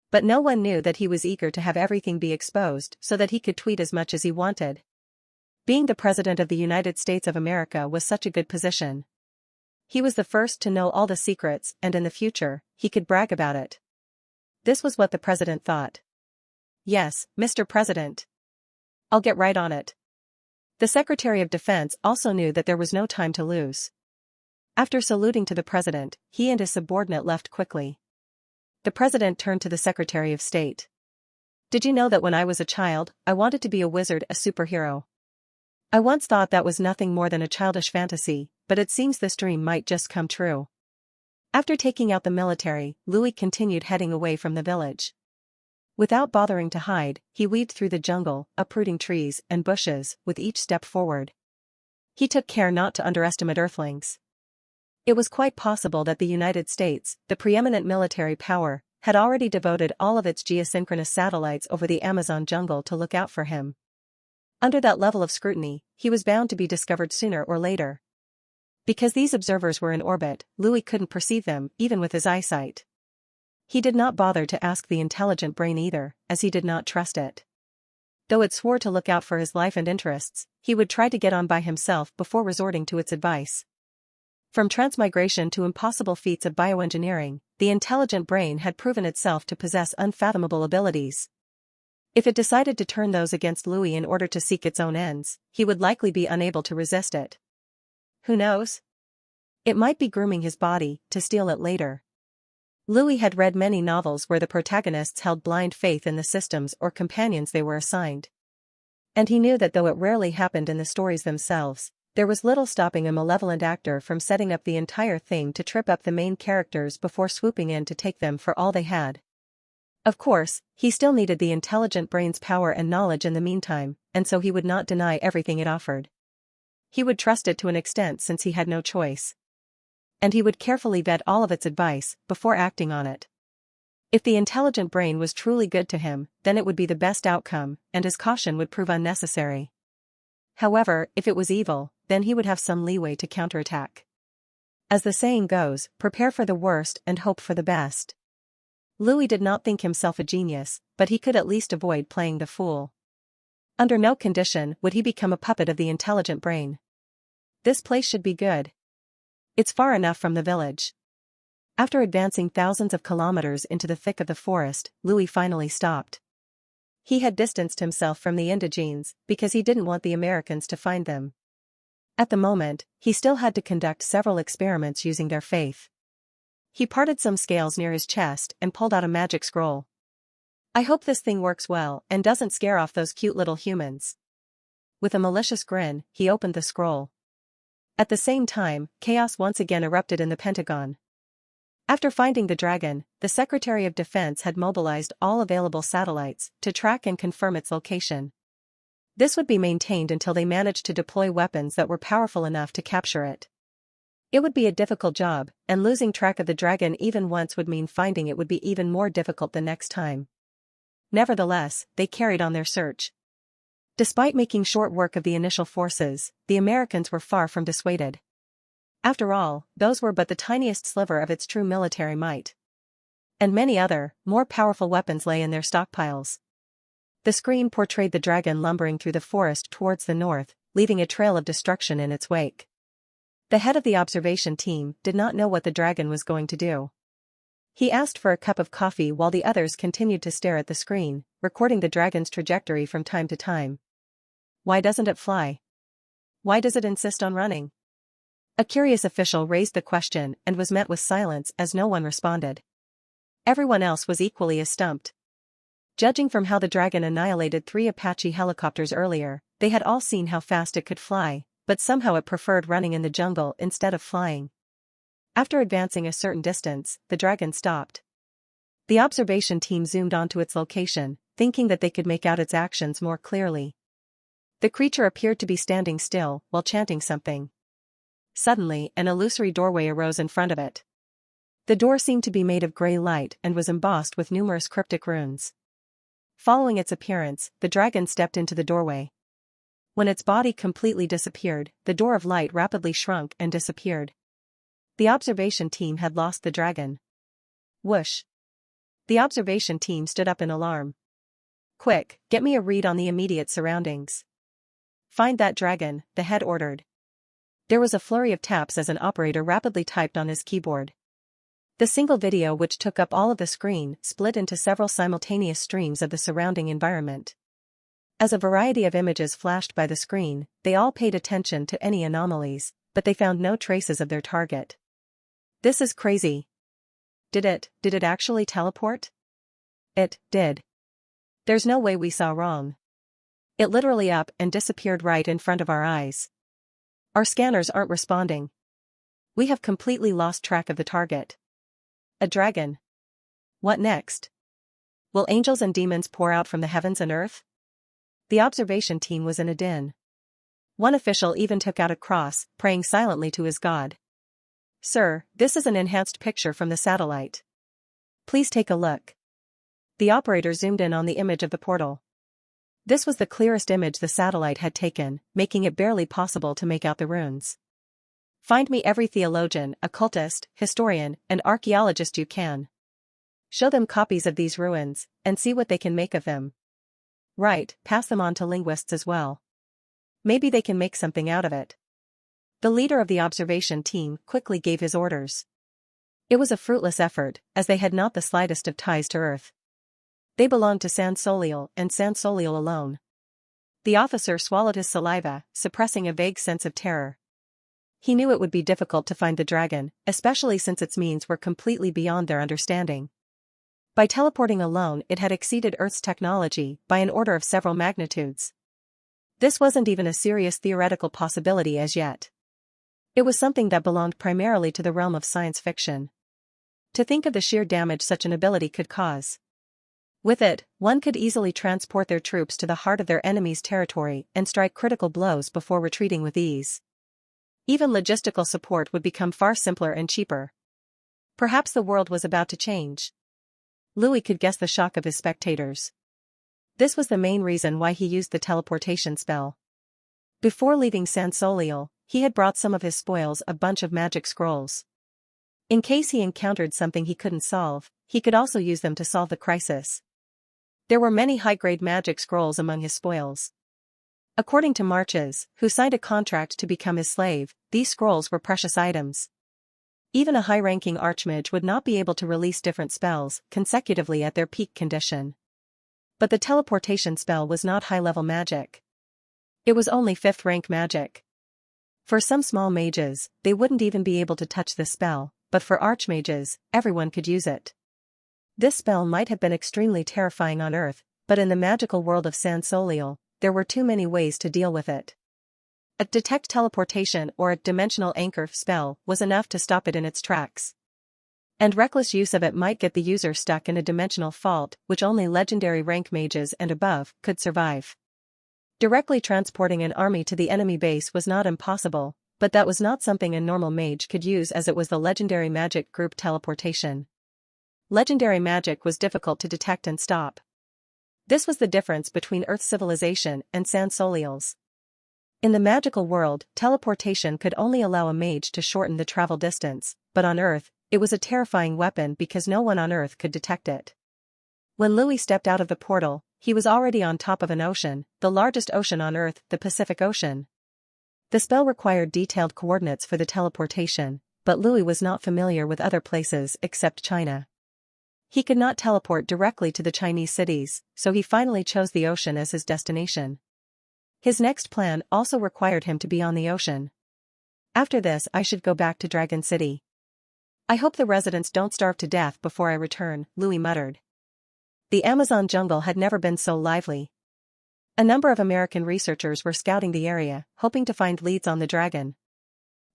But no one knew that he was eager to have everything be exposed so that he could tweet as much as he wanted. Being the President of the United States of America was such a good position. He was the first to know all the secrets, and in the future, he could brag about it. This was what the president thought. "Yes, Mr. President. I'll get right on it." The Secretary of Defense also knew that there was no time to lose. After saluting to the president, he and his subordinate left quickly. The president turned to the Secretary of State. "Did you know that when I was a child, I wanted to be a wizard, a superhero? I once thought that was nothing more than a childish fantasy, but it seems this dream might just come true." After taking out the military, Louis continued heading away from the village. Without bothering to hide, he weaved through the jungle, uprooting trees and bushes with each step forward. He took care not to underestimate Earthlings. It was quite possible that the United States, the preeminent military power, had already devoted all of its geosynchronous satellites over the Amazon jungle to look out for him. Under that level of scrutiny, he was bound to be discovered sooner or later. Because these observers were in orbit, Louis couldn't perceive them, even with his eyesight. He did not bother to ask the intelligent brain either, as he did not trust it. Though it swore to look out for his life and interests, he would try to get on by himself before resorting to its advice. From transmigration to impossible feats of bioengineering, the intelligent brain had proven itself to possess unfathomable abilities. If it decided to turn those against Louis in order to seek its own ends, he would likely be unable to resist it. Who knows? It might be grooming his body to steal it later. Louis had read many novels where the protagonists held blind faith in the systems or companions they were assigned. And he knew that though it rarely happened in the stories themselves, there was little stopping a malevolent actor from setting up the entire thing to trip up the main characters before swooping in to take them for all they had. Of course, he still needed the intelligent brain's power and knowledge in the meantime, and so he would not deny everything it offered. He would trust it to an extent since he had no choice. And he would carefully vet all of its advice before acting on it. If the intelligent brain was truly good to him, then it would be the best outcome, and his caution would prove unnecessary. However, if it was evil, then he would have some leeway to counterattack. As the saying goes, prepare for the worst and hope for the best. Louis did not think himself a genius, but he could at least avoid playing the fool. Under no condition would he become a puppet of the intelligent brain. This place should be good. It's far enough from the village. After advancing thousands of kilometers into the thick of the forest, Louis finally stopped. He had distanced himself from the indigenes because he didn't want the Americans to find them. At the moment, he still had to conduct several experiments using their faith. He parted some scales near his chest and pulled out a magic scroll. I hope this thing works well and doesn't scare off those cute little humans. With a malicious grin, he opened the scroll. At the same time, chaos once again erupted in the Pentagon. After finding the dragon, the Secretary of Defense had mobilized all available satellites to track and confirm its location. This would be maintained until they managed to deploy weapons that were powerful enough to capture it. It would be a difficult job, and losing track of the dragon even once would mean finding it would be even more difficult the next time. Nevertheless, they carried on their search. Despite making short work of the initial forces, the Americans were far from dissuaded. After all, those were but the tiniest sliver of its true military might. And many other, more powerful weapons lay in their stockpiles. The screen portrayed the dragon lumbering through the forest towards the north, leaving a trail of destruction in its wake. The head of the observation team did not know what the dragon was going to do. He asked for a cup of coffee while the others continued to stare at the screen, recording the dragon's trajectory from time to time. Why doesn't it fly? Why does it insist on running? A curious official raised the question and was met with silence as no one responded. Everyone else was equally as stumped. Judging from how the dragon annihilated 3 Apache helicopters earlier, they had all seen how fast it could fly, but somehow it preferred running in the jungle instead of flying. After advancing a certain distance, the dragon stopped. The observation team zoomed onto its location, thinking that they could make out its actions more clearly. The creature appeared to be standing still while chanting something. Suddenly, an illusory doorway arose in front of it. The door seemed to be made of gray light and was embossed with numerous cryptic runes. Following its appearance, the dragon stepped into the doorway. When its body completely disappeared, the door of light rapidly shrunk and disappeared. The observation team had lost the dragon. Whoosh! The observation team stood up in alarm. Quick, get me a read on the immediate surroundings. Find that dragon, the head ordered. There was a flurry of taps as an operator rapidly typed on his keyboard. The single video which took up all of the screen split into several simultaneous streams of the surrounding environment. As a variety of images flashed by the screen, they all paid attention to any anomalies, but they found no traces of their target. This is crazy. Did it actually teleport? It did. There's no way we saw wrong. It literally up and disappeared right in front of our eyes. Our scanners aren't responding. We have completely lost track of the target. A dragon. What next? Will angels and demons pour out from the heavens and earth? The observation team was in a din. One official even took out a cross, praying silently to his god. Sir, this is an enhanced picture from the satellite. Please take a look. The operator zoomed in on the image of the portal. This was the clearest image the satellite had taken, making it barely possible to make out the runes. Find me every theologian, occultist, historian, and archaeologist you can. Show them copies of these ruins, and see what they can make of them. Right, pass them on to linguists as well. Maybe they can make something out of it. The leader of the observation team quickly gave his orders. It was a fruitless effort, as they had not the slightest of ties to Earth. They belonged to San Soliel and San Soliel alone. The officer swallowed his saliva, suppressing a vague sense of terror. He knew it would be difficult to find the dragon, especially since its means were completely beyond their understanding. By teleporting alone, it had exceeded Earth's technology by an order of several magnitudes. This wasn't even a serious theoretical possibility as yet. It was something that belonged primarily to the realm of science fiction. To think of the sheer damage such an ability could cause. With it, one could easily transport their troops to the heart of their enemy's territory and strike critical blows before retreating with ease. Even logistical support would become far simpler and cheaper. Perhaps the world was about to change. Louis could guess the shock of his spectators. This was the main reason why he used the teleportation spell. Before leaving San Soliel, he had brought some of his spoils, a bunch of magic scrolls. In case he encountered something he couldn't solve, he could also use them to solve the crisis. There were many high-grade magic scrolls among his spoils. According to Marches, who signed a contract to become his slave, these scrolls were precious items. Even a high-ranking archmage would not be able to release different spells consecutively at their peak condition. But the teleportation spell was not high-level magic. It was only 5th-rank magic. For some small mages, they wouldn't even be able to touch this spell, but for archmages, everyone could use it. This spell might have been extremely terrifying on Earth, but in the magical world of San Soliel, there were too many ways to deal with it. A detect teleportation or a dimensional anchor spell was enough to stop it in its tracks. And reckless use of it might get the user stuck in a dimensional fault which only legendary rank mages and above could survive. Directly transporting an army to the enemy base was not impossible, but that was not something a normal mage could use, as it was the legendary magic group teleportation. Legendary magic was difficult to detect and stop. This was the difference between Earth's civilization and San Soliel's. In the magical world, teleportation could only allow a mage to shorten the travel distance, but on Earth, it was a terrifying weapon because no one on Earth could detect it. When Louis stepped out of the portal, he was already on top of an ocean, the largest ocean on Earth, the Pacific Ocean. The spell required detailed coordinates for the teleportation, but Louis was not familiar with other places except China. He could not teleport directly to the Chinese cities, so he finally chose the ocean as his destination. His next plan also required him to be on the ocean. After this, I should go back to Dragon City. I hope the residents don't starve to death before I return, Louis muttered. The Amazon jungle had never been so lively. A number of American researchers were scouting the area, hoping to find leads on the dragon.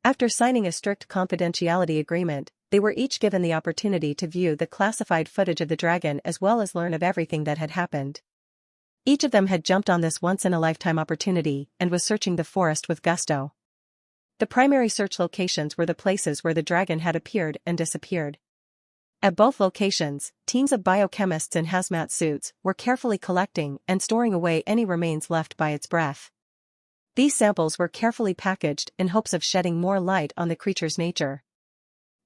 After signing a strict confidentiality agreement, they were each given the opportunity to view the classified footage of the dragon as well as learn of everything that had happened. Each of them had jumped on this once-in-a-lifetime opportunity and was searching the forest with gusto. The primary search locations were the places where the dragon had appeared and disappeared. At both locations, teams of biochemists in hazmat suits were carefully collecting and storing away any remains left by its breath. These samples were carefully packaged in hopes of shedding more light on the creature's nature.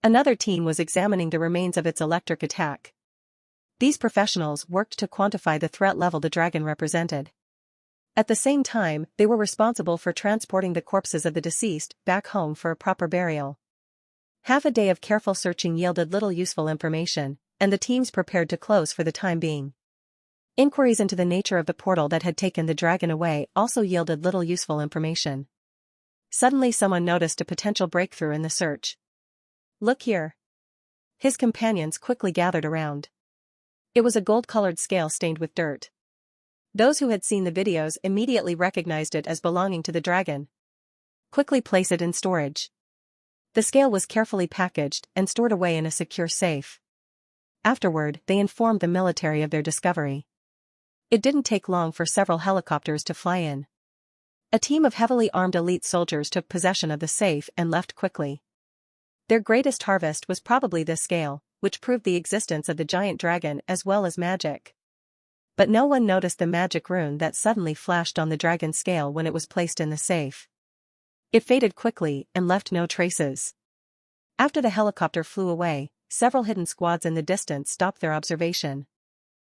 Another team was examining the remains of its electric attack. These professionals worked to quantify the threat level the dragon represented. At the same time, they were responsible for transporting the corpses of the deceased back home for a proper burial. Half a day of careful searching yielded little useful information, and the teams prepared to close for the time being. Inquiries into the nature of the portal that had taken the dragon away also yielded little useful information. Suddenly someone noticed a potential breakthrough in the search. "Look here." His companions quickly gathered around. It was a gold-colored scale stained with dirt. Those who had seen the videos immediately recognized it as belonging to the dragon. "Quickly place it in storage." The scale was carefully packaged and stored away in a secure safe. Afterward, they informed the military of their discovery. It didn't take long for several helicopters to fly in. A team of heavily armed elite soldiers took possession of the safe and left quickly. Their greatest harvest was probably this scale, which proved the existence of the giant dragon as well as magic. But no one noticed the magic rune that suddenly flashed on the dragon scale when it was placed in the safe. It faded quickly and left no traces. After the helicopter flew away, several hidden squads in the distance stopped their observation.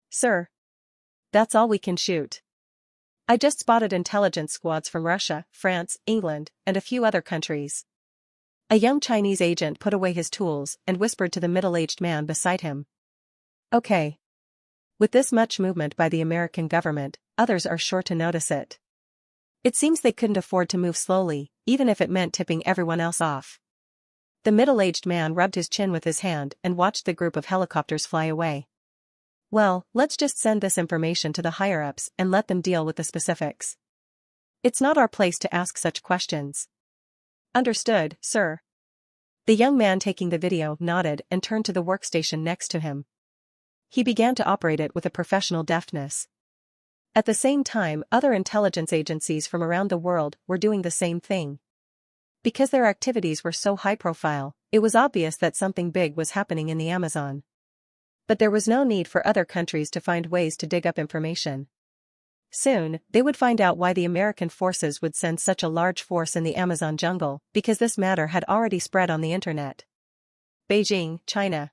"Sir, that's all we can shoot." I just spotted intelligence squads from Russia, France, England, and a few other countries. A young Chinese agent put away his tools and whispered to the middle-aged man beside him. Okay. With this much movement by the American government, others are sure to notice it. It seems they couldn't afford to move slowly, even if it meant tipping everyone else off. The middle-aged man rubbed his chin with his hand and watched the group of helicopters fly away. Well, let's just send this information to the higher-ups and let them deal with the specifics. It's not our place to ask such questions. Understood, sir. The young man taking the video nodded and turned to the workstation next to him. He began to operate it with a professional deftness. At the same time, other intelligence agencies from around the world were doing the same thing. Because their activities were so high-profile, it was obvious that something big was happening in the Amazon. But there was no need for other countries to find ways to dig up information. Soon, they would find out why the American forces would send such a large force in the Amazon jungle, because this matter had already spread on the internet. Beijing, China.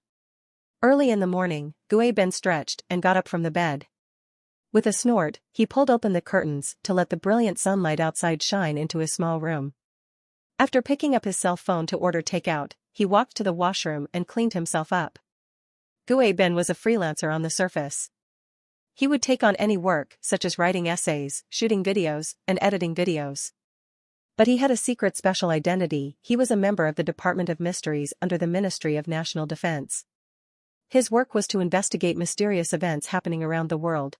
Early in the morning, Gui Ben stretched and got up from the bed. With a snort, he pulled open the curtains to let the brilliant sunlight outside shine into his small room. After picking up his cell phone to order takeout, he walked to the washroom and cleaned himself up. Gui Ben was a freelancer on the surface. He would take on any work, such as writing essays, shooting videos, and editing videos. But he had a secret special identity. He was a member of the Department of Mysteries under the Ministry of National Defense. His work was to investigate mysterious events happening around the world.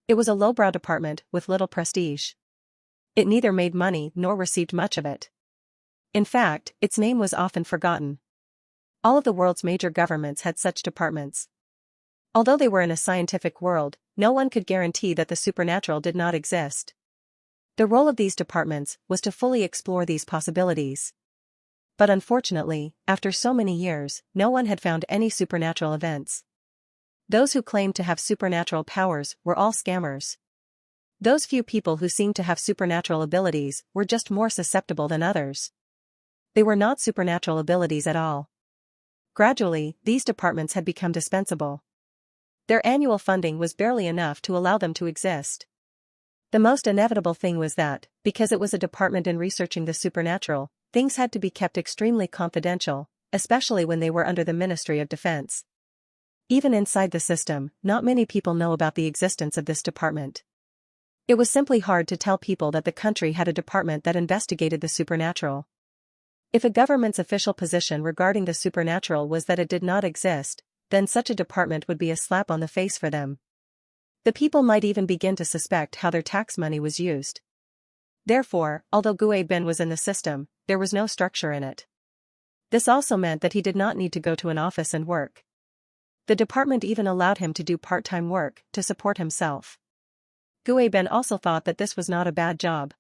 It was a lowbrow department with little prestige. It neither made money nor received much of it. In fact, its name was often forgotten. All of the world's major governments had such departments. Although they were in a scientific world, no one could guarantee that the supernatural did not exist. The role of these departments was to fully explore these possibilities. But unfortunately, after so many years, no one had found any supernatural events. Those who claimed to have supernatural powers were all scammers. Those few people who seemed to have supernatural abilities were just more susceptible than others. They were not supernatural abilities at all. Gradually, these departments had become dispensable. Their annual funding was barely enough to allow them to exist. The most inevitable thing was that, because it was a department in researching the supernatural, things had to be kept extremely confidential, especially when they were under the Ministry of Defense. Even inside the system, not many people know about the existence of this department. It was simply hard to tell people that the country had a department that investigated the supernatural. If a government's official position regarding the supernatural was that it did not exist, then such a department would be a slap on the face for them. The people might even begin to suspect how their tax money was used. Therefore, although Gui Ben was in the system, there was no structure in it. This also meant that he did not need to go to an office and work. The department even allowed him to do part-time work to support himself. Gui Ben also thought that this was not a bad job.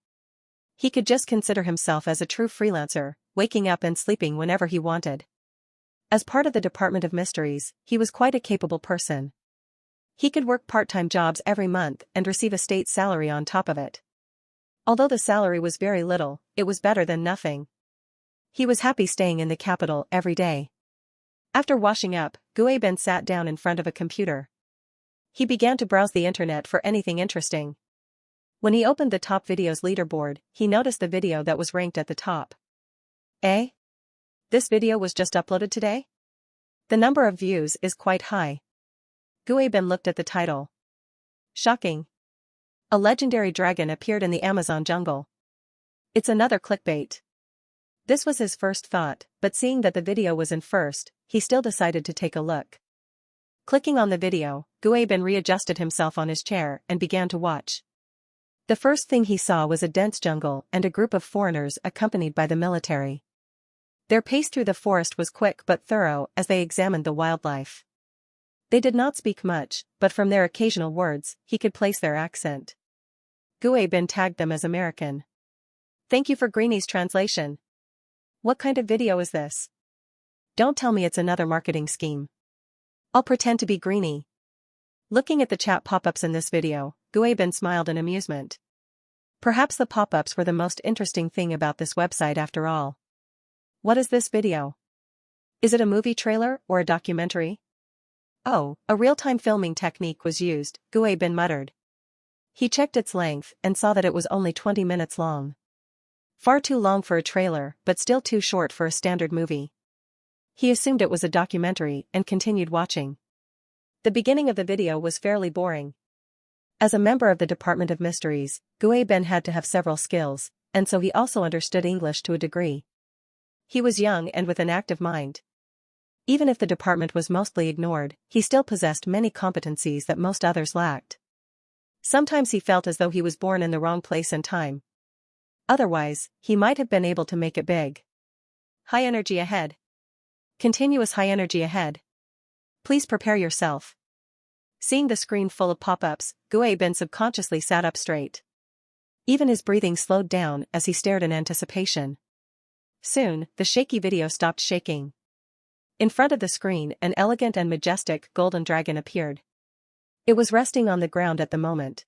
He could just consider himself as a true freelancer, waking up and sleeping whenever he wanted. As part of the Department of Mysteries, he was quite a capable person. He could work part-time jobs every month and receive a state salary on top of it. Although the salary was very little, it was better than nothing. He was happy staying in the capital every day. After washing up, Gui Ben sat down in front of a computer. He began to browse the internet for anything interesting. When he opened the top videos leaderboard, he noticed the video that was ranked at the top. This video was just uploaded today? The number of views is quite high. Gui Ben looked at the title. Shocking. A legendary dragon appeared in the Amazon jungle. It's another clickbait. This was his first thought, but seeing that the video was in first, he still decided to take a look. Clicking on the video, Gui Ben readjusted himself on his chair and began to watch. The first thing he saw was a dense jungle and a group of foreigners accompanied by the military. Their pace through the forest was quick but thorough as they examined the wildlife. They did not speak much, but from their occasional words, he could place their accent. Gui Ben tagged them as American. Thank you for Greenie's translation. What kind of video is this? Don't tell me it's another marketing scheme. I'll pretend to be Greenie. Looking at the chat pop-ups in this video, Gui Ben smiled in amusement. Perhaps the pop-ups were the most interesting thing about this website after all. What is this video? Is it a movie trailer or a documentary? Oh, a real-time filming technique was used, Gui Ben muttered. He checked its length and saw that it was only 20 minutes long. Far too long for a trailer, but still too short for a standard movie. He assumed it was a documentary and continued watching. The beginning of the video was fairly boring. As a member of the Department of Mysteries, Gue Ben had to have several skills, and so he also understood English to a degree. He was young and with an active mind. Even if the department was mostly ignored, he still possessed many competencies that most others lacked. Sometimes he felt as though he was born in the wrong place and time. Otherwise, he might have been able to make it big. High energy ahead. Continuous high energy ahead. Please prepare yourself. Seeing the screen full of pop-ups, Gue Ben subconsciously sat up straight. Even his breathing slowed down as he stared in anticipation. Soon, the shaky video stopped shaking. In front of the screen, an elegant and majestic golden dragon appeared. It was resting on the ground at the moment.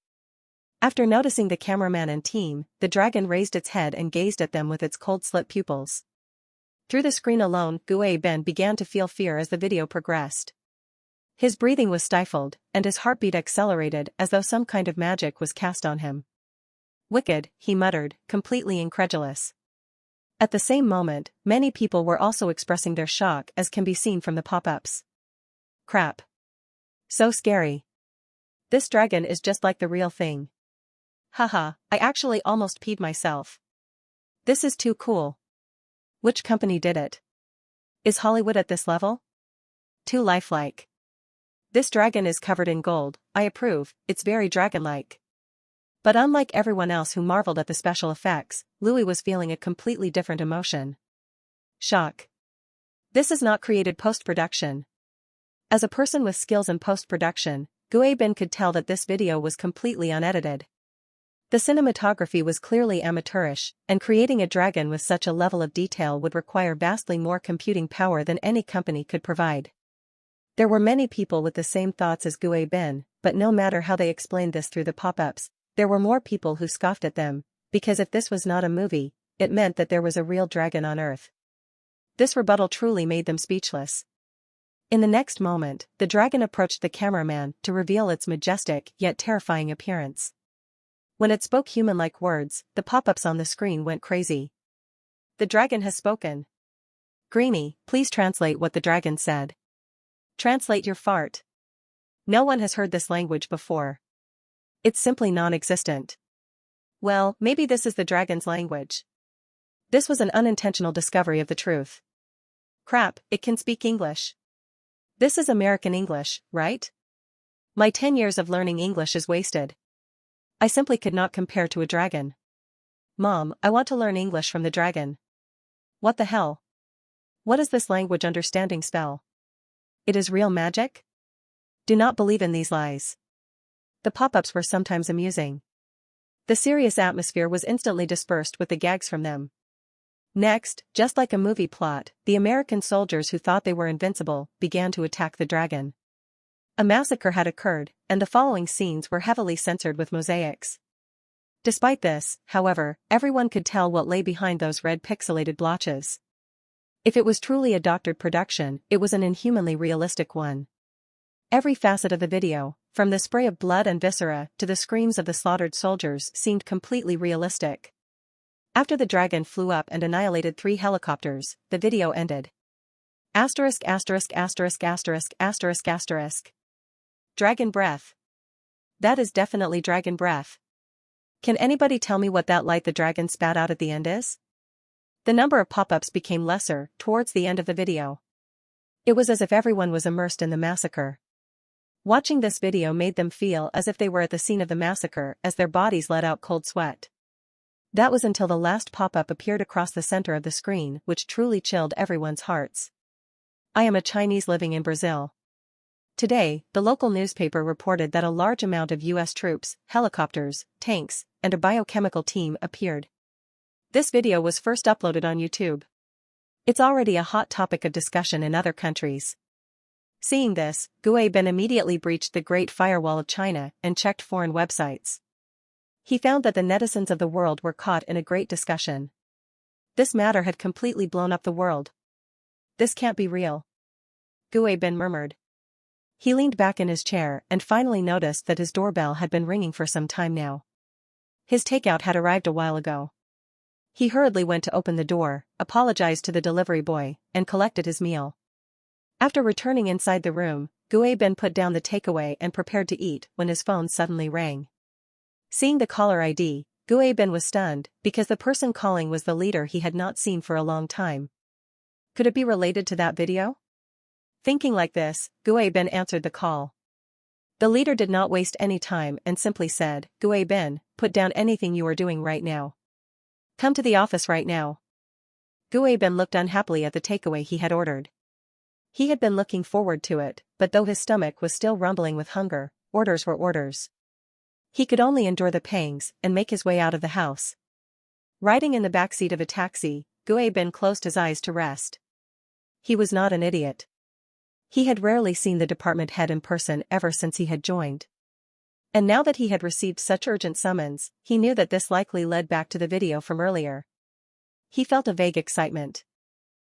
After noticing the cameraman and team, the dragon raised its head and gazed at them with its cold slit pupils. Through the screen alone, Gue Ben began to feel fear as the video progressed. His breathing was stifled, and his heartbeat accelerated as though some kind of magic was cast on him. Wicked, he muttered, completely incredulous. At the same moment, many people were also expressing their shock as can be seen from the pop-ups. Crap. So scary. This dragon is just like the real thing. Haha, I actually almost peed myself. This is too cool. Which company did it? Is Hollywood at this level? Too lifelike. This dragon is covered in gold, I approve, it's very dragon-like. But unlike everyone else who marveled at the special effects, Louis was feeling a completely different emotion. Shock. This is not created post-production. As a person with skills in post-production, Gue Ben could tell that this video was completely unedited. The cinematography was clearly amateurish, and creating a dragon with such a level of detail would require vastly more computing power than any company could provide. There were many people with the same thoughts as Gue Ben, but no matter how they explained this through the pop-ups, there were more people who scoffed at them, because if this was not a movie, it meant that there was a real dragon on Earth. This rebuttal truly made them speechless. In the next moment, the dragon approached the cameraman to reveal its majestic yet terrifying appearance. When it spoke human-like words, the pop-ups on the screen went crazy. The dragon has spoken. Greeny, please translate what the dragon said. Translate your fart. No one has heard this language before. It's simply non-existent. Well, maybe this is the dragon's language. This was an unintentional discovery of the truth. Crap, it can speak English. This is American English, right? My 10 years of learning English is wasted. I simply could not compare to a dragon. Mom, I want to learn English from the dragon. What the hell? What does this language understanding spell? It is real magic? Do not believe in these lies. The pop-ups were sometimes amusing. The serious atmosphere was instantly dispersed with the gags from them. Next, just like a movie plot, the American soldiers who thought they were invincible began to attack the dragon. A massacre had occurred, and the following scenes were heavily censored with mosaics. Despite this, however, everyone could tell what lay behind those red pixelated blotches. If it was truly a doctored production, it was an inhumanly realistic one. Every facet of the video, from the spray of blood and viscera to the screams of the slaughtered soldiers, seemed completely realistic. After the dragon flew up and annihilated 3 helicopters, the video ended. Asterisk asterisk asterisk asterisk asterisk asterisk. Dragon breath. That is definitely dragon breath. Can anybody tell me what that light the dragon spat out at the end is? The number of pop-ups became lesser towards the end of the video. It was as if everyone was immersed in the massacre. Watching this video made them feel as if they were at the scene of the massacre as their bodies let out cold sweat. That was until the last pop-up appeared across the center of the screen, which truly chilled everyone's hearts. I am a Chinese living in Brazil. Today, the local newspaper reported that a large amount of U.S. troops, helicopters, tanks, and a biochemical team appeared. This video was first uploaded on YouTube. It's already a hot topic of discussion in other countries. Seeing this, Gue Ben immediately breached the Great Firewall of China and checked foreign websites. He found that the netizens of the world were caught in a great discussion. This matter had completely blown up the world. This can't be real. Gue Ben murmured. He leaned back in his chair and finally noticed that his doorbell had been ringing for some time now. His takeout had arrived a while ago. He hurriedly went to open the door, apologized to the delivery boy, and collected his meal. After returning inside the room, Gue Ben put down the takeaway and prepared to eat when his phone suddenly rang. Seeing the caller ID, Gue Ben was stunned because the person calling was the leader he had not seen for a long time. Could it be related to that video? Thinking like this, Gue Ben answered the call. The leader did not waste any time and simply said, "Gue Ben, put down anything you are doing right now. Come to the office right now." Gue Ben looked unhappily at the takeaway he had ordered. He had been looking forward to it, but though his stomach was still rumbling with hunger, orders were orders. He could only endure the pangs and make his way out of the house. Riding in the backseat of a taxi, Gue Ben closed his eyes to rest. He was not an idiot. He had rarely seen the department head in person ever since he had joined. And now that he had received such urgent summons, he knew that this likely led back to the video from earlier. He felt a vague excitement.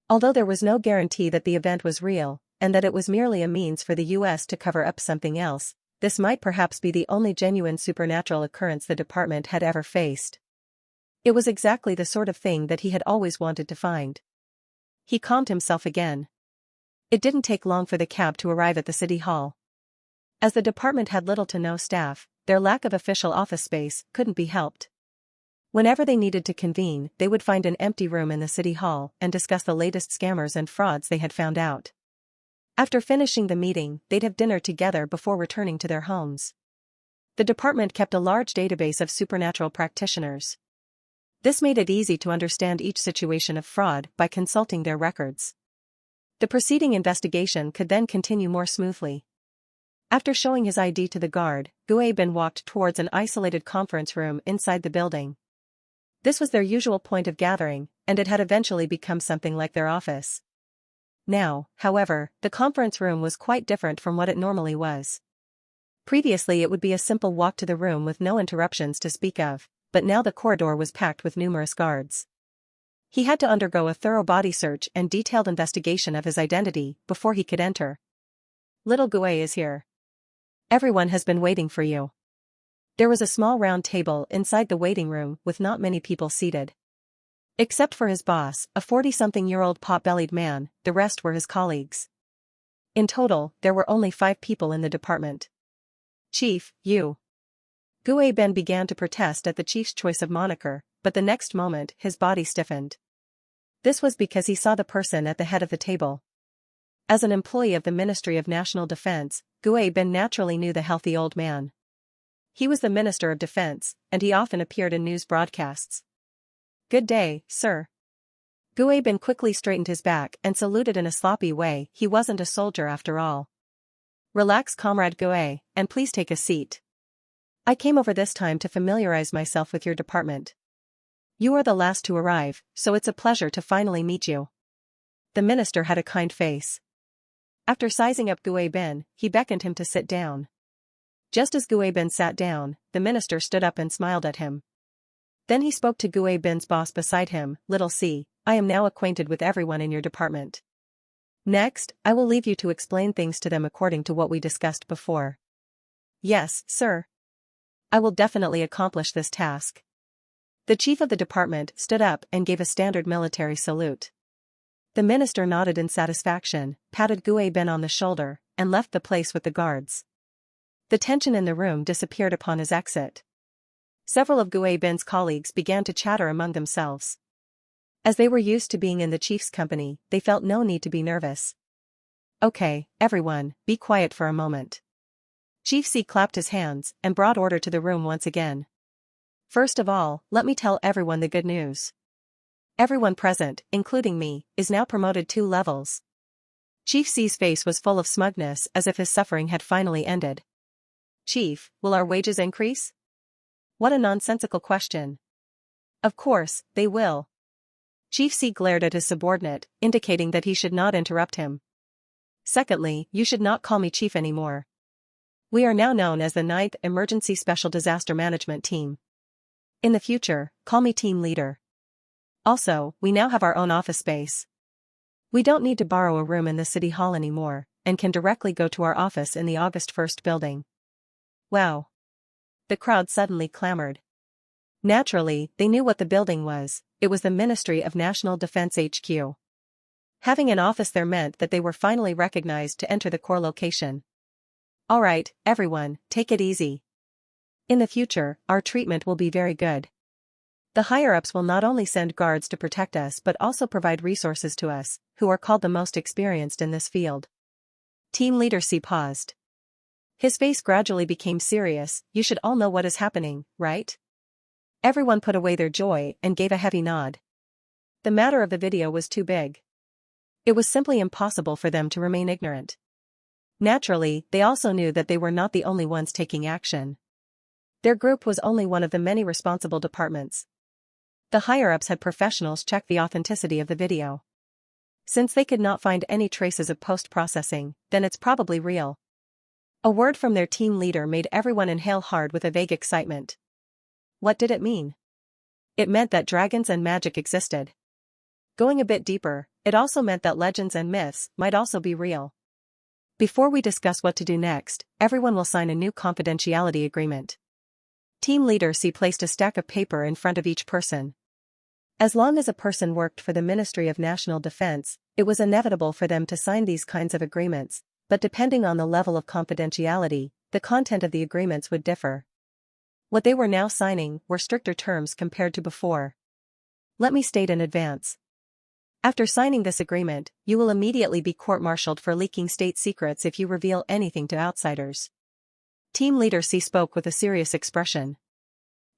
Although there was no guarantee that the event was real, and that it was merely a means for the US to cover up something else, this might perhaps be the only genuine supernatural occurrence the department had ever faced. It was exactly the sort of thing that he had always wanted to find. He calmed himself again. It didn't take long for the cab to arrive at the city hall. As the department had little to no staff, their lack of official office space couldn't be helped. Whenever they needed to convene, they would find an empty room in the city hall and discuss the latest scammers and frauds they had found out. After finishing the meeting, they'd have dinner together before returning to their homes. The department kept a large database of supernatural practitioners. This made it easy to understand each situation of fraud by consulting their records. The preceding investigation could then continue more smoothly. After showing his ID to the guard, Gue Ben walked towards an isolated conference room inside the building. This was their usual point of gathering, and it had eventually become something like their office. Now, however, the conference room was quite different from what it normally was. Previously it would be a simple walk to the room with no interruptions to speak of, but now the corridor was packed with numerous guards. He had to undergo a thorough body search and detailed investigation of his identity before he could enter. "Little Gue is here. Everyone has been waiting for you." There was a small round table inside the waiting room with not many people seated. Except for his boss, a 40-something-year-old pot-bellied man, the rest were his colleagues. In total, there were only 5 people in the department. "Chief, you." Gue Ben began to protest at the chief's choice of moniker, but the next moment his body stiffened. This was because he saw the person at the head of the table. As an employee of the Ministry of National Defense, Gue Ben naturally knew the healthy old man. He was the Minister of Defense, and he often appeared in news broadcasts. "Good day, sir." Gue Ben quickly straightened his back and saluted in a sloppy way. He wasn't a soldier after all. "Relax, Comrade Gue, and please take a seat. I came over this time to familiarize myself with your department. You are the last to arrive, so it's a pleasure to finally meet you." The minister had a kind face. After sizing up Gue Ben, he beckoned him to sit down. Just as Gue Ben sat down, the minister stood up and smiled at him. Then he spoke to Gue Ben's boss beside him, "Little C, I am now acquainted with everyone in your department. Next, I will leave you to explain things to them according to what we discussed before." "Yes, sir. I will definitely accomplish this task." The chief of the department stood up and gave a standard military salute. The minister nodded in satisfaction, patted Gue Ben on the shoulder, and left the place with the guards. The tension in the room disappeared upon his exit. Several of Gue Ben's colleagues began to chatter among themselves. As they were used to being in the chief's company, they felt no need to be nervous. "Okay, everyone, be quiet for a moment." Chief C clapped his hands and brought order to the room once again. "First of all, let me tell everyone the good news. Everyone present, including me, is now promoted 2 levels." Chief C's face was full of smugness as if his suffering had finally ended. "Chief, will our wages increase?" What a nonsensical question. Of course, they will. Chief C glared at his subordinate, indicating that he should not interrupt him. "Secondly, you should not call me chief anymore. We are now known as the 9th Emergency Special Disaster Management Team. In the future, call me team leader. Also, we now have our own office space. We don't need to borrow a room in the city hall anymore, and can directly go to our office in the August 1st building. Wow. The crowd suddenly clamored. Naturally, they knew what the building was. It was the Ministry of National Defense HQ. Having an office there meant that they were finally recognized to enter the core location. Alright, everyone, take it easy. In the future, our treatment will be very good. The higher-ups will not only send guards to protect us but also provide resources to us, who are called the most experienced in this field. Team Leader C paused. His face gradually became serious. You should all know what is happening, right? Everyone put away their joy and gave a heavy nod. The matter of the video was too big. It was simply impossible for them to remain ignorant. Naturally, they also knew that they were not the only ones taking action. Their group was only one of the many responsible departments. The higher-ups had professionals check the authenticity of the video. Since they could not find any traces of post-processing, then it's probably real. A word from their team leader made everyone inhale hard with a vague excitement. What did it mean? It meant that dragons and magic existed. Going a bit deeper, it also meant that legends and myths might also be real. Before we discuss what to do next, everyone will sign a new confidentiality agreement. Team Leader C placed a stack of paper in front of each person. As long as a person worked for the Ministry of National Defense, it was inevitable for them to sign these kinds of agreements, but depending on the level of confidentiality, the content of the agreements would differ. What they were now signing were stricter terms compared to before. Let me state in advance. After signing this agreement, you will immediately be court-martialed for leaking state secrets if you reveal anything to outsiders. Team Leader C spoke with a serious expression.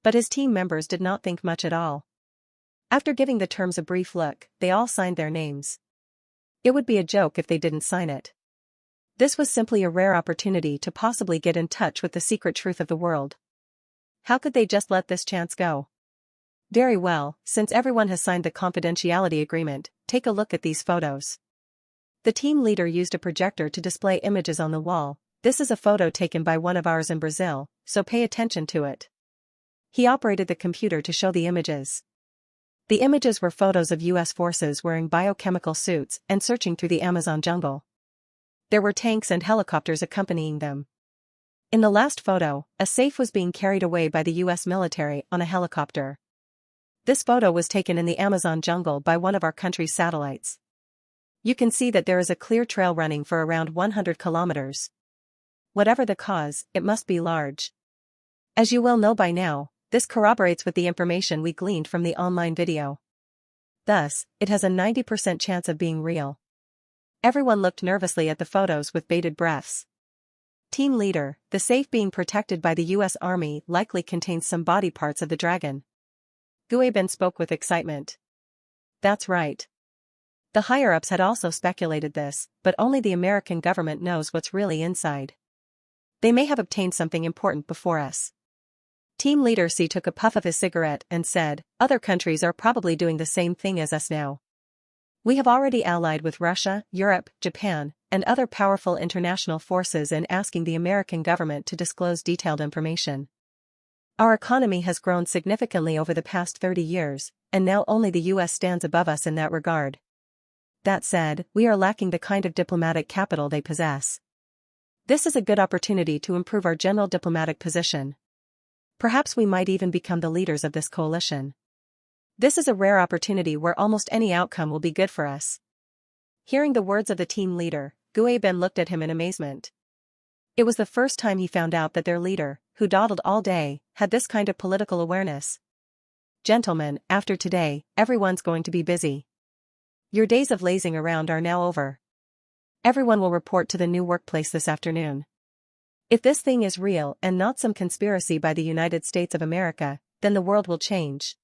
But his team members did not think much at all. After giving the terms a brief look, they all signed their names. It would be a joke if they didn't sign it. This was simply a rare opportunity to possibly get in touch with the secret truth of the world. How could they just let this chance go? Very well, since everyone has signed the confidentiality agreement, take a look at these photos. The team leader used a projector to display images on the wall. This is a photo taken by one of ours in Brazil, so pay attention to it. He operated the computer to show the images. The images were photos of US forces wearing biochemical suits and searching through the Amazon jungle. There were tanks and helicopters accompanying them. In the last photo, a safe was being carried away by the US military on a helicopter. This photo was taken in the Amazon jungle by one of our country's satellites. You can see that there is a clear trail running for around 100 kilometers. Whatever the cause, it must be large. As you well know by now, this corroborates with the information we gleaned from the online video. Thus, it has a 90% chance of being real. Everyone looked nervously at the photos with bated breaths. Team Leader, the safe being protected by the US Army likely contains some body parts of the dragon. Gueben spoke with excitement. That's right. The higher-ups had also speculated this, but only the American government knows what's really inside. They may have obtained something important before us. Team Leader C took a puff of his cigarette and said, other countries are probably doing the same thing as us now. We have already allied with Russia, Europe, Japan, and other powerful international forces in asking the American government to disclose detailed information. Our economy has grown significantly over the past 30 years, and now only the US stands above us in that regard. That said, we are lacking the kind of diplomatic capital they possess. This is a good opportunity to improve our general diplomatic position. Perhaps we might even become the leaders of this coalition. This is a rare opportunity where almost any outcome will be good for us. Hearing the words of the team leader, Gueben looked at him in amazement. It was the first time he found out that their leader, who dawdled all day, had this kind of political awareness. Gentlemen, after today, everyone's going to be busy. Your days of lazing around are now over. Everyone will report to the new workplace this afternoon. If this thing is real and not some conspiracy by the United States of America, then the world will change.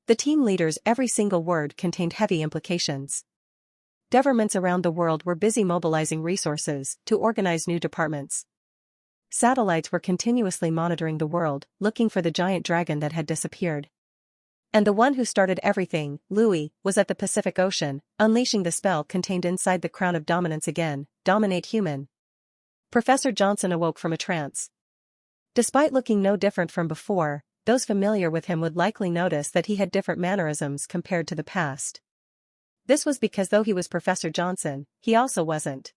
The team leader's every single word contained heavy implications. Governments around the world were busy mobilizing resources to organize new departments. Satellites were continuously monitoring the world, looking for the giant dragon that had disappeared. And the one who started everything, Louis, was at the Pacific Ocean, unleashing the spell contained inside the crown of dominance again, dominate human. Professor Johnson awoke from a trance. Despite looking no different from before, those familiar with him would likely notice that he had different mannerisms compared to the past. This was because though he was Professor Johnson, he also wasn't.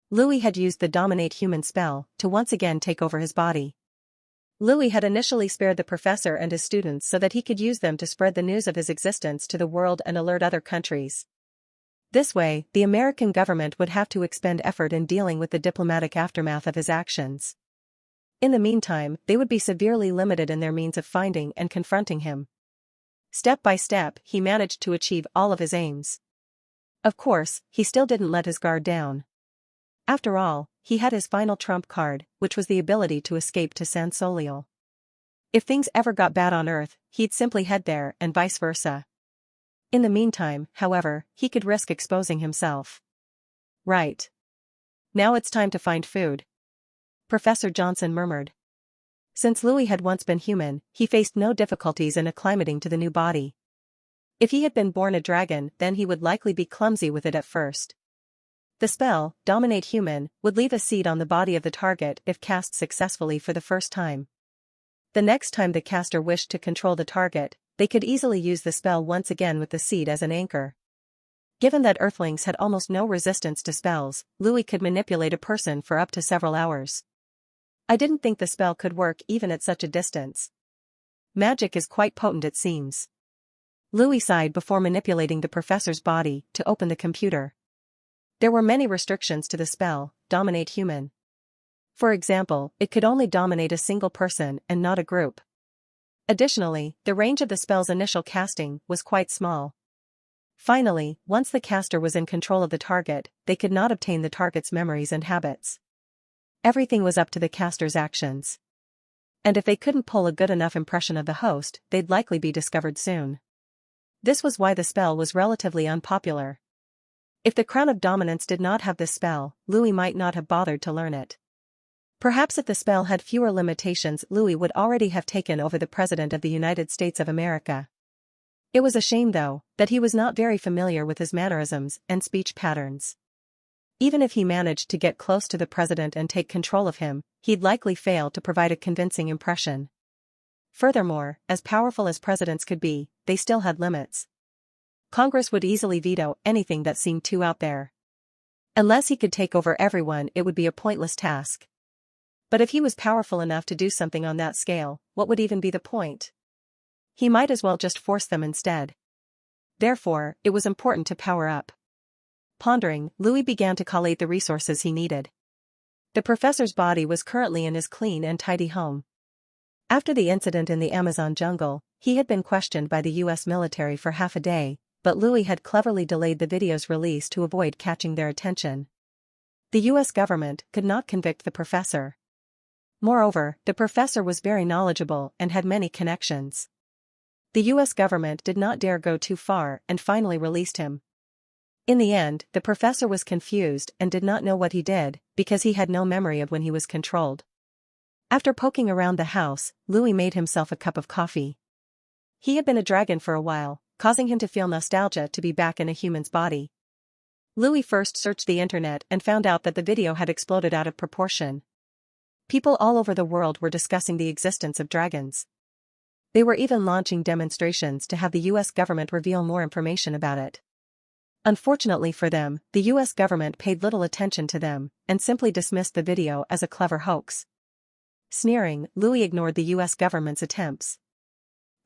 Louis had used the Dominate Human spell to once again take over his body. Louis had initially spared the professor and his students so that he could use them to spread the news of his existence to the world and alert other countries. This way, the American government would have to expend effort in dealing with the diplomatic aftermath of his actions. In the meantime, they would be severely limited in their means of finding and confronting him. Step by step, he managed to achieve all of his aims. Of course, he still didn't let his guard down. After all, he had his final trump card, which was the ability to escape to San Soliel. If things ever got bad on Earth, he'd simply head there and vice versa. In the meantime, however, he could risk exposing himself. Right. Now it's time to find food, Professor Johnson murmured. Since Louis had once been human, he faced no difficulties in acclimating to the new body. If he had been born a dragon, then he would likely be clumsy with it at first. The spell, Dominate Human, would leave a seed on the body of the target if cast successfully for the first time. The next time the caster wished to control the target, they could easily use the spell once again with the seed as an anchor. Given that Earthlings had almost no resistance to spells, Louis could manipulate a person for up to several hours. I didn't think the spell could work even at such a distance. Magic is quite potent, it seems. Louis sighed before manipulating the professor's body to open the computer. There were many restrictions to the spell, Dominate Human. For example, it could only dominate a single person and not a group. Additionally, the range of the spell's initial casting was quite small. Finally, once the caster was in control of the target, they could not obtain the target's memories and habits. Everything was up to the caster's actions. And if they couldn't pull a good enough impression of the host, they'd likely be discovered soon. This was why the spell was relatively unpopular. If the Crown of Dominance did not have this spell, Louis might not have bothered to learn it. Perhaps if the spell had fewer limitations, Louis would already have taken over the President of the United States of America. It was a shame, though, that he was not very familiar with his mannerisms and speech patterns. Even if he managed to get close to the President and take control of him, he'd likely fail to provide a convincing impression. Furthermore, as powerful as presidents could be, they still had limits. Congress would easily veto anything that seemed too out there. Unless he could take over everyone, it would be a pointless task. But if he was powerful enough to do something on that scale, what would even be the point? He might as well just force them instead. Therefore, it was important to power up. Pondering, Louis began to collate the resources he needed. The professor's body was currently in his clean and tidy home. After the incident in the Amazon jungle, he had been questioned by the US military for half a day, but Louis had cleverly delayed the video's release to avoid catching their attention. The US government could not convict the professor. Moreover, the professor was very knowledgeable and had many connections. The US government did not dare go too far and finally released him. In the end, the professor was confused and did not know what he did, because he had no memory of when he was controlled. After poking around the house, Louis made himself a cup of coffee. He had been a dragon for a while, causing him to feel nostalgia to be back in a human's body. Louis first searched the internet and found out that the video had exploded out of proportion. People all over the world were discussing the existence of dragons. They were even launching demonstrations to have the US government reveal more information about it. Unfortunately for them, the US government paid little attention to them and simply dismissed the video as a clever hoax. Sneering, Louis ignored the US government's attempts.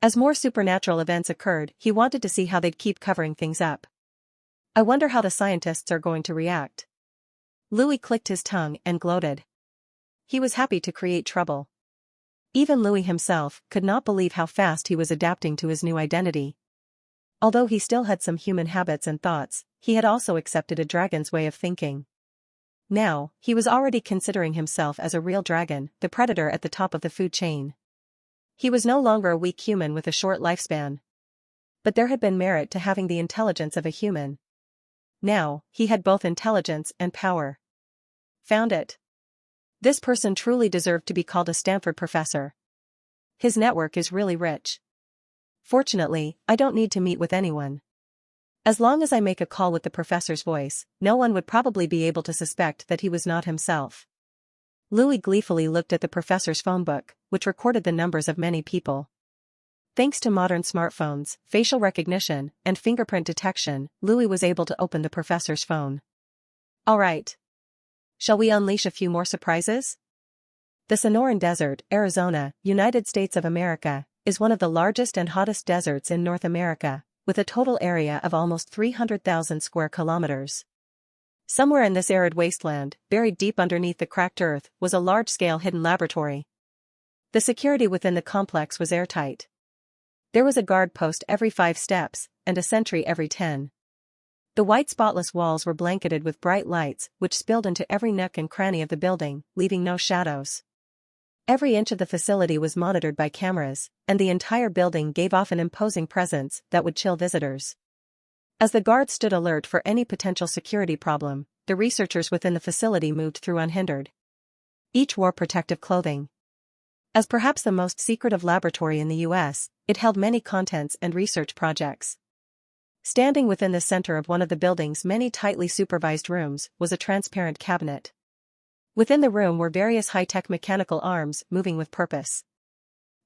As more supernatural events occurred, he wanted to see how they'd keep covering things up. I wonder how the scientists are going to react. Louis clicked his tongue and gloated. He was happy to create trouble. Even Louis himself could not believe how fast he was adapting to his new identity. Although he still had some human habits and thoughts, he had also accepted a dragon's way of thinking. Now, he was already considering himself as a real dragon, the predator at the top of the food chain. He was no longer a weak human with a short lifespan. But there had been merit to having the intelligence of a human. Now, he had both intelligence and power. Found it. This person truly deserved to be called a Stanford professor. His network is really rich. Fortunately, I don't need to meet with anyone. As long as I make a call with the professor's voice, no one would probably be able to suspect that he was not himself. Louis gleefully looked at the professor's phone book, which recorded the numbers of many people. Thanks to modern smartphones, facial recognition, and fingerprint detection, Louis was able to open the professor's phone. All right. Shall we unleash a few more surprises? The Sonoran Desert, Arizona, United States of America, is one of the largest and hottest deserts in North America, with a total area of almost 300,000 square kilometers. Somewhere in this arid wasteland, buried deep underneath the cracked earth, was a large-scale hidden laboratory. The security within the complex was airtight. There was a guard post every 5 steps, and a sentry every 10. The white spotless walls were blanketed with bright lights, which spilled into every nook and cranny of the building, leaving no shadows. Every inch of the facility was monitored by cameras, and the entire building gave off an imposing presence that would chill visitors. As the guards stood alert for any potential security problem, the researchers within the facility moved through unhindered. Each wore protective clothing. As perhaps the most secretive laboratory in the U.S., it held many contents and research projects. Standing within the center of one of the building's many tightly supervised rooms was a transparent cabinet. Within the room were various high-tech mechanical arms moving with purpose.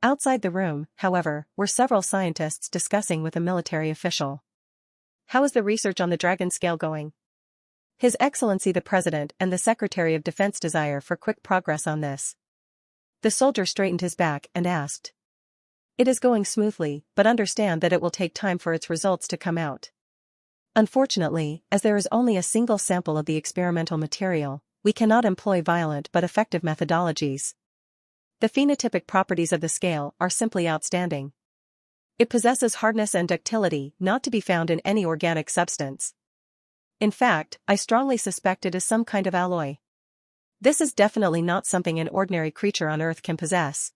Outside the room, however, were several scientists discussing with a military official. How is the research on the Dragon scale going? His Excellency the President and the Secretary of Defense desire for quick progress on this. The soldier straightened his back and asked. It is going smoothly, but understand that it will take time for its results to come out. Unfortunately, as there is only a single sample of the experimental material, we cannot employ violent but effective methodologies. The phenotypic properties of the scale are simply outstanding. It possesses hardness and ductility not to be found in any organic substance. In fact, I strongly suspect it is some kind of alloy. This is definitely not something an ordinary creature on Earth can possess.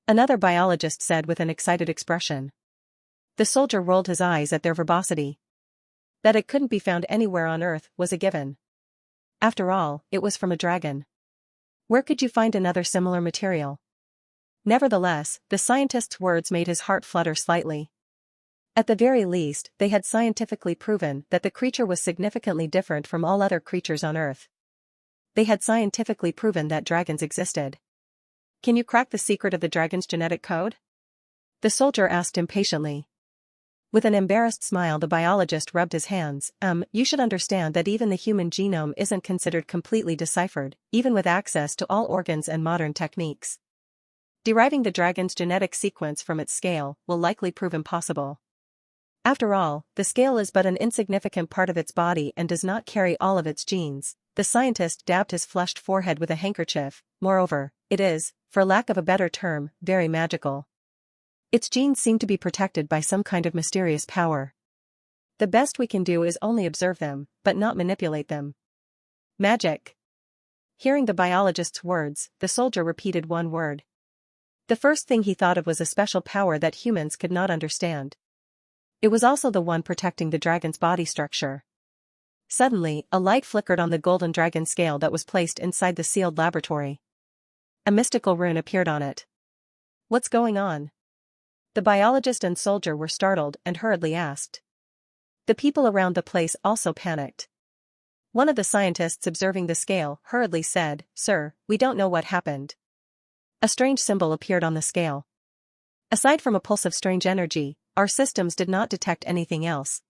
Another biologist said with an excited expression. The soldier rolled his eyes at their verbosity. That it couldn't be found anywhere on Earth was a given. After all, it was from a dragon. Where could you find another similar material? Nevertheless, the scientist's words made his heart flutter slightly. At the very least, they had scientifically proven that the creature was significantly different from all other creatures on Earth. They had scientifically proven that dragons existed. Can you crack the secret of the dragon's genetic code? The soldier asked impatiently. With an embarrassed smile, the biologist rubbed his hands. You should understand that even the human genome isn't considered completely deciphered, even with access to all organs and modern techniques. Deriving the dragon's genetic sequence from its scale will likely prove impossible. After all, the scale is but an insignificant part of its body and does not carry all of its genes. The scientist dabbed his flushed forehead with a handkerchief. Moreover, it is, for lack of a better term, very magical. Its genes seem to be protected by some kind of mysterious power. The best we can do is only observe them, but not manipulate them. Magic. Hearing the biologist's words, the soldier repeated one word. The first thing he thought of was a special power that humans could not understand. It was also the one protecting the dragon's body structure. Suddenly, a light flickered on the golden dragon scale that was placed inside the sealed laboratory. A mystical rune appeared on it. What's going on? The biologist and soldier were startled and hurriedly asked. The people around the place also panicked. One of the scientists observing the scale hurriedly said, Sir, we don't know what happened. A strange symbol appeared on the scale. Aside from a pulse of strange energy, our systems did not detect anything else.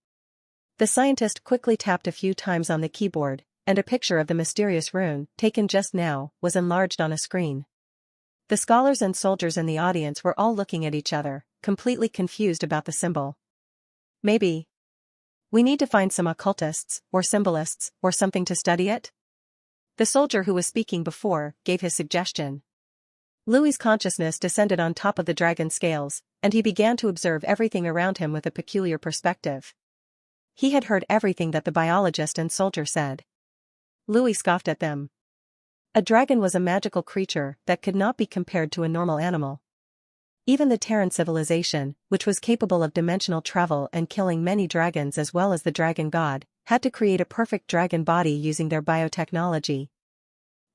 The scientist quickly tapped a few times on the keyboard, and a picture of the mysterious rune, taken just now, was enlarged on a screen. The scholars and soldiers in the audience were all looking at each other, completely confused about the symbol. Maybe we need to find some occultists, or symbolists, or something to study it? The soldier who was speaking before gave his suggestion. Louis's consciousness descended on top of the dragon scales, and he began to observe everything around him with a peculiar perspective. He had heard everything that the biologist and soldier said. Louis scoffed at them. A dragon was a magical creature that could not be compared to a normal animal. Even the Terran civilization, which was capable of dimensional travel and killing many dragons as well as the dragon god, had to create a perfect dragon body using their biotechnology.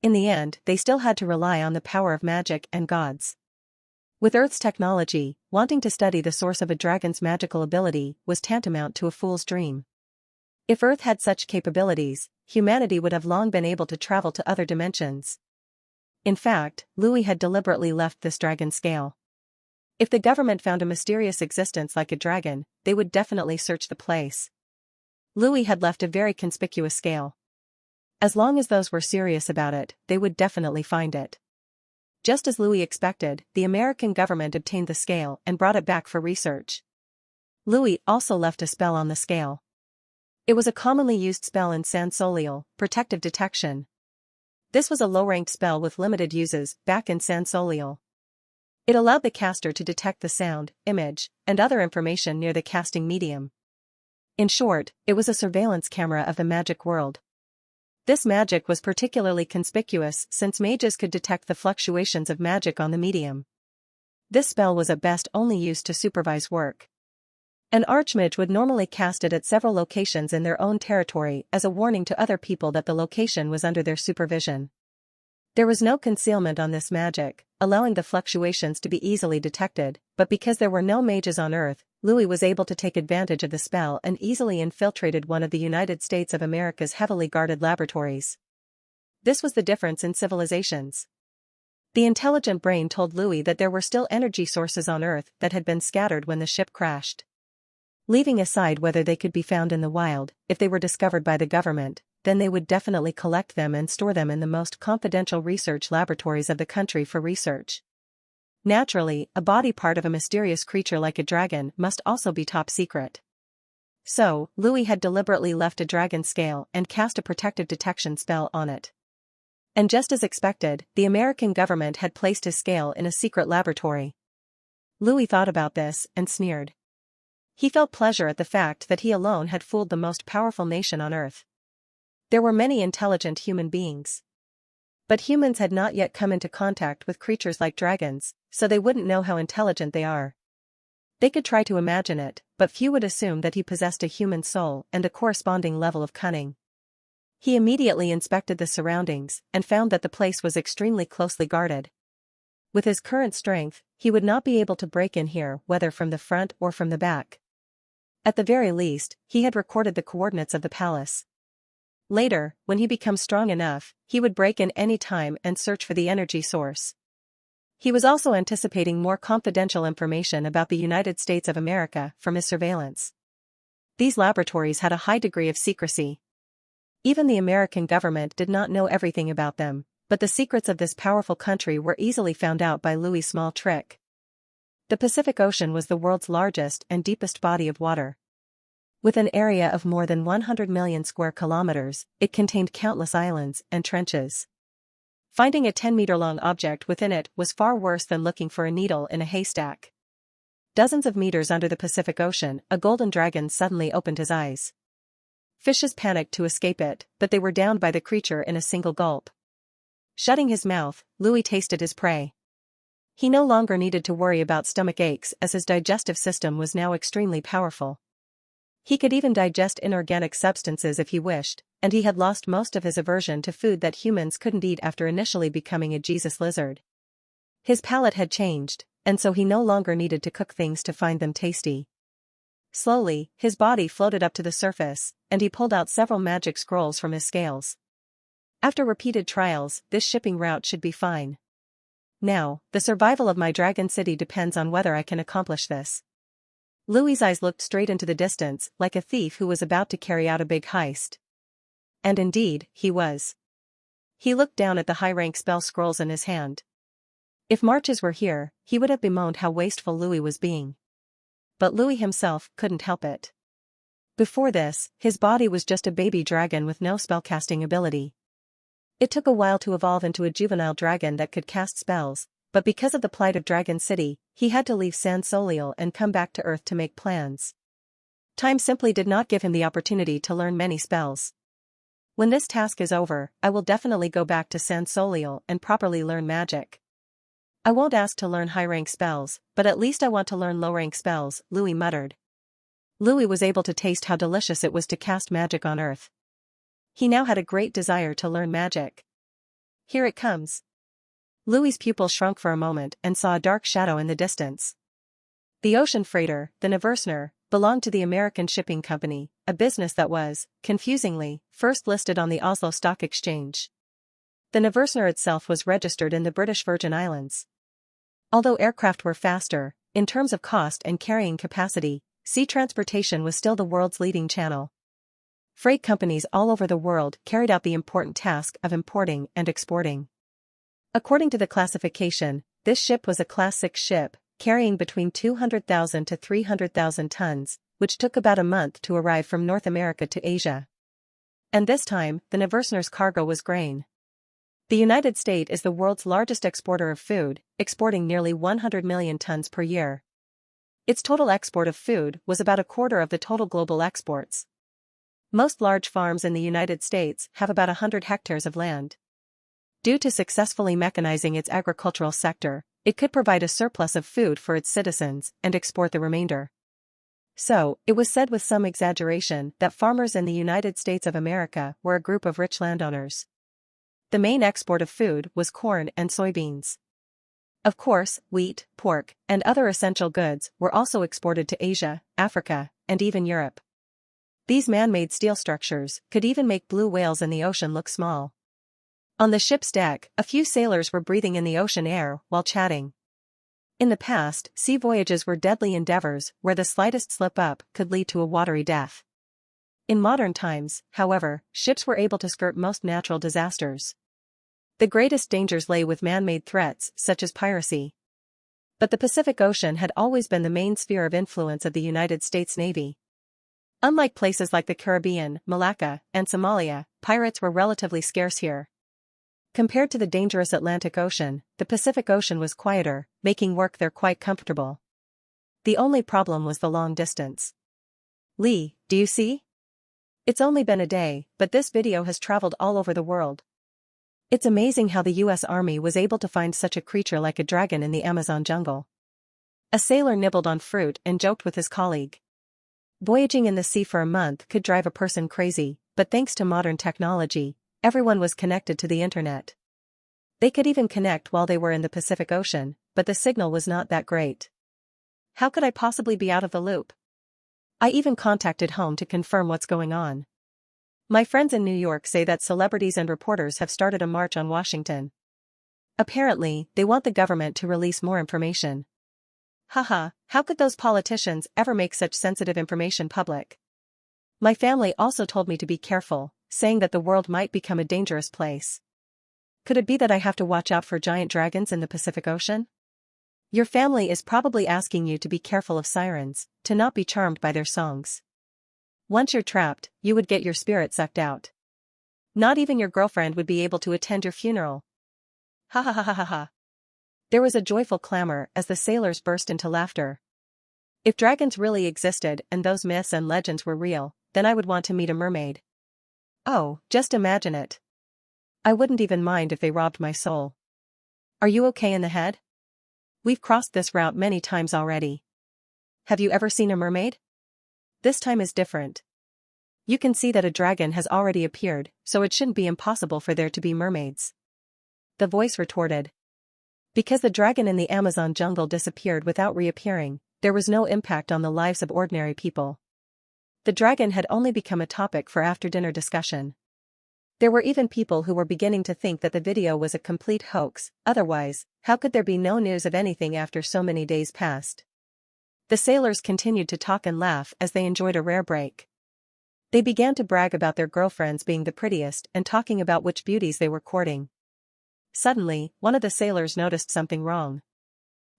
In the end, they still had to rely on the power of magic and gods. With Earth's technology, wanting to study the source of a dragon's magical ability was tantamount to a fool's dream. If Earth had such capabilities, humanity would have long been able to travel to other dimensions. In fact, Louis had deliberately left this dragon scale. If the government found a mysterious existence like a dragon, they would definitely search the place. Louis had left a very conspicuous scale. As long as those were serious about it, they would definitely find it. Just as Louis expected, the American government obtained the scale and brought it back for research. Louis also left a spell on the scale. It was a commonly used spell in San Soliel, protective detection. This was a low-ranked spell with limited uses back in San Soliel. It allowed the caster to detect the sound, image, and other information near the casting medium. In short, it was a surveillance camera of the magic world. This magic was particularly conspicuous since mages could detect the fluctuations of magic on the medium. This spell was at best only used to supervise work. An archmage would normally cast it at several locations in their own territory as a warning to other people that the location was under their supervision. There was no concealment on this magic, allowing the fluctuations to be easily detected, but because there were no mages on Earth, Louis was able to take advantage of the spell and easily infiltrated one of the United States of America's heavily guarded laboratories. This was the difference in civilizations. The intelligent brain told Louis that there were still energy sources on Earth that had been scattered when the ship crashed. Leaving aside whether they could be found in the wild, if they were discovered by the government, then they would definitely collect them and store them in the most confidential research laboratories of the country for research. Naturally, a body part of a mysterious creature like a dragon must also be top secret. So, Louis had deliberately left a dragon scale and cast a protective detection spell on it. And just as expected, the American government had placed his scale in a secret laboratory. Louis thought about this and sneered. He felt pleasure at the fact that he alone had fooled the most powerful nation on Earth. There were many intelligent human beings. But humans had not yet come into contact with creatures like dragons, so they wouldn't know how intelligent they are. They could try to imagine it, but few would assume that he possessed a human soul and a corresponding level of cunning. He immediately inspected the surroundings and found that the place was extremely closely guarded. With his current strength, he would not be able to break in here whether from the front or from the back. At the very least, he had recorded the coordinates of the palace. Later, when he becomes strong enough, he would break in any time and search for the energy source. He was also anticipating more confidential information about the United States of America from his surveillance. These laboratories had a high degree of secrecy. Even the American government did not know everything about them, but the secrets of this powerful country were easily found out by Louis' small trick. The Pacific Ocean was the world's largest and deepest body of water. With an area of more than 100 million square kilometers, it contained countless islands and trenches. Finding a 10-meter-long object within it was far worse than looking for a needle in a haystack. Dozens of meters under the Pacific Ocean, a golden dragon suddenly opened his eyes. Fishes panicked to escape it, but they were downed by the creature in a single gulp. Shutting his mouth, Louis tasted his prey. He no longer needed to worry about stomach aches as his digestive system was now extremely powerful. He could even digest inorganic substances if he wished, and he had lost most of his aversion to food that humans couldn't eat after initially becoming a Jesus lizard. His palate had changed, and so he no longer needed to cook things to find them tasty. Slowly, his body floated up to the surface, and he pulled out several magic scrolls from his scales. After repeated trials, this shipping route should be fine. Now, the survival of my dragon city depends on whether I can accomplish this. Louis's eyes looked straight into the distance, like a thief who was about to carry out a big heist. And indeed, he was. He looked down at the high-rank spell scrolls in his hand. If Marches were here, he would have bemoaned how wasteful Louis was being. But Louis himself couldn't help it. Before this, his body was just a baby dragon with no spellcasting ability. It took a while to evolve into a juvenile dragon that could cast spells, but because of the plight of Dragon City, he had to leave San Soliel and come back to Earth to make plans. Time simply did not give him the opportunity to learn many spells. When this task is over, I will definitely go back to San Soliel and properly learn magic. I won't ask to learn high-rank spells, but at least I want to learn low-rank spells, Louis muttered. Louis was able to taste how delicious it was to cast magic on Earth. He now had a great desire to learn magic. Here it comes. Louis's pupil shrunk for a moment and saw a dark shadow in the distance. The ocean freighter, the Neversner, belonged to the American Shipping Company, a business that was, confusingly, first listed on the Oslo Stock Exchange. The Neversner itself was registered in the British Virgin Islands. Although aircraft were faster, in terms of cost and carrying capacity, sea transportation was still the world's leading channel. freight companies all over the world carried out the important task of importing and exporting. According to the classification, this ship was a Class 6 ship, carrying between 200,000 to 300,000 tons, which took about a month to arrive from North America to Asia. And this time, the Naversner's cargo was grain. The United States is the world's largest exporter of food, exporting nearly 100 million tons per year. Its total export of food was about a quarter of the total global exports. Most large farms in the United States have about 100 hectares of land. Due to successfully mechanizing its agricultural sector, it could provide a surplus of food for its citizens and export the remainder. So, it was said with some exaggeration that farmers in the United States of America were a group of rich landowners. The main export of food was corn and soybeans. Of course, wheat, pork, and other essential goods were also exported to Asia, Africa, and even Europe. These man-made steel structures could even make blue whales in the ocean look small. On the ship's deck, a few sailors were breathing in the ocean air while chatting. In the past, sea voyages were deadly endeavors where the slightest slip-up could lead to a watery death. In modern times, however, ships were able to skirt most natural disasters. The greatest dangers lay with man-made threats such as piracy. But the Pacific Ocean had always been the main sphere of influence of the United States Navy. Unlike places like the Caribbean, Malacca, and Somalia, pirates were relatively scarce here. Compared to the dangerous Atlantic Ocean, the Pacific Ocean was quieter, making work there quite comfortable. The only problem was the long distance. Lee, do you see? It's only been a day, but this video has traveled all over the world. It's amazing how the U.S. Army was able to find such a creature like a dragon in the Amazon jungle. A sailor nibbled on fruit and joked with his colleague. Voyaging in the sea for a month could drive a person crazy, but thanks to modern technology, everyone was connected to the internet. They could even connect while they were in the Pacific Ocean, but the signal was not that great. How could I possibly be out of the loop? I even contacted home to confirm what's going on. My friends in New York say that celebrities and reporters have started a march on Washington. Apparently, they want the government to release more information. Haha, how could those politicians ever make such sensitive information public? My family also told me to be careful, saying that the world might become a dangerous place. Could it be that I have to watch out for giant dragons in the Pacific Ocean? Your family is probably asking you to be careful of sirens, to not be charmed by their songs. Once you're trapped, you would get your spirit sucked out. Not even your girlfriend would be able to attend your funeral. Ha ha ha ha ha ha. There was a joyful clamor as the sailors burst into laughter. If dragons really existed and those myths and legends were real, then I would want to meet a mermaid. Oh, just imagine it. I wouldn't even mind if they robbed my soul. Are you okay in the head? We've crossed this route many times already. Have you ever seen a mermaid? This time is different. You can see that a dragon has already appeared, so it shouldn't be impossible for there to be mermaids. The voice retorted. Because the dragon in the Amazon jungle disappeared without reappearing, there was no impact on the lives of ordinary people. The dragon had only become a topic for after-dinner discussion. There were even people who were beginning to think that the video was a complete hoax, otherwise, how could there be no news of anything after so many days passed? The sailors continued to talk and laugh as they enjoyed a rare break. They began to brag about their girlfriends being the prettiest and talking about which beauties they were courting. Suddenly, one of the sailors noticed something wrong.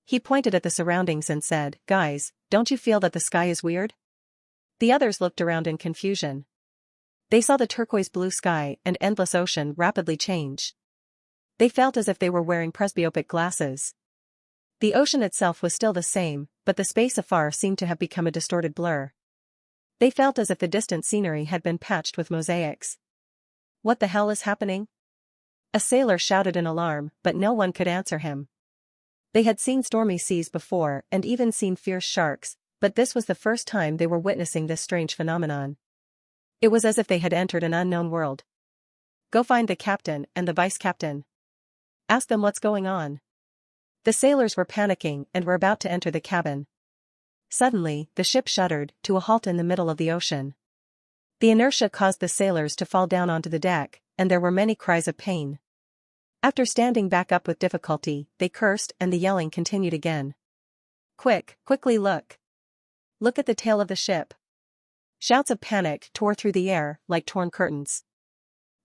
He pointed at the surroundings and said, "Guys, don't you feel that the sky is weird?" The others looked around in confusion. They saw the turquoise blue sky and endless ocean rapidly change. They felt as if they were wearing presbyopic glasses. The ocean itself was still the same, but the space afar seemed to have become a distorted blur. They felt as if the distant scenery had been patched with mosaics. What the hell is happening? A sailor shouted in alarm, but no one could answer him. They had seen stormy seas before and even seen fierce sharks, but this was the first time they were witnessing this strange phenomenon. It was as if they had entered an unknown world. Go find the captain and the vice-captain. Ask them what's going on. The sailors were panicking and were about to enter the cabin. Suddenly, the ship shuddered to a halt in the middle of the ocean. The inertia caused the sailors to fall down onto the deck, and there were many cries of pain. After standing back up with difficulty, they cursed and the yelling continued again. Quickly look. Look at the tail of the ship. Shouts of panic tore through the air like torn curtains.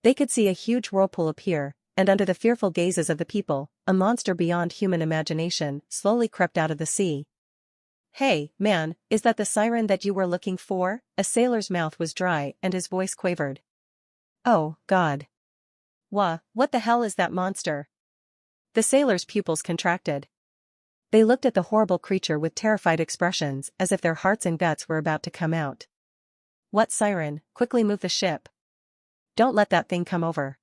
They could see a huge whirlpool appear, and under the fearful gazes of the people, a monster beyond human imagination slowly crept out of the sea. "Hey, man, is that the siren that you were looking for?" A sailor's mouth was dry and his voice quavered. "Oh, God. What the hell is that monster?" The sailor's pupils contracted. They looked at the horrible creature with terrified expressions as if their hearts and guts were about to come out. "What siren? Quickly move the ship. Don't let that thing come over."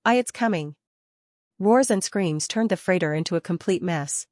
"It's coming." Roars and screams turned the freighter into a complete mess.